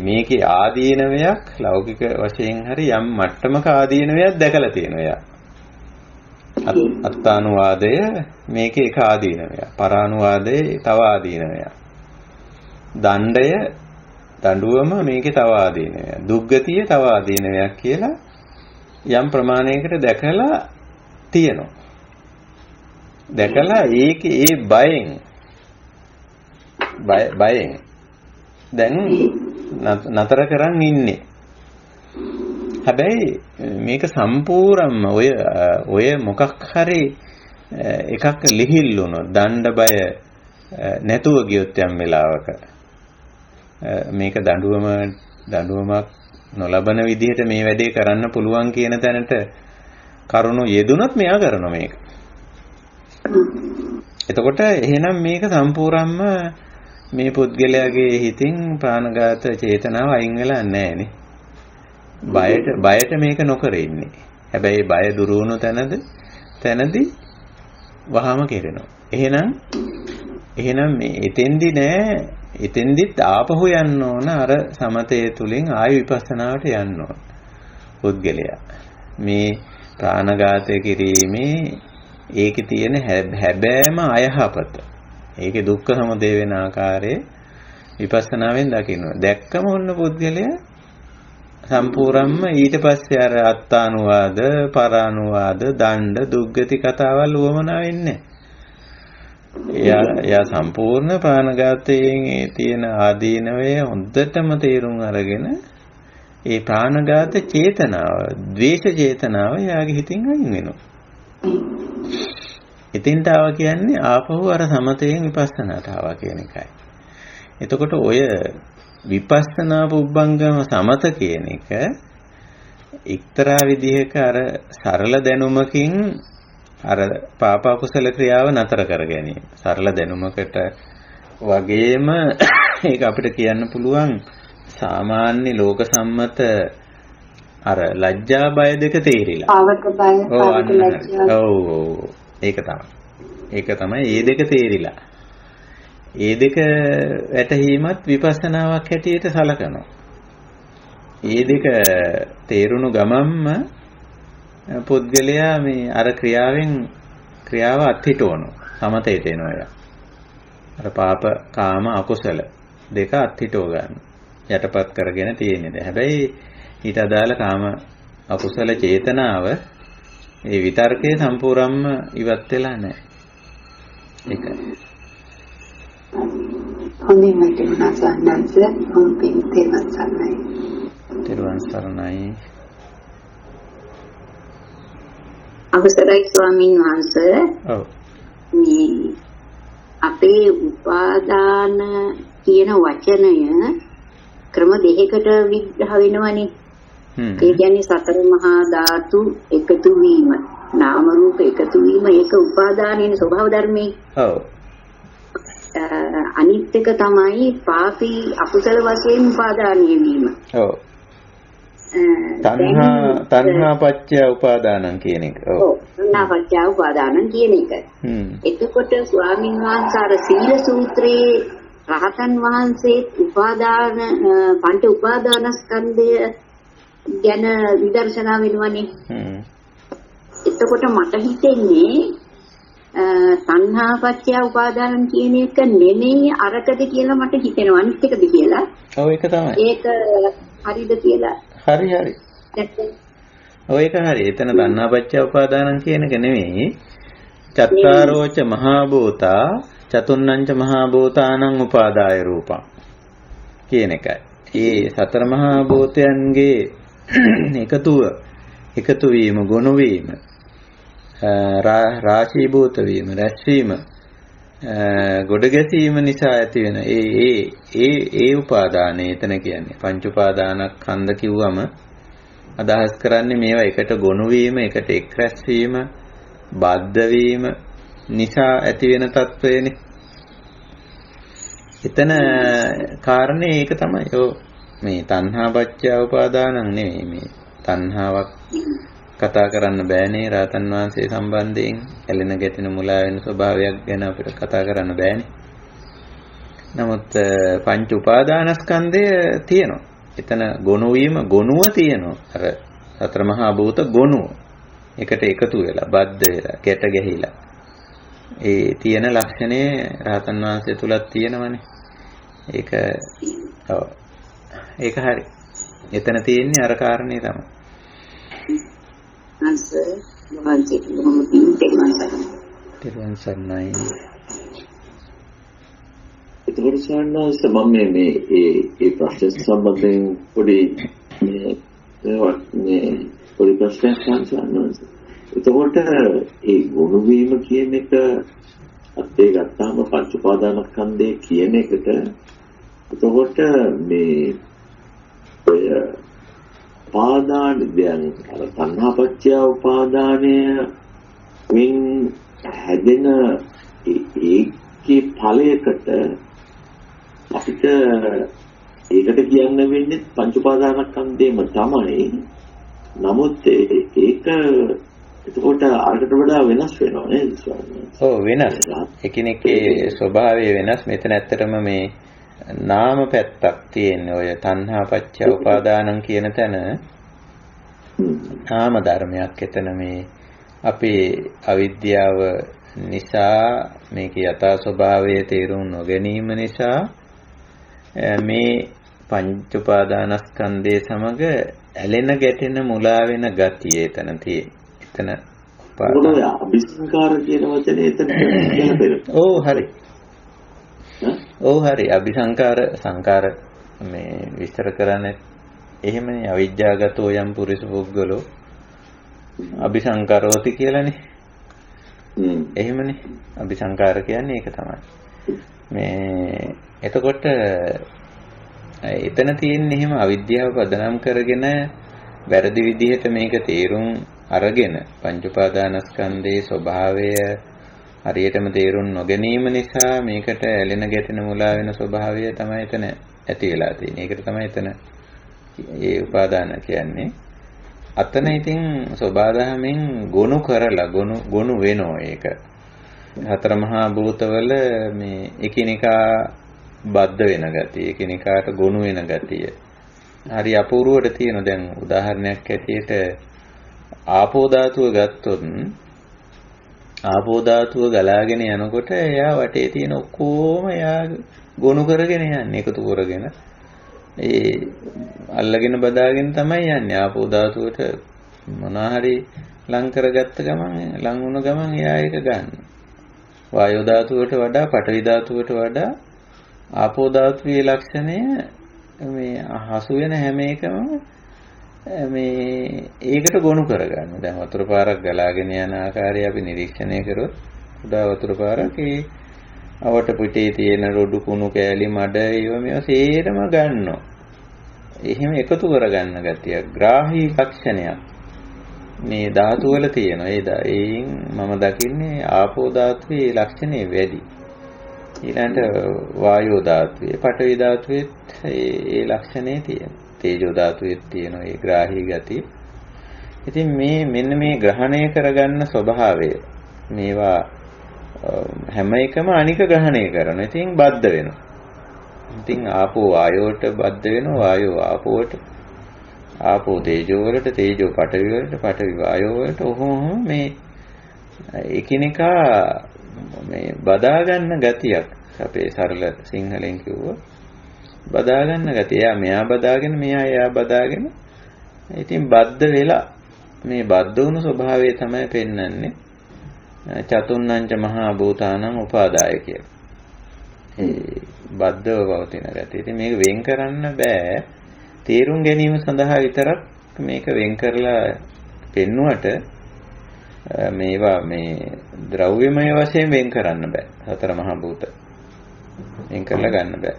Speaker 1: මේකේ ආදීනවයක් ලෞකික වශයෙන් හරි යම් මට්ටමක ආදීනවයක් දැකලා තියෙනවා එයා. අත්තානුවාදය මේකේ එක ආදීනවයක්. පරානුවාදයේ තව ආදීනවයක්. දඬුවම මේකේ තව ආදීනවයක්. දුක්ගතිය තව ආදීනවයක් කියලා යම් ප්‍රමාණයකට දැකලා තියෙනවා. දැකලා ඒකේ ඒ බයෙන් දැන් නතර කරන් ඉන්නේ. හැබැයි මේක සම්පූර්ණම ඔය මොකක් හරි එකක් ලිහිල් වුණොත් දණ්ඩ බය නැතුව ගියොත් යම් වෙලාවක මේක දඬුවමක් නොලබන විදිහට මේ වැඩේ කරන්න පුළුවන් කියන තැනට කරුණු යෙදුනොත් මෙයා කරනවා මේක. එතකොට එහෙනම් මේක සම්පූර්ණයෙන්ම මේ පුද්ගලයාගේ හිතින් ප්‍රාණඝාත චේතනාව අයින් වෙලා නැහැනේ. බයට මේක නොකර ඉන්නේ. හැබැයි බය දුරු වුණු තැනදී වහම කෙරෙනවා. එහෙනම් මේ එතෙන්දි නෑ. එතෙන්දිත් ආපහු යන්න ඕන අර සමතය තුලින් ආයි විපස්සනාවට යන්න ඕන. පුද්ගලයා මේ ප්‍රාණඝාතය කිරීමේ ඒකේ තියෙන හැබෑම අයහපත. ඒකේ දුක්ඛ සමුදය වෙන ආකාරයේ විපස්සනාවෙන් දකින්න. දැක්කම ඔන්න පුද්ගලයා සම්පූර්ණයෙන්ම ඊට පස්සේ අර අත්තානුවාද, පරානුවාද, දණ්ඩ, දුක්ගති කතාවල් උවමනා වෙන්නේ. එයා සම්පූර්ණ ප්‍රාණඝාතයෙන් තියෙන ආදීනවය හොඳටම තේරුම් අරගෙන ඒ ප්‍රාණඝාත චේතනාව, ද්වේෂ චේතනාව එයාගේ හිතින් අයින් වෙනවා. ඉතින්ට ආවා කියන්නේ ආපහු අර සමතයෙන් විපස්සනාට ආවා කියන එකයි. එතකොට ඔය විපස්සනා පුබ්බංගම සමත කියන එක එක්තරා විදිහක අර සරල දැනුමකින් අර පාප අකුසල ක්‍රියාව නතර කර ගැනීම. සරල දැනුමකට වගේම ඒක අපිට කියන්න පුළුවන් සාමාන්‍ය ලෝක සම්මත අර ලැජ්ජා බය දෙක තේරිලා.
Speaker 3: පාවට බය, පාවට ලැජ්ජා.
Speaker 1: ඔව් ඒක තමයි. ඒක තමයි මේ දෙක තේරිලා. මේ දෙක වැටහීමත් විපස්සනාවක් හැටියට සලකනවා. මේ දෙක තේරුණු ගමන්ම පුද්ගලයා මේ අර ක්‍රියාව අත්හිටවනවා. සමතේට එනවා යා. අර පාප කාම අකුසල දෙක අත්හිටව ගන්න. යටපත් කරගෙන තියෙන්නේ. හැබැයි ඊට අදාළ කාම අකුසල චේතනාව ඒ විතර්කයේ සම්පූර්ණයෙන්ම ඉවත් වෙලා නැහැ. ඒකයි.
Speaker 3: හොඳින් හිතනවා සන්නන්ස හොම්පින් තේරුම් ගන්නයි.
Speaker 1: තෙරුවන් සරණයි.
Speaker 4: අවසරයි ස්වාමීන් වහන්සේ.
Speaker 1: ඔව්.
Speaker 4: මේ අපේ උපාදාන කියන වචනය ක්‍රම දෙකකට විග්‍රහ වෙනවනේ. ඒ කියන්නේ සතර මහා ධාතු එකතු වීම, නාම රූප එකතු වීම, ඒක උපාදානයේ ස්වභාව ධර්මයේ.
Speaker 1: ඔව්.
Speaker 4: අනිත් එක තමයි පාපී අකුසල වශයෙන් උපාදානීය වීම.
Speaker 1: ඔව්. තණ්හා පත්‍ය උපාදානං කියන එක. ඔව්.
Speaker 4: තණ්හා පත්‍ය උපාදානං කියන එක. එතකොට ස්වාමීන් වහන්සේ අර සීල සූත්‍රයේ රහතන් වහන්සේ උපාදාන පංච උපාදානස්කන්ධය ගැන විදර්ශනා වෙනවනේ. එතකොට මට හිතෙන්නේ තණ්හා පත්‍ය උපාදානං කියන එක නෙමෙයි අරකද කියලා මට හිතෙනවා. අනිත් එකද කියලා.
Speaker 1: ඔව් ඒක තමයි.
Speaker 4: ඒක හරිද කියලා.
Speaker 1: හරි. ඔය ඒක හරි. එතන තණ්හාපච්චය උපාදානං කියන එක නෙවෙයි. චත්තාරෝච මහා භූතා චතුන්නංච මහා භූතානං උපාදාය රූපං කියන එකයි. ඒ සතර මහා භූතයන්ගේ එකතු වීම, ගොනු වීම, රාශීභූත වීම, රැස්වීම, ගොඩ ගැසීම නිසා ඇති වෙන ඒ උපාදානය එතන කියන්නේ. පංච උපාදානස්කන්ධ කිව්වම අදහස් කරන්නේ මේවා එකට ගොනු වීම, එකට එක් රැස්වීම, බද්ධ වීම නිසා ඇති වෙන තත්වයනේ. එතන කාරණේ ඒක තමයි. ඔව් මේ තණ්හා පත්‍ය උපාදානං නෙවෙයි. මේ තණ්හාවක් කතා කරන්න බෑනේ රාතන් වහන්සේ සම්බන්ධයෙන්. ඇලෙන ගැටෙන මුලා වෙන ස්වභාවයක් ගැන අපිට කතා කරන්න බෑනේ. නමුත් පංච උපාදානස්කන්ධය තියෙනවා. එතන ගොනු වීම, ගොනුව තියෙනවා. අර සතර මහා භූත ගොනුව. එකට එකතු වෙලා, බද්ධ වෙලා, ගැට ගැහිලා. ඒ තියෙන ලක්ෂණය රාතන් වහන්සේ තුලත් තියෙනවනේ. ඒක ඔව්. ඒක හරි. එතන තියෙන්නේ අර කාරණේ තමයි. තෙරුවන් සරණයි.
Speaker 2: ඒකවල සන්නස මම මේ ප්‍රශ්න සම්බන්ධයෙන් පොඩි පොඩි ප්‍රශ්නයක් අහන්න. එතකොට ඒ ගුණ වීම කියන එක අත්ේ ගත්තාම පංච උපාදානස්කන්ධය කියන එකට එතකොට මේ ඔය උපාදාන දැන් අර තණ්හාපච්චය උපාදානය වෙන් හැදෙන ඒකේ ඵලයකට අපිට ඒකට කියන්න වෙන්නේ පංච උපාදානස්කන්ධයම තමයි. නමුත් ඒක එතකොට අරකට වඩා වෙනස් වෙනවා නේද ස්වාමීනි?
Speaker 1: ඔව් වෙනස්. එකිනෙකේ ස්වභාවය වෙනස්. මෙතන ඇත්තටම මේ නාම පැත්තක් තියෙන්නේ. ඔය තණ්හා පත්‍ය උපාදානං කියන තැන නාම ධර්මයක්. එතන මේ අපේ අවිද්‍යාව නිසා මේකේ යථා ස්වභාවය තේරුම් නොගැනීම නිසා මේ පංච උපාදානස්කන්ධයේ සමග ඇලෙන ගැටෙන මුලා වෙන ගතිය එතන තියෙන්නේ. එතන
Speaker 2: අபிසංකාර කියන වචනේ එතන කියන පෙර.
Speaker 1: ඔව් හරි. ඔව් හරි. සංකාර මේ විස්තර කරන්නේ එහෙමනේ. අවිජ්ජාගතෝ යම් පුරිස පුද්ගලෝ අபிසංකාරෝති කියලානේ. එහෙමනේ. අபிසංකාර කියන්නේ ඒක තමයි. මේ එතකොට එතන තියෙන්නේ එහෙම අවිද්‍යාව පදනම් කරගෙන වැරදි විදිහට මේක තේරුම් අරගෙන පංච උපාදානස්කන්ධයේ ස්වභාවය හරියටම තේරුම් නොගැනීම නිසා මේකට ඇලෙන ගැටෙන මුලා වෙන ස්වභාවය තමයි එතන ඇති වෙලා තියෙන්නේ. ඒකට තමයි එතන ඒ උපාදාන කියන්නේ. අතන ඉතින් සබාධමෙන් ගොනු කරලා ගොනු වෙනෝ ඒක. හතර මහා භූතවල මේ එකිනෙකා බද්ධ වෙන ගතිය, එකිනෙකාට ගොනු වෙන ගතිය. හරි අපූර්වවට තියෙන දැන් උදාහරණයක් ඇටියට ආපෝ ධාතුව ගත්තොත් ආපෝ ධාතුව ගලාගෙන යනකොට එයා වටේ තියෙන ඔක්කොම එයා ගොනු කරගෙන යන්නේ, එකතු කරගෙන ඒ අල්ලගෙන බදාගෙන තමයි යන්නේ. ආපෝ ධාතුවට මොනවා හරි ලං කරගත්ත ගමන් ලං වුණ ගමන් එයා ඒක ගන්න. වායෝ ධාතුවට වඩා පඨවි ධාතුවට වඩා ආපෝ ධාතුවේ ලක්ෂණය මේ හසු වෙන හැම එකම මේ ඒකට ගොනු කරගන්න. දැන් වතුර පාරක් ගලාගෙන යන ආකාරය අපි නිරීක්ෂණය කරොත් උදා වතුර පාරක් ඒ අවට පිටේ තියෙන රොඩු කුණු කෑලි මඩ ඒවා මේවා සේරම ගන්නවා. එහෙම එකතු කරගන්න ගතිය ග්‍රාහී ලක්ෂණයක් මේ ධාතු වල තියෙනවා. ඒයින් මම දකින්නේ ආපෝ ධාතුවේ ලක්ෂණේ වැඩි. ඊළඟට වායෝ ධාතුවේ පඨවි ධාතුවේ ඒ ලක්ෂණේ තියෙනවා. තේජෝ ධාතුවේ තියෙන ඒ ග්‍රාහී ගතිය. ඉතින් මෙන්න මේ ග්‍රහණය කරගන්න ස්වභාවය මේවා හැම එකම අනික ග්‍රහණය කරනවා. ඉතින් බද්ධ වෙනවා. ඉතින් ආපෝ වායෝට බද්ධ වෙනවා, වායෝ ආපෝට, ආපෝ තේජෝ වලට, තේජෝ පඨවි වලට, පඨවි වායෝ වලට ඔහොම මේ එකිනෙකා මේ බදා ගන්න ගතියක්. අපේ සරල සිංහලෙන් කිව්වොත් බදා ගන්න ගතිය. මෙයා බදාගෙන මෙයා එයා බදාගෙන ඉතින් බද්ධ වෙලා මේ බද්ධ වුණු ස්වභාවය තමයි පෙන්වන්නේ චතුන්නංච මහා භූතානං උපාදාය කියලා. ඒ බද්ධව පවතින ගතිය. ඉතින් මේක වෙන් කරන්න බෑ. තේරුම් ගැනීම සඳහා විතරක් මේක වෙන් කරලා පෙන්නුවට මේවා මේ ද්‍රව්‍යමය වශයෙන් වෙන් කරන්න බෑ. හතර මහා භූත වෙන් කරලා ගන්න බෑ.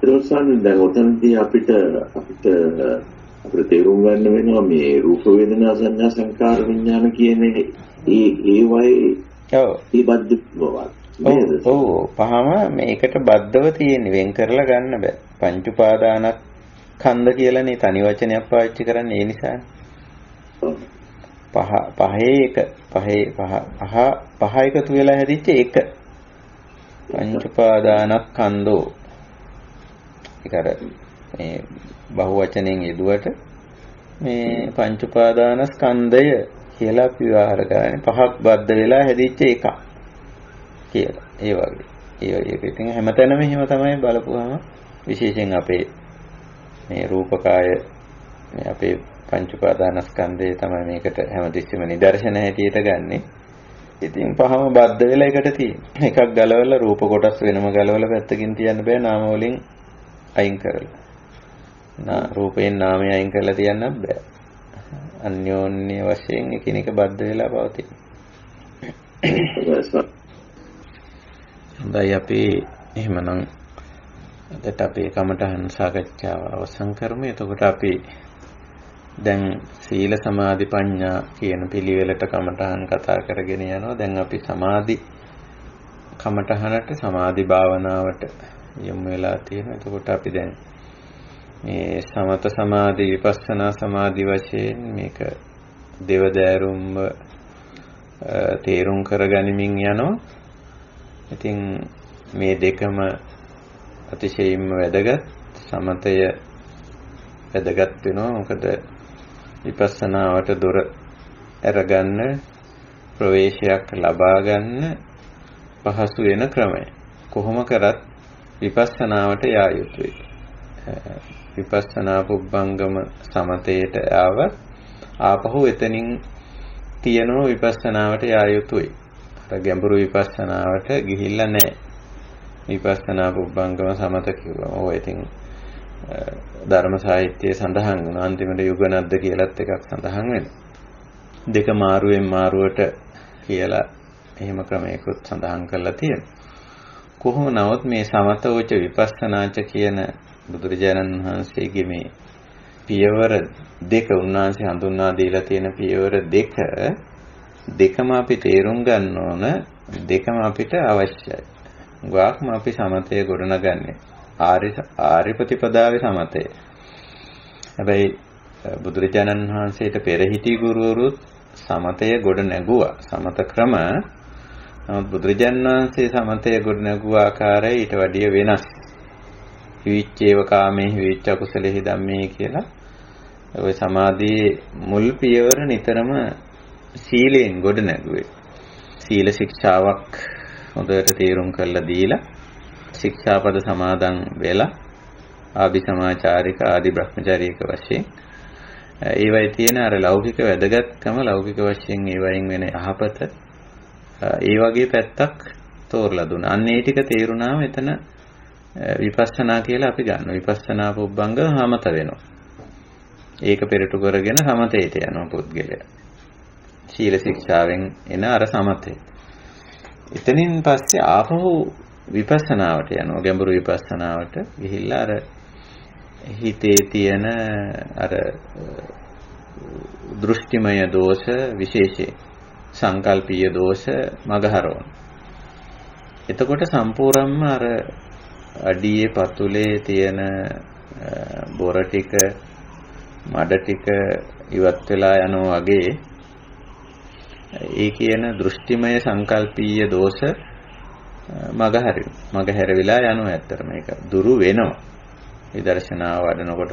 Speaker 2: ඊළඟට දැන් ඔතනදී අපිට තේරුම් ගන්න වෙනවා මේ රූප වේදනා සංඥා සංකාර විඥාන කියන ඒ වගේ ඒ බද්ධ බව.
Speaker 1: ඔව් පහම මේකට බද්ධව තියෙන වෙන් කරලා ගන්න බෑ. පංච උපාදානස්කන්ධ කියලානේ තනි වචනයක් පාවිච්චි කරන්නේ. ඒ නිසා පහ එකතු වෙලා හැදිච්ච එක පංච උපාදානස්කන්ධෝ. ඒකර මේ බහුවචනෙන් යෙදුවට මේ පංච උපාදානස්කන්ධය කියලා අපි විවහාර කරන්නේ පහක් බද්ධ වෙලා හැදිච්ච එකක් කියලා. ඒ වගේ. ඒක ඉතින් හැමතැනම එහෙම තමයි බලපුවාම විශේෂයෙන් අපේ මේ රූපකාය මේ අපේ පංච උපාදානස්කන්ධය තමයි මේකට හැමතිස්සෙම නිදර්ශන හැටියට ගන්නෙ. ඉතින් පහම බද්ධ වෙලා එකට තියෙන. එකක් ගලවලා රූප කොටස් වෙනම ගලවලා පැත්තකින් තියන්න බෑ නාම වලින් අයින් කරලා. රූපයෙන් නාමය අයින් කරලා තියන්නත් බෑ. අන්‍යෝන්‍ය වශයෙන් එකිනෙක බද්ධ වෙලා පවතින. හොඳයි අපි එහෙමනම් අදට අපේ කමඨහන් සාකච්ඡාව අවසන් කරමු. එතකොට අපි දැන් සීල සමාධි ප්‍රඥා කියන පිළිවෙලට කමඨහන් කතා කරගෙන යනවා. දැන් අපි සමාධි කමඨහනට සමාධි භාවනාවට යොමු වෙලා තියෙනවා. එතකොට අපි දැන් මේ සමත සමාධි විපස්සනා සමාධි වශයෙන් මේක දෙවදෑරුම්ව තේරුම් කරගනිමින් යනවා. ඉතින් මේ දෙකම අතිශයින්ම වැදගත්. සමතය වැදගත් වෙනවා. මොකද විපස්සනාවට දොර අරගන්න ප්‍රවේශයක් ලබා ගන්න පහසු වෙන ක්‍රමය. කොහොම කරත් විපස්සනාවට යා යුතුයි. විපස්සනා පුබ්බංගම සමතේට ආවත් ආපහු එතනින් තියනෝ විපස්සනාවට යා යුතුයි. අර ගැඹුරු විපස්සනාවට ගිහිල්ලා නැහැ. විපස්සනා පුබ්බංගම සමත කිව්වම ඔය ඉතින් ධර්ම සාහිත්‍යයේ සඳහන් වුණා. අන්තිමට යුගනද්ද කියලාත් එකක් සඳහන් වෙනවා. දෙක මාරුවෙන් මාරුවට කියලා එහෙම ක්‍රමයකට සඳහන් කරලා තියෙනවා. කොහොම නමුත් මේ සමතෝච විපස්සනාච කියන බුදුරජාණන් වහන්සේගේ මේ පියවර දෙක උන්වහන්සේ හඳුන්වා දීලා තියෙන පියවර දෙකම අපි තේරුම් ගන්න ඕන. දෙකම අපිට අවශ්‍යයි. ගාක්ම අපි සමතය ගොඩනගන්නේ ආර්ය ප්‍රතිපදාවේ සමතය. හැබැයි බුදුරජාණන් වහන්සේට පෙර හිටි ගුරුවරුත් සමතය ගොඩ නැගුවා. සමත ක්‍රම. නමුත් බුදුරජාණන් වහන්සේ සමතය ගොඩ නැගුව ආකාරය ඊට වඩා වෙනස්. විවිච්ඡේව කාමේ විවිච්ඡ කුසලෙහි ධම්මේ කියලා ඔය සමාධියේ මුල් පියවර නිතරම සීලයෙන් ගොඩ නැගුවේ. සීල ශික්ෂාවක් හොඳට තේරුම් කරලා දීලා ශික්ෂාපද සමාදන් වෙලා ආභි සමාචාරික ආදි බ්‍රහ්මචාරීක වශයෙන් ඒවයි තියෙන අර ලෞකික වැදගත්කම ලෞකික වශයෙන් ඒවයින් වෙන යහපත ඒ වගේ පැත්තක් තෝරලා දුන්නා. අන්න ඒ ටික තේරුණාම එතන විපස්සනා කියලා අපි ගන්නවා. විපස්සනා පුබ්බංග සමත වෙනවා. ඒක පෙරටු කරගෙන සමතේට යනවා පුද්ගලයා. සීල ශික්ෂාවෙන් එන අර සමතේ. එතනින් පස්සේ ආපහු විපස්සනාවට යනවා. ගැඹුරු විපස්සනාවට ගිහිල්ලා අර හිතේ තියෙන අර දෘෂ්ටිමය දෝෂ විශේෂයෙන් සංකල්පීය දෝෂ මගහරවන. එතකොට සම්පූර්ණයෙන්ම අර අඩියේ පතුලේ තියෙන බොර ටික මඩ ටික ඉවත් වෙලා යනවා වගේ ඒ කියන දෘෂ්ටිමය සංකල්පීය දෝෂ මගහැරවිලා යනවා. ඇත්තට මේක දුරු වෙනවා. විදර්ශනාව වඩනකොට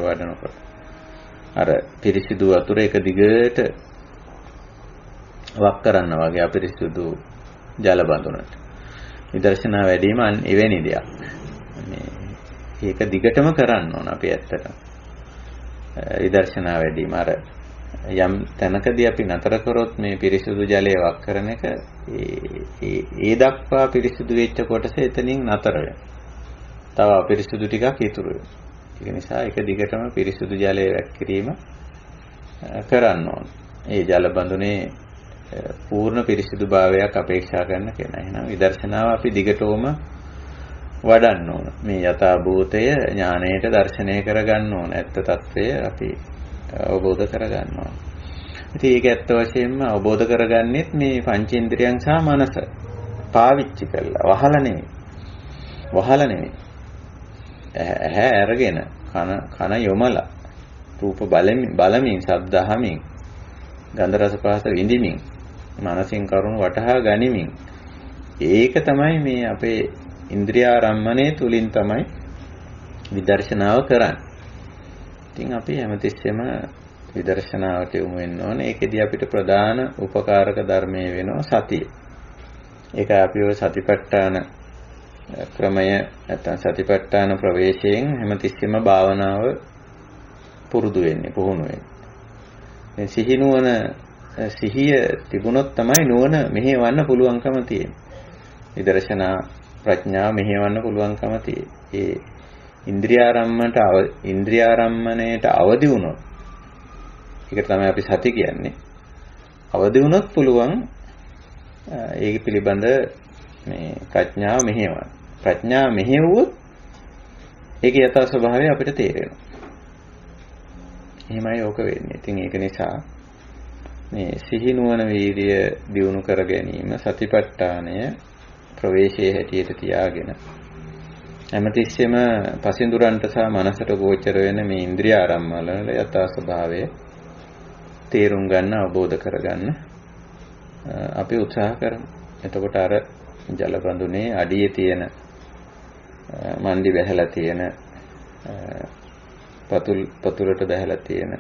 Speaker 1: අර පිරිසිදු වතුර එක දිගට වක් කරන්න වගේ අපිරිසිදු ජල බඳුනට විදර්ශනා වැඩිම එවැනි දෙයක්. ඒක දිගටම කරන්න ඕන අපි ඇත්තට. විදර්ශනා වැඩිම අර යම් තැනකදී අපි නතර කරොත් මේ පිරිසිදු ජලය වක් කරන එක ඒ දක්වා පිරිසිදු වෙච්ච කොටස එතනින් නතර වෙනවා. තව අපිරිසිදු ටිකක් ඉතුරු වෙනවා. ඒක නිසා ඒක දිගටම පිරිසිදු ජලය වැක් කිරීම කරන්න ඕන. ඒ ජල බඳුනේ පූර්ණ පිරිසිදු භාවයක් අපේක්ෂා කරන කෙනා. එහෙනම් විදර්ශනාව අපි දිගටම වඩන්න ඕන. මේ යථා භූතය ඥාණයට දර්ශනය කරගන්න ඕන. ඇත්ත తත්වය අපි අවබෝධ කරගන්න ඕන. ඉතින් ඒක ඇත්ත වශයෙන්ම අවබෝධ කරගන්නෙත් මේ පංචේන්ද්‍රයන් සහ මනස පාවිච්චි කරලා වහලා නෙමෙයි. ඇහැ අරගෙන කන යොමලා රූප බලමින් ශබ්ද අහමින් ගන්ධ රස පහස විඳිමින් මනසින් කරුණු වටහා ගනිමින් ඒක තමයි මේ අපේ ඉන්ද්‍රියාරම්මණය තුලින් තමයි විදර්ශනාව කරන්නේ. ඉතින් අපි හැමතිස්සෙම විදර්ශනාවට යොමු වෙන්න ඕනේ. ඒකෙදී අපිට ප්‍රධාන උපකාරක ධර්මයේ වෙනවා සතිය. ඒකයි අපි ඔය සතිපට්ඨාන ක්‍රමය නැත්නම් සතිපට්ඨාන ප්‍රවේශයෙන් හැමතිස්සෙම භාවනාව පුරුදු වෙන්නේ, පුහුණු වෙන්නේ. මේ සිහිය තිබුණොත් තමයි නුවණ මෙහෙවන්න පුළුවන්කම තියෙන්නේ. විදර්ශනා ප්‍රඥාව මෙහෙවන්න පුළුවන්කම තියෙන්නේ. ඒ ඉන්ද්‍රියාරම්මණයට අවදි වුණොත්, ඒක තමයි අපි සති කියන්නේ. අවදි වුණොත් පුළුවන් ඒක පිළිබඳ මේ ප්‍රඥාව මෙහෙවන්න. ප්‍රඥාව මෙහෙවුවොත් ඒකේ යථා ස්වභාවය අපිට තේරෙනවා. එහෙමයි ඕක වෙන්නේ. ඉතින් ඒක නිසා මේ සිහි නුවණ වීර්ය දියුණු කර ගැනීම සතිපට්ඨානය ප්‍රවේශයේ හැටියට තියාගෙන හැමතිස්සෙම පසින්දුරන්ට සහ මනසට ගෝචර වෙන මේ ඉන්ද්‍රිය ආරම්මවල යථා ස්වභාවය තේරුම් ගන්න, අවබෝධ කරගන්න අපි උත්සාහ කරමු. එතකොට අර ජල බඳුනේ අඩියේ තියෙන මණ්ඩි වැහැලා තියෙන පතුලට බැහැලා තියෙන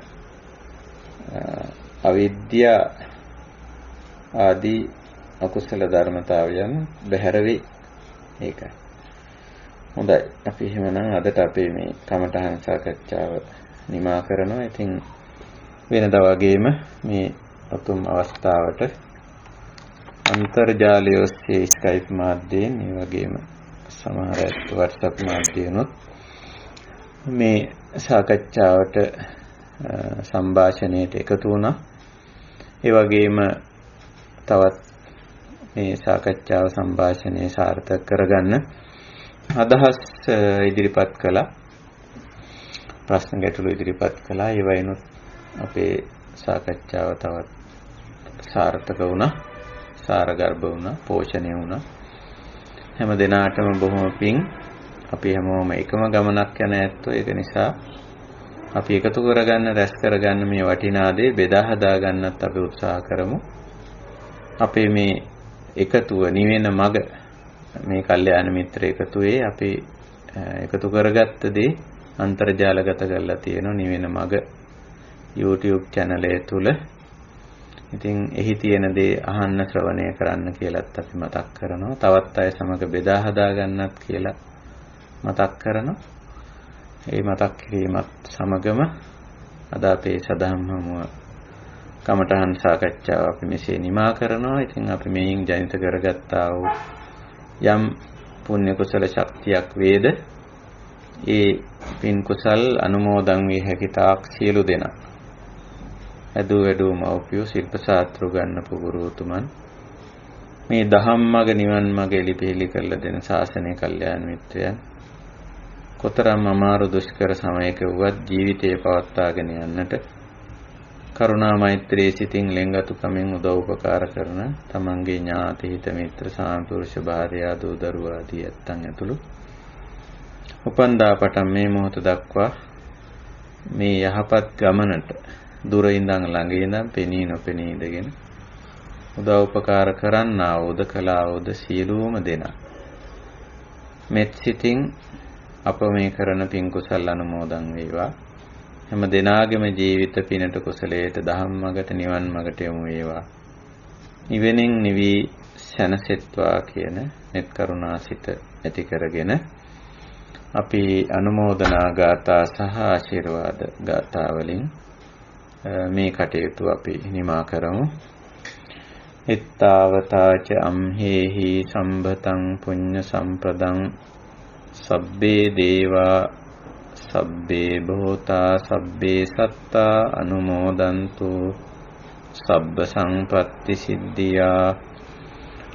Speaker 1: අවිද්‍යා ආදී අකුසල ධර්මතාවයන් බැහැර වෙයි. ඒකයි. හොඳයි. අපි එහෙමනම් අදට අපේ මේ කමඨහං සාකච්ඡාව නිමා කරනවා. ඉතින් වෙනදා වගේම මේ උතුම් අවස්ථාවට අන්තර්ජාලය ඔස්සේ Skype මාධ්‍යයෙන් ඒ වගේම සමහර WhatsApp මාධ්‍යයෙන්ත් මේ සාකච්ඡාවට සංഭാෂණයට එකතු වුණා. ඒ වගේම තවත් මේ සාකච්ඡාව සංഭാෂණය සාර්ථක කරගන්න අදහස් ඉදිරිපත් කළා. ප්‍රශ්න ගැටළු ඉදිරිපත් කළා. ඒ වයින්ොත් අපේ සාකච්ඡාව තවත් සාර්ථක වුණා, සාරගර්භ වුණා, පෝෂණය වුණා. හැම දිනාටම බොහොම පිං. අපි හැමෝම එකම ගමනක් යන ඇත්තෝ. ඒක නිසා අපි එකතු කරගන්න, රැස් කරගන්න මේ වටිනා දේ බෙදා හදා ගන්නත් අපි උත්සාහ කරමු. අපේ මේ එකතුව නිවෙන මග, මේ කල්යාණ මිත්‍ර එකතුවේ අපි එකතු කරගත්ත දේ අන්තර්ජාලගත කරලා තියෙනවා නිවෙන මග YouTube channel එක තුල. ඉතින් එහි තියෙන දේ අහන්න, ශ්‍රවණය කරන්න කියලාත් අපි මතක් කරනවා. තවත් අය සමග බෙදා හදා ගන්නත් කියලා මතක් කරනවා. ඒ මතක් කිරීමත් සමගම අද අපේ සදහම් හමුව කමඨහන් සාකච්ඡාව අපි මෙසේ නිමා කරනවා. ඉතින් අපි මේන් ජනිත කරගත්තා වූ යම් පුණ්‍ය කුසල ශක්තියක් වේද, ඒ පින් කුසල් අනුමෝදන් වේ හැකි තාක් සියලු දෙනා ඇදූ වැඩූ මව්පියෝ, ශිල්ප ශාස්ත්‍ර ගන්නපු ගුරුතුමන්, මේ දහම් මග නිවන් මග එලිපෙලි කරලා දෙන ශාසනයේ කල්යාණ මිත්‍රයන්, කොතරම් අමාරු දුෂ්කර සමයක වුවත් ජීවිතේ පවත්වාගෙන යන්නට කරුණා මෛත්‍රී සිතින් ලෙන්ගතුකමින් උදව් උපකාර කරන තමන්ගේ ඥාති හිත මිත්‍ර සාම්පුරුෂ භාර්යා දූ දරුවා ආදී ඇත්තන් ඇතුළු උපන්දා පටන් මේ මොහොත දක්වා මේ යහපත් ගමනට දුර ඉඳන් ළඟ ඉඳන් පෙනී නොපෙනී ඉඳගෙන උදව් උපකාර කරන්නා වූද කළා වූද සියලුම දෙනා මෙත් සිතින් අප මේ කරන පින් කුසල් අනුමෝදන් වේවා. හැම දිනාගේම ජීවිත පිනට කුසලයට දහම් මගට නිවන් මගට යොමු වේවා. නිවෙනින් නිවි සැනසෙත්වා කියන මෙත් කරුණාසිත ඇති කරගෙන අපි අනුමෝදනා ගාථා සහ ආශිර්වාද ගාථා වලින් මේ කටයුතු අපි නිමා කරමු. ittavataච amhehi සම්භතං පුඤ්ඤ සම්පදං සබ්බේ දේවා සබ්බේ භූතා සබ්බේ සත්තා අනුමෝදන්තු සබ්බ සංපත්ති සිද්ධියා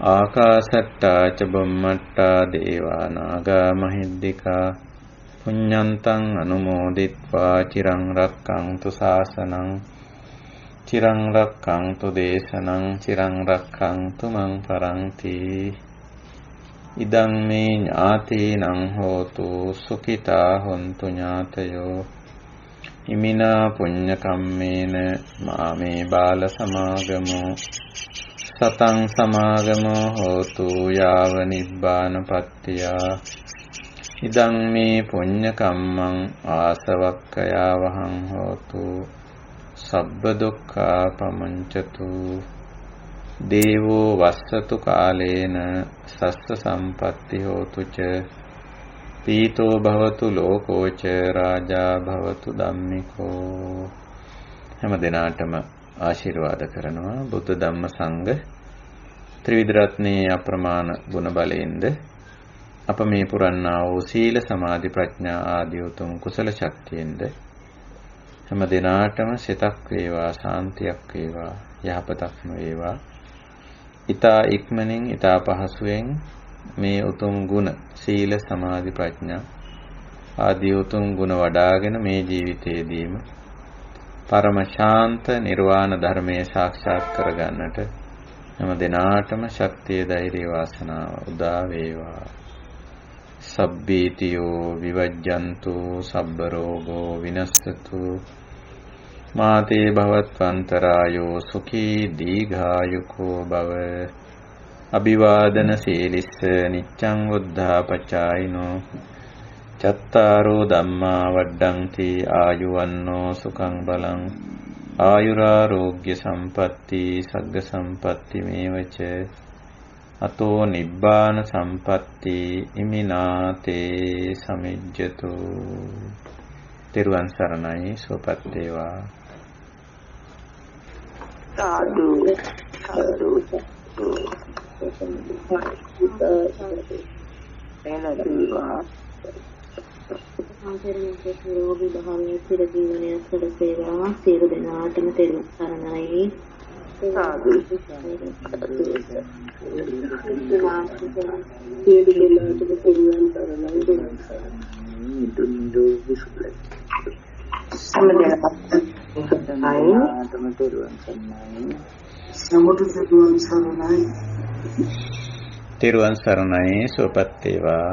Speaker 1: ආකාශට්ටා ච බුම්මට්ටා දේවා නාග මහිද්దికා පුඤ්ඤන්තං අනුමෝදිත්වා චිරං රක්ඛන්තු ශාසනං චිරං රක්ඛන්තු දේශනං චිරං රක්ඛන්තු මං පරන්ති. ඉදං මේ ඥාතීනං හෝතු සුඛිතා හොන්තු ඥාතයෝ ඉමිනා පුඤ්ඤ කම්මේන මාමේ බාල සමාගමෝ සතං සමාගමෝ හෝතු යාව නිබ්බානපත්තියා. ඉදං මේ පුඤ්ඤ කම්මං ආසවක්ඛයා වහං හෝතු සබ්බ දුක්ඛා පමුඤ්චතු. දේවෝ වස්සතු කාලේන සස්ස සම්පatti හෝතු ච පීතෝ භවතු ලෝකෝ ච රාජා භවතු ධම්මිකෝ. හැම දිනාටම ආශිර්වාද කරනවා. බුද්ධ ධම්ම සංඝ ත්‍රිවිධ රත්නයේ අප්‍රමාණ ගුණ බලයෙන්ද අප මේ පුරන්නා වූ සීල සමාධි ප්‍රඥා ආදී උතුම් කුසල ශක්තියෙන්ද හැම දිනාටම සිතක් වේවා, සාන්තියක් වේවා, යහපතක්ම වේවා. ඊතා ඉක්මනින් ඊතා පහසුවෙන් මේ උතුම් ගුණ සීල සමාධි ප්‍රඥා ආදී උතුම් ගුණ වඩාගෙන මේ ජීවිතයේදීම පරම ශාන්ත නිර්වාණ ධර්මයේ සාක්ෂාත් කරගන්නට හැම දිනාටම ශක්තිය, ධෛර්ය, වාසනාව උදා වේවා. සබ්බීතියෝ විවජ්ජන්තු සබ්බ රෝගෝ විනස්සතු මාතේ භවත්වන්තරායෝ සුඛී දීඝායුකෝ භව. අභිවාදන සීලිස්ස නිච්ඡං වුද්ධාපචායිනෝ චත්තාරෝ ධම්මා වඩ්ඩಂತಿ ආයුවන්නෝ සුඛං බලං ආයුරාෝග්‍ය සම්පatti සග්ග සම්පatti මේවච අතෝ නිබ්බාන සම්පatti ඉමිනාතේ සමිජ්ජතු. තෙරුවන් සරණයි. සුවපත් වේවා.
Speaker 5: සාදු සාදු එනදීවා ආචරණයේ රෝගී භාවයේ චිර ජීවනයේ සැලසේවා. සියලු දෙනාටම තෙරුවන් සරණයි. සාදු සියලු දෙනාටම තෙරුවන් සරණයි.
Speaker 1: තෙරුවන් සරණයි සුවපත් වේවා